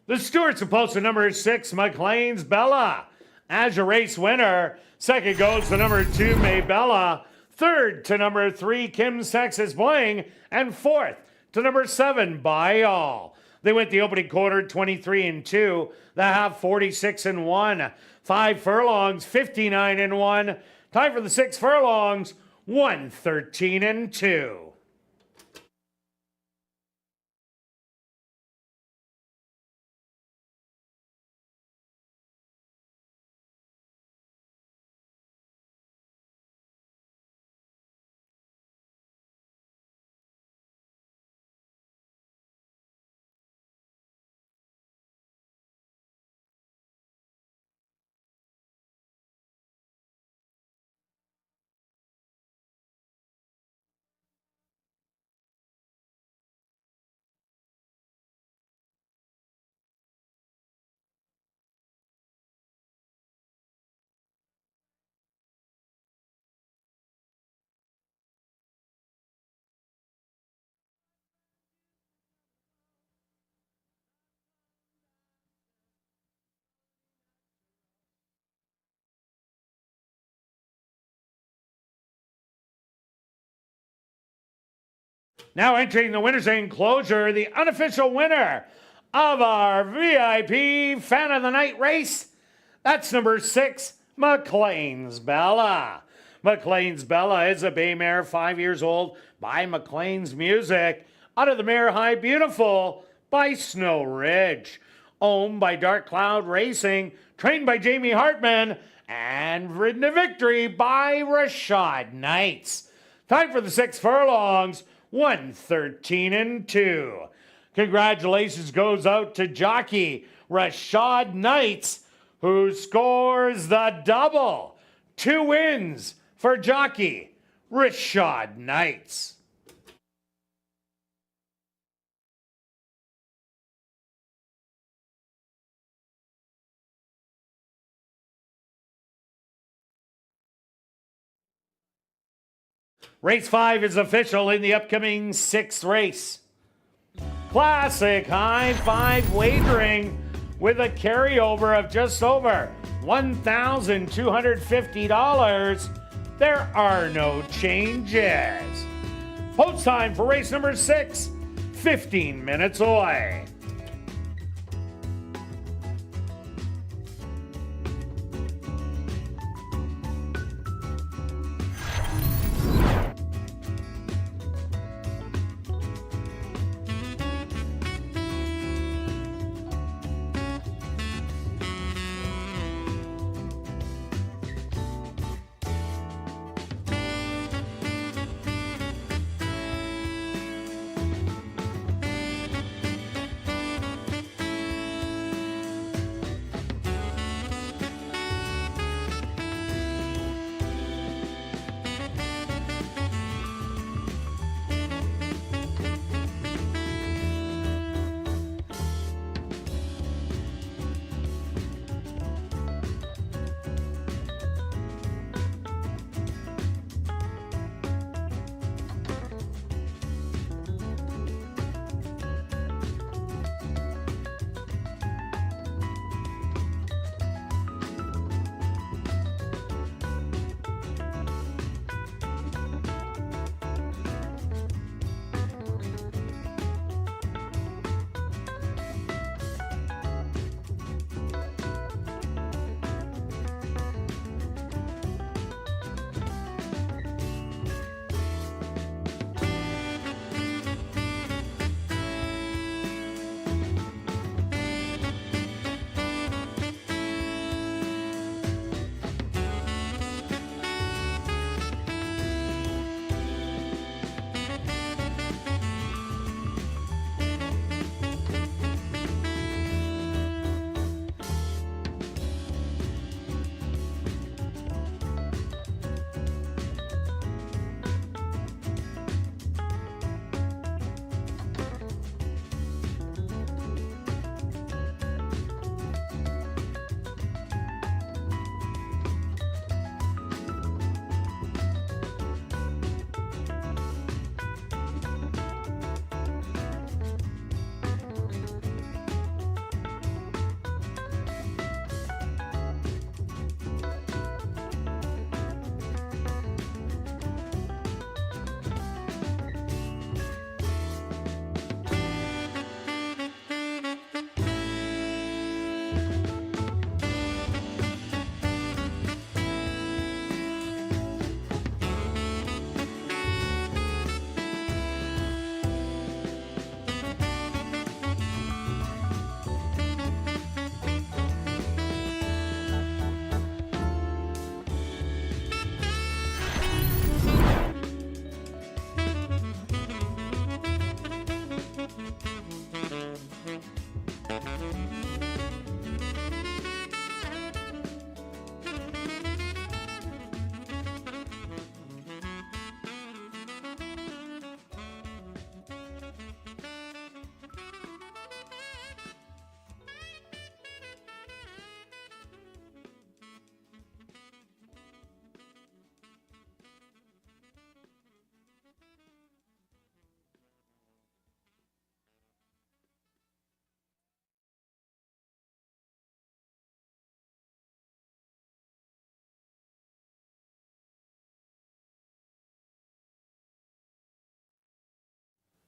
The Stewarts are posted number 6, McLean's Bella, as your race winner. Second goes to number 2, Maybella. Third to number 3, Kim's Texas Bling. And fourth to number 7, By All. They went the opening quarter 23-2. The half 46-1. 5 furlongs, 59-1. Time for the 6 furlongs, 113-2. Now entering the winner's enclosure, the unofficial winner of our VIP Fan of the Night race. That's number 6, McLean's Bella. McLean's Bella is a bay mare, 5 years old, by McLean's Music. Out of the Mare High Beautiful by Snow Ridge. Owned by Dark Cloud Racing, trained by Jamie Hartman, and ridden to victory by Rashad Knights. Time for the 6 furlongs, 113-2. Congratulations goes out to jockey Rashad Knights, who scores the double. 2 wins for jockey Rashad Knights. Race 5 is official in the upcoming 6th race. Classic high five wagering with a carryover of just over $1,250. There are no changes. Post time for race number 6, 15 minutes away.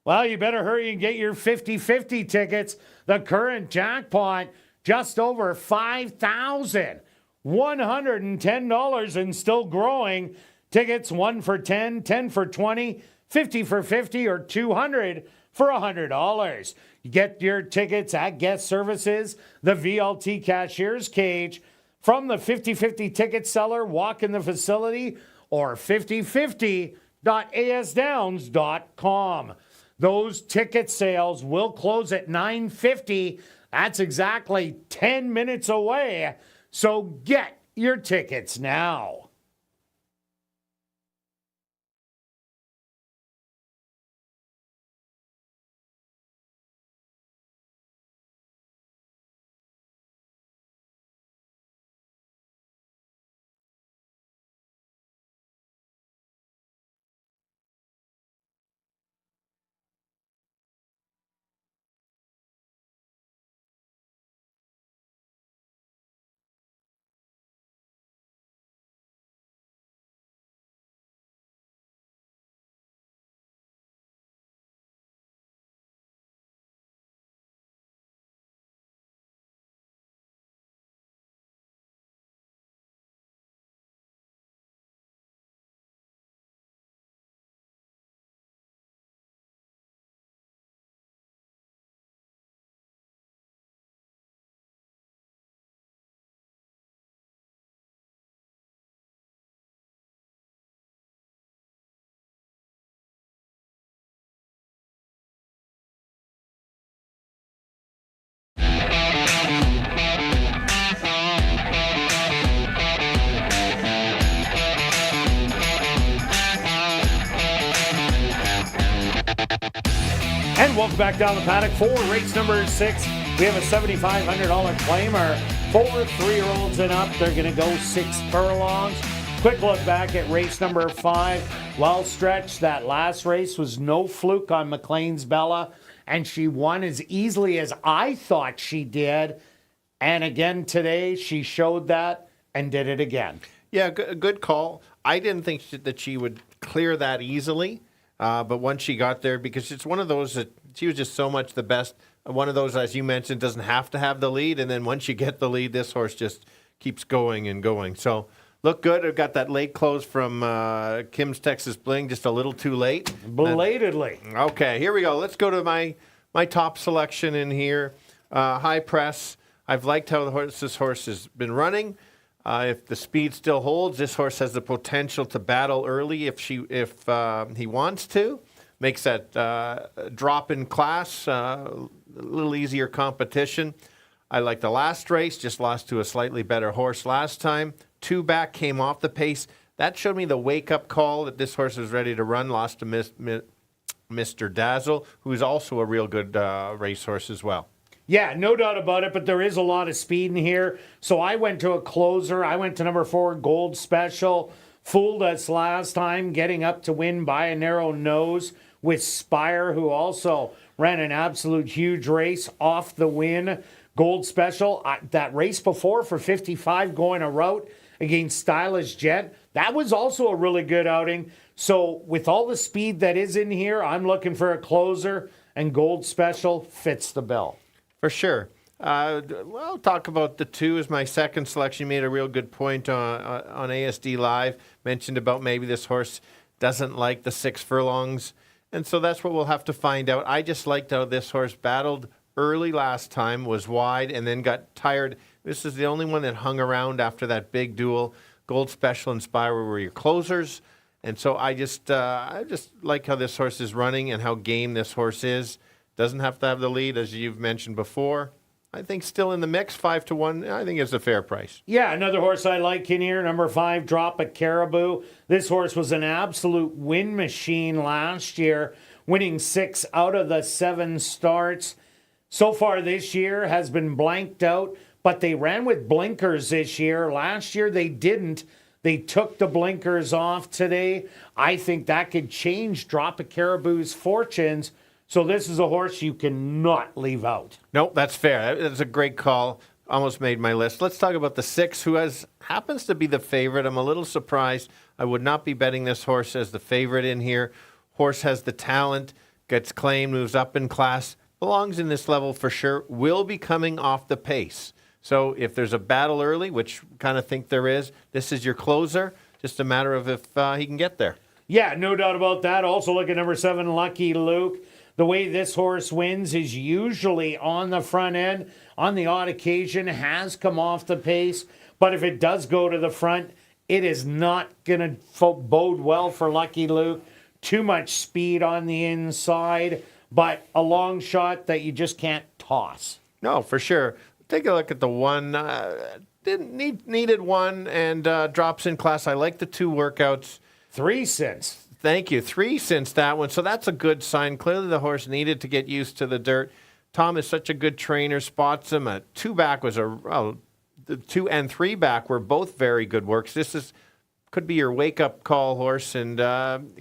Well, you better hurry and get your 50-50 tickets. The current jackpot, just over $5,110 and still growing. Tickets 1 for 10, 10 for 20, 50 for 50, or 200 for $100. You get your tickets at guest services, the VLT cashier's cage, from the 50-50 ticket seller, walk in the facility, or 5050.asdowns.com. Those ticket sales will close at 9:50. That's exactly 10 minutes away. So get your tickets now. welcome back down the paddock for race number 6. We have a $7,500 claimer for 3-year-olds and up. They're going to go 6 furlongs. Quick look back at race number 5. Well stretched. That last race was no fluke on McLean's Bella, and she won as easily as I thought she did. And again today, she showed that and did it again. Yeah, good call. I didn't think that she would clear that easily, but once she got there, because it's one of those that she was just so much the best. One of those, as you mentioned, doesn't have to have the lead, and then once you get the lead, this horse just keeps going and going. So look good. I've got that late close from Kim's Texas Bling, just a little too late. Belatedly. Okay, here we go. Let's go to my top selection in here. High Press. I've liked how this horse has been running. If the speed still holds, this horse has the potential to battle early if he wants to. Makes that drop in class a little easier competition. I like the last race, just lost to a slightly better horse last time. 2 back, came off the pace. That showed me the wake-up call that this horse was ready to run. Lost to Mr. Dazzle, who's also a real good racehorse as well. Yeah, no doubt about it, but there is a lot of speed in here. So I went to a closer. I went to number 4, Gold Special. Fooled us last time, getting up to win by a narrow nose with Spire, who also ran an absolute huge race off the win. Gold Special, that race before for 55 going a route against Stylish Jet, that was also a really good outing. So with all the speed that is in here, I'm looking for a closer, and Gold Special fits the bill. For sure. Well, talk about the 2 as my second selection. You made a real good point on ASD Live. Mentioned about maybe this horse doesn't like the 6 furlongs. And so that's what we'll have to find out. I just liked how this horse battled early last time, was wide, and then got tired. This is the only one that hung around after that big duel. Gold Special and Spire were your closers. And so I just like how this horse is running and how game this horse is. Doesn't have to have the lead, as you've mentioned before. I think still in the mix, 5-1. I think it's a fair price. Yeah, another horse I like in here, number 5, Drop a Caribou. This horse was an absolute win machine last year, winning 6 out of the 7 starts. So far this year has been blanked out, but they ran with blinkers this year. Last year they didn't. They took the blinkers off today. I think that could change Drop a Caribou's fortunes. So this is a horse you cannot leave out. Nope, that's fair. That's a great call. Almost made my list. Let's talk about the 6, who happens to be the favorite. I'm a little surprised. I would not be betting this horse as the favorite in here. Horse has the talent, gets claimed, moves up in class, belongs in this level for sure, will be coming off the pace. So if there's a battle early, which kind of think there is, this is your closer. Just a matter of if he can get there. Yeah, no doubt about that. Also look at number 7, Lucky Luke. The way this horse wins is usually on the front end. On the odd occasion, has come off the pace. But if it does go to the front, it is not going to bode well for Lucky Luke. Too much speed on the inside, but a long shot that you just can't toss. No, for sure. Take a look at the 1. Needed 1 and drops in class. I like the 2 workouts. 3 since. Thank you. 3 since that one. So that's a good sign. Clearly the horse needed to get used to the dirt. Tom is such a good trainer, spots him. A 2 back was the 2 and 3 back were both very good works. This could be your wake-up call horse, and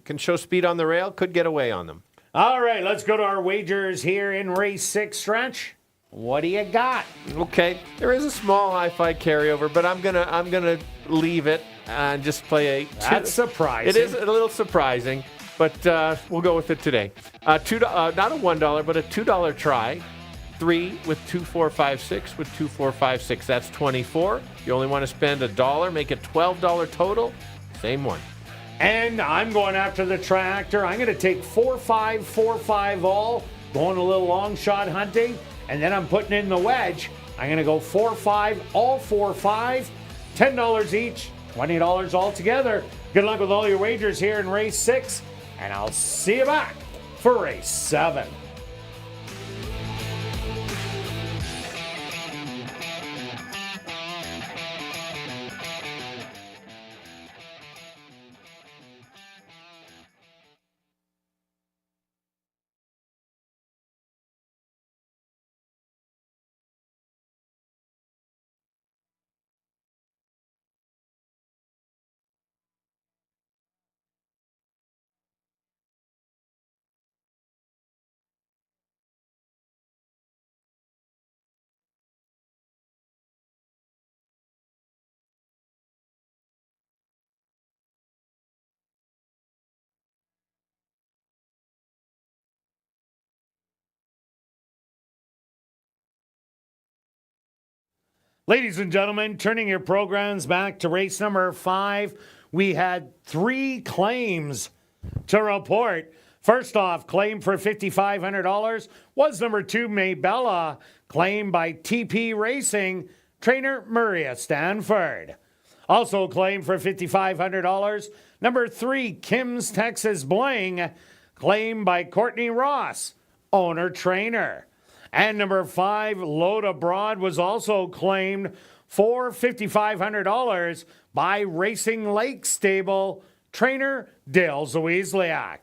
can show speed on the rail, could get away on them. All right, let's go to our wagers here in race 6, Stretch. What do you got? Okay, there is a small hi-fi carryover, but I'm gonna leave it and just play a. That's surprising. It is a little surprising, but we'll go with it today. Not a $1, but a $2 try. 3 with 2, 4, 5, 6 with 2, 4, 5, 6. That's 24. You only want to spend $1, make it $12 total. Same one. And I'm going after the tractor. I'm going to take 4-5, 4-5 all, going a little long shot hunting, and then I'm putting in the wedge. I'm going to go 4-5, all 4-5, $10 each, $20 altogether. Good luck with all your wagers here in race 6, and I'll see you back for race 7. Ladies and gentlemen, turning your programs back to race number 5, we had 3 claims to report. First off, claim for $5,500 was number 2, Maybella, claimed by TP Racing, trainer Maria Stanford. Also claimed for $5,500, number 3, Kim's Texas Bling, claimed by Courtney Ross, owner-trainer. And number 5, Load Abroad, was also claimed for $5,500 by Racing Lake Stable, trainer Dale Zawiesliak.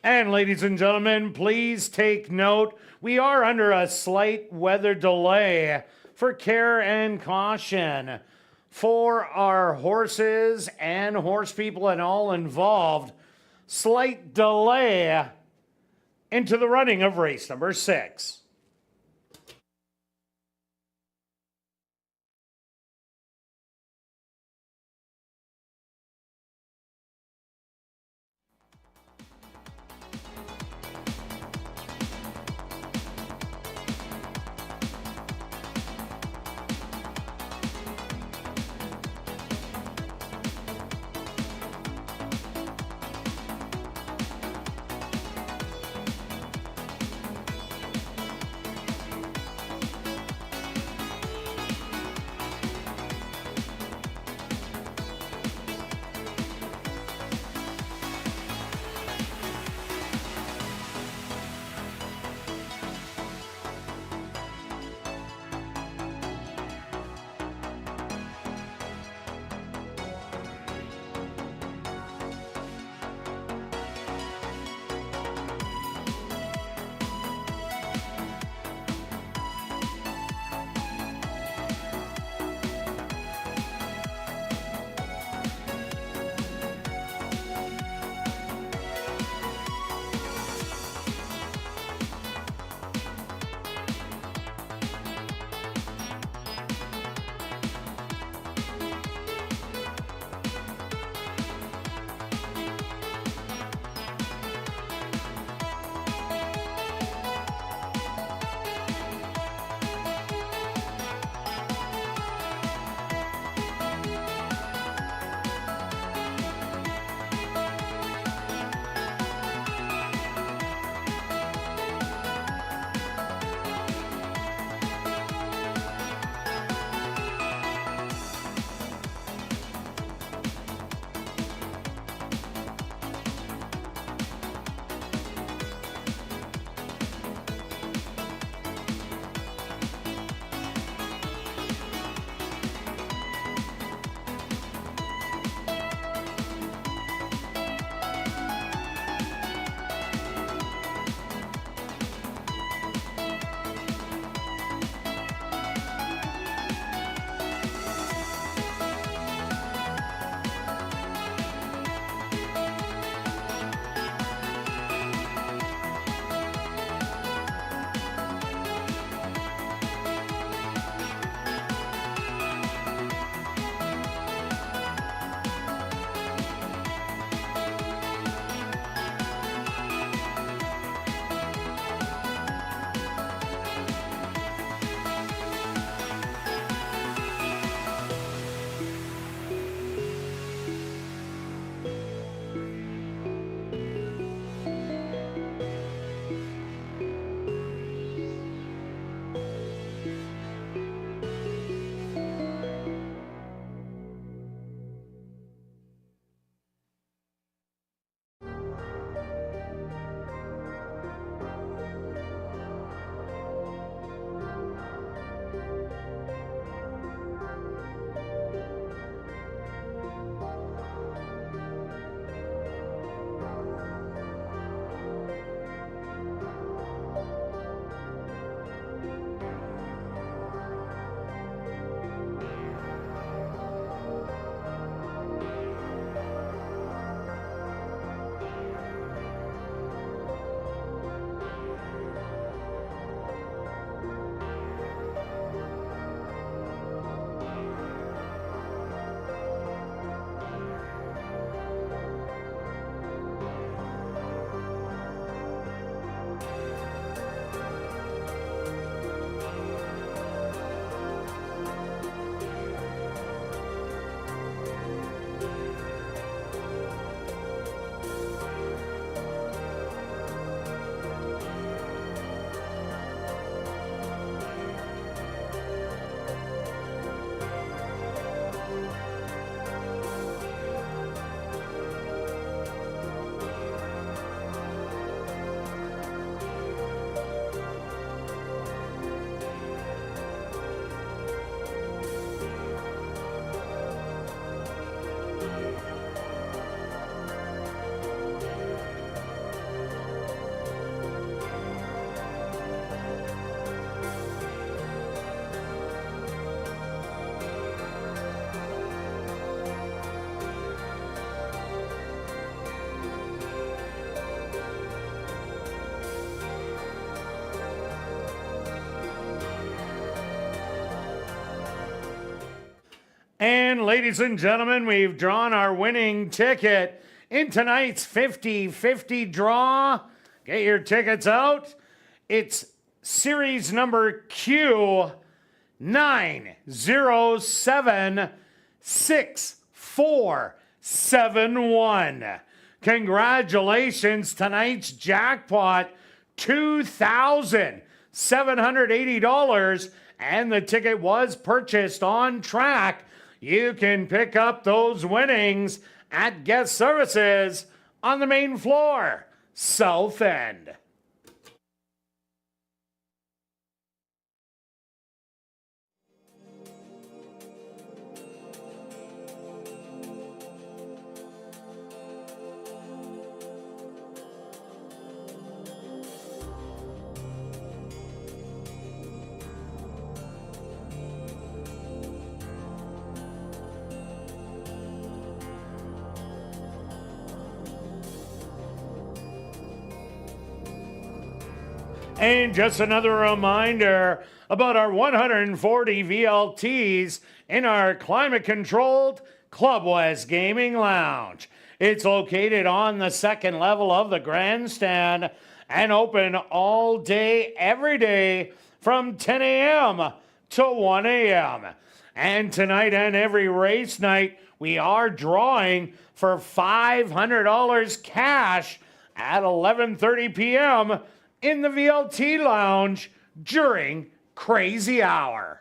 And ladies and gentlemen, please take note. We are under a slight weather delay for care and caution for our horses and horse people and all involved. Slight delay into the running of race number 6. And ladies and gentlemen, we've drawn our winning ticket in tonight's 50-50 draw. Get your tickets out. It's series number Q 9076471. Congratulations, tonight's jackpot, $2,780, and the ticket was purchased on track. You can pick up those winnings at guest services on the main floor, south end. And just another reminder about our 140 VLTs in our climate-controlled Club West Gaming Lounge. It's located on the second level of the grandstand and open all day, every day from 10 a.m. to 1 a.m. And tonight and every race night, we are drawing for $500 cash at 11:30 p.m. in the VLT Lounge during Crazy Hour.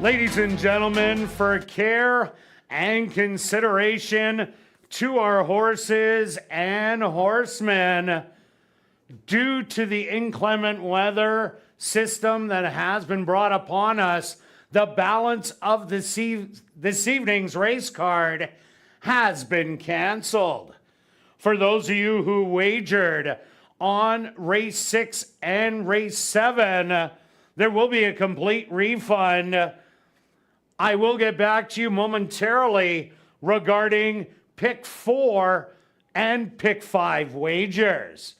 Ladies and gentlemen, for care and consideration to our horses and horsemen, due to the inclement weather system that has been brought upon us, the balance of this evening's race card has been canceled. For those of you who wagered on race 6 and race 7, there will be a complete refund. I will get back to you momentarily regarding pick 4 and pick 5 wagers.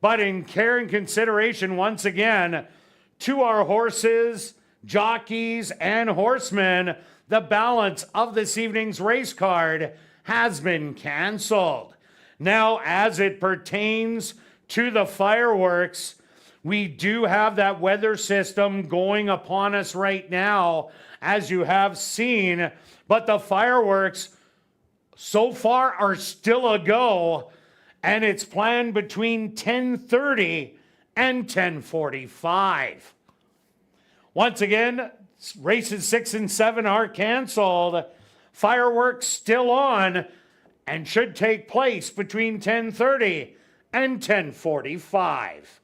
But in care and consideration, once again, to our horses, jockeys, and horsemen, the balance of this evening's race card has been canceled. Now, as it pertains to the fireworks, we do have that weather system going upon us right now, as you have seen, but the fireworks so far are still a go, and it's planned between 10:30 and 10:45. Once again, races 6 and 7 are canceled. Fireworks still on and should take place between 10:30 and 10:45.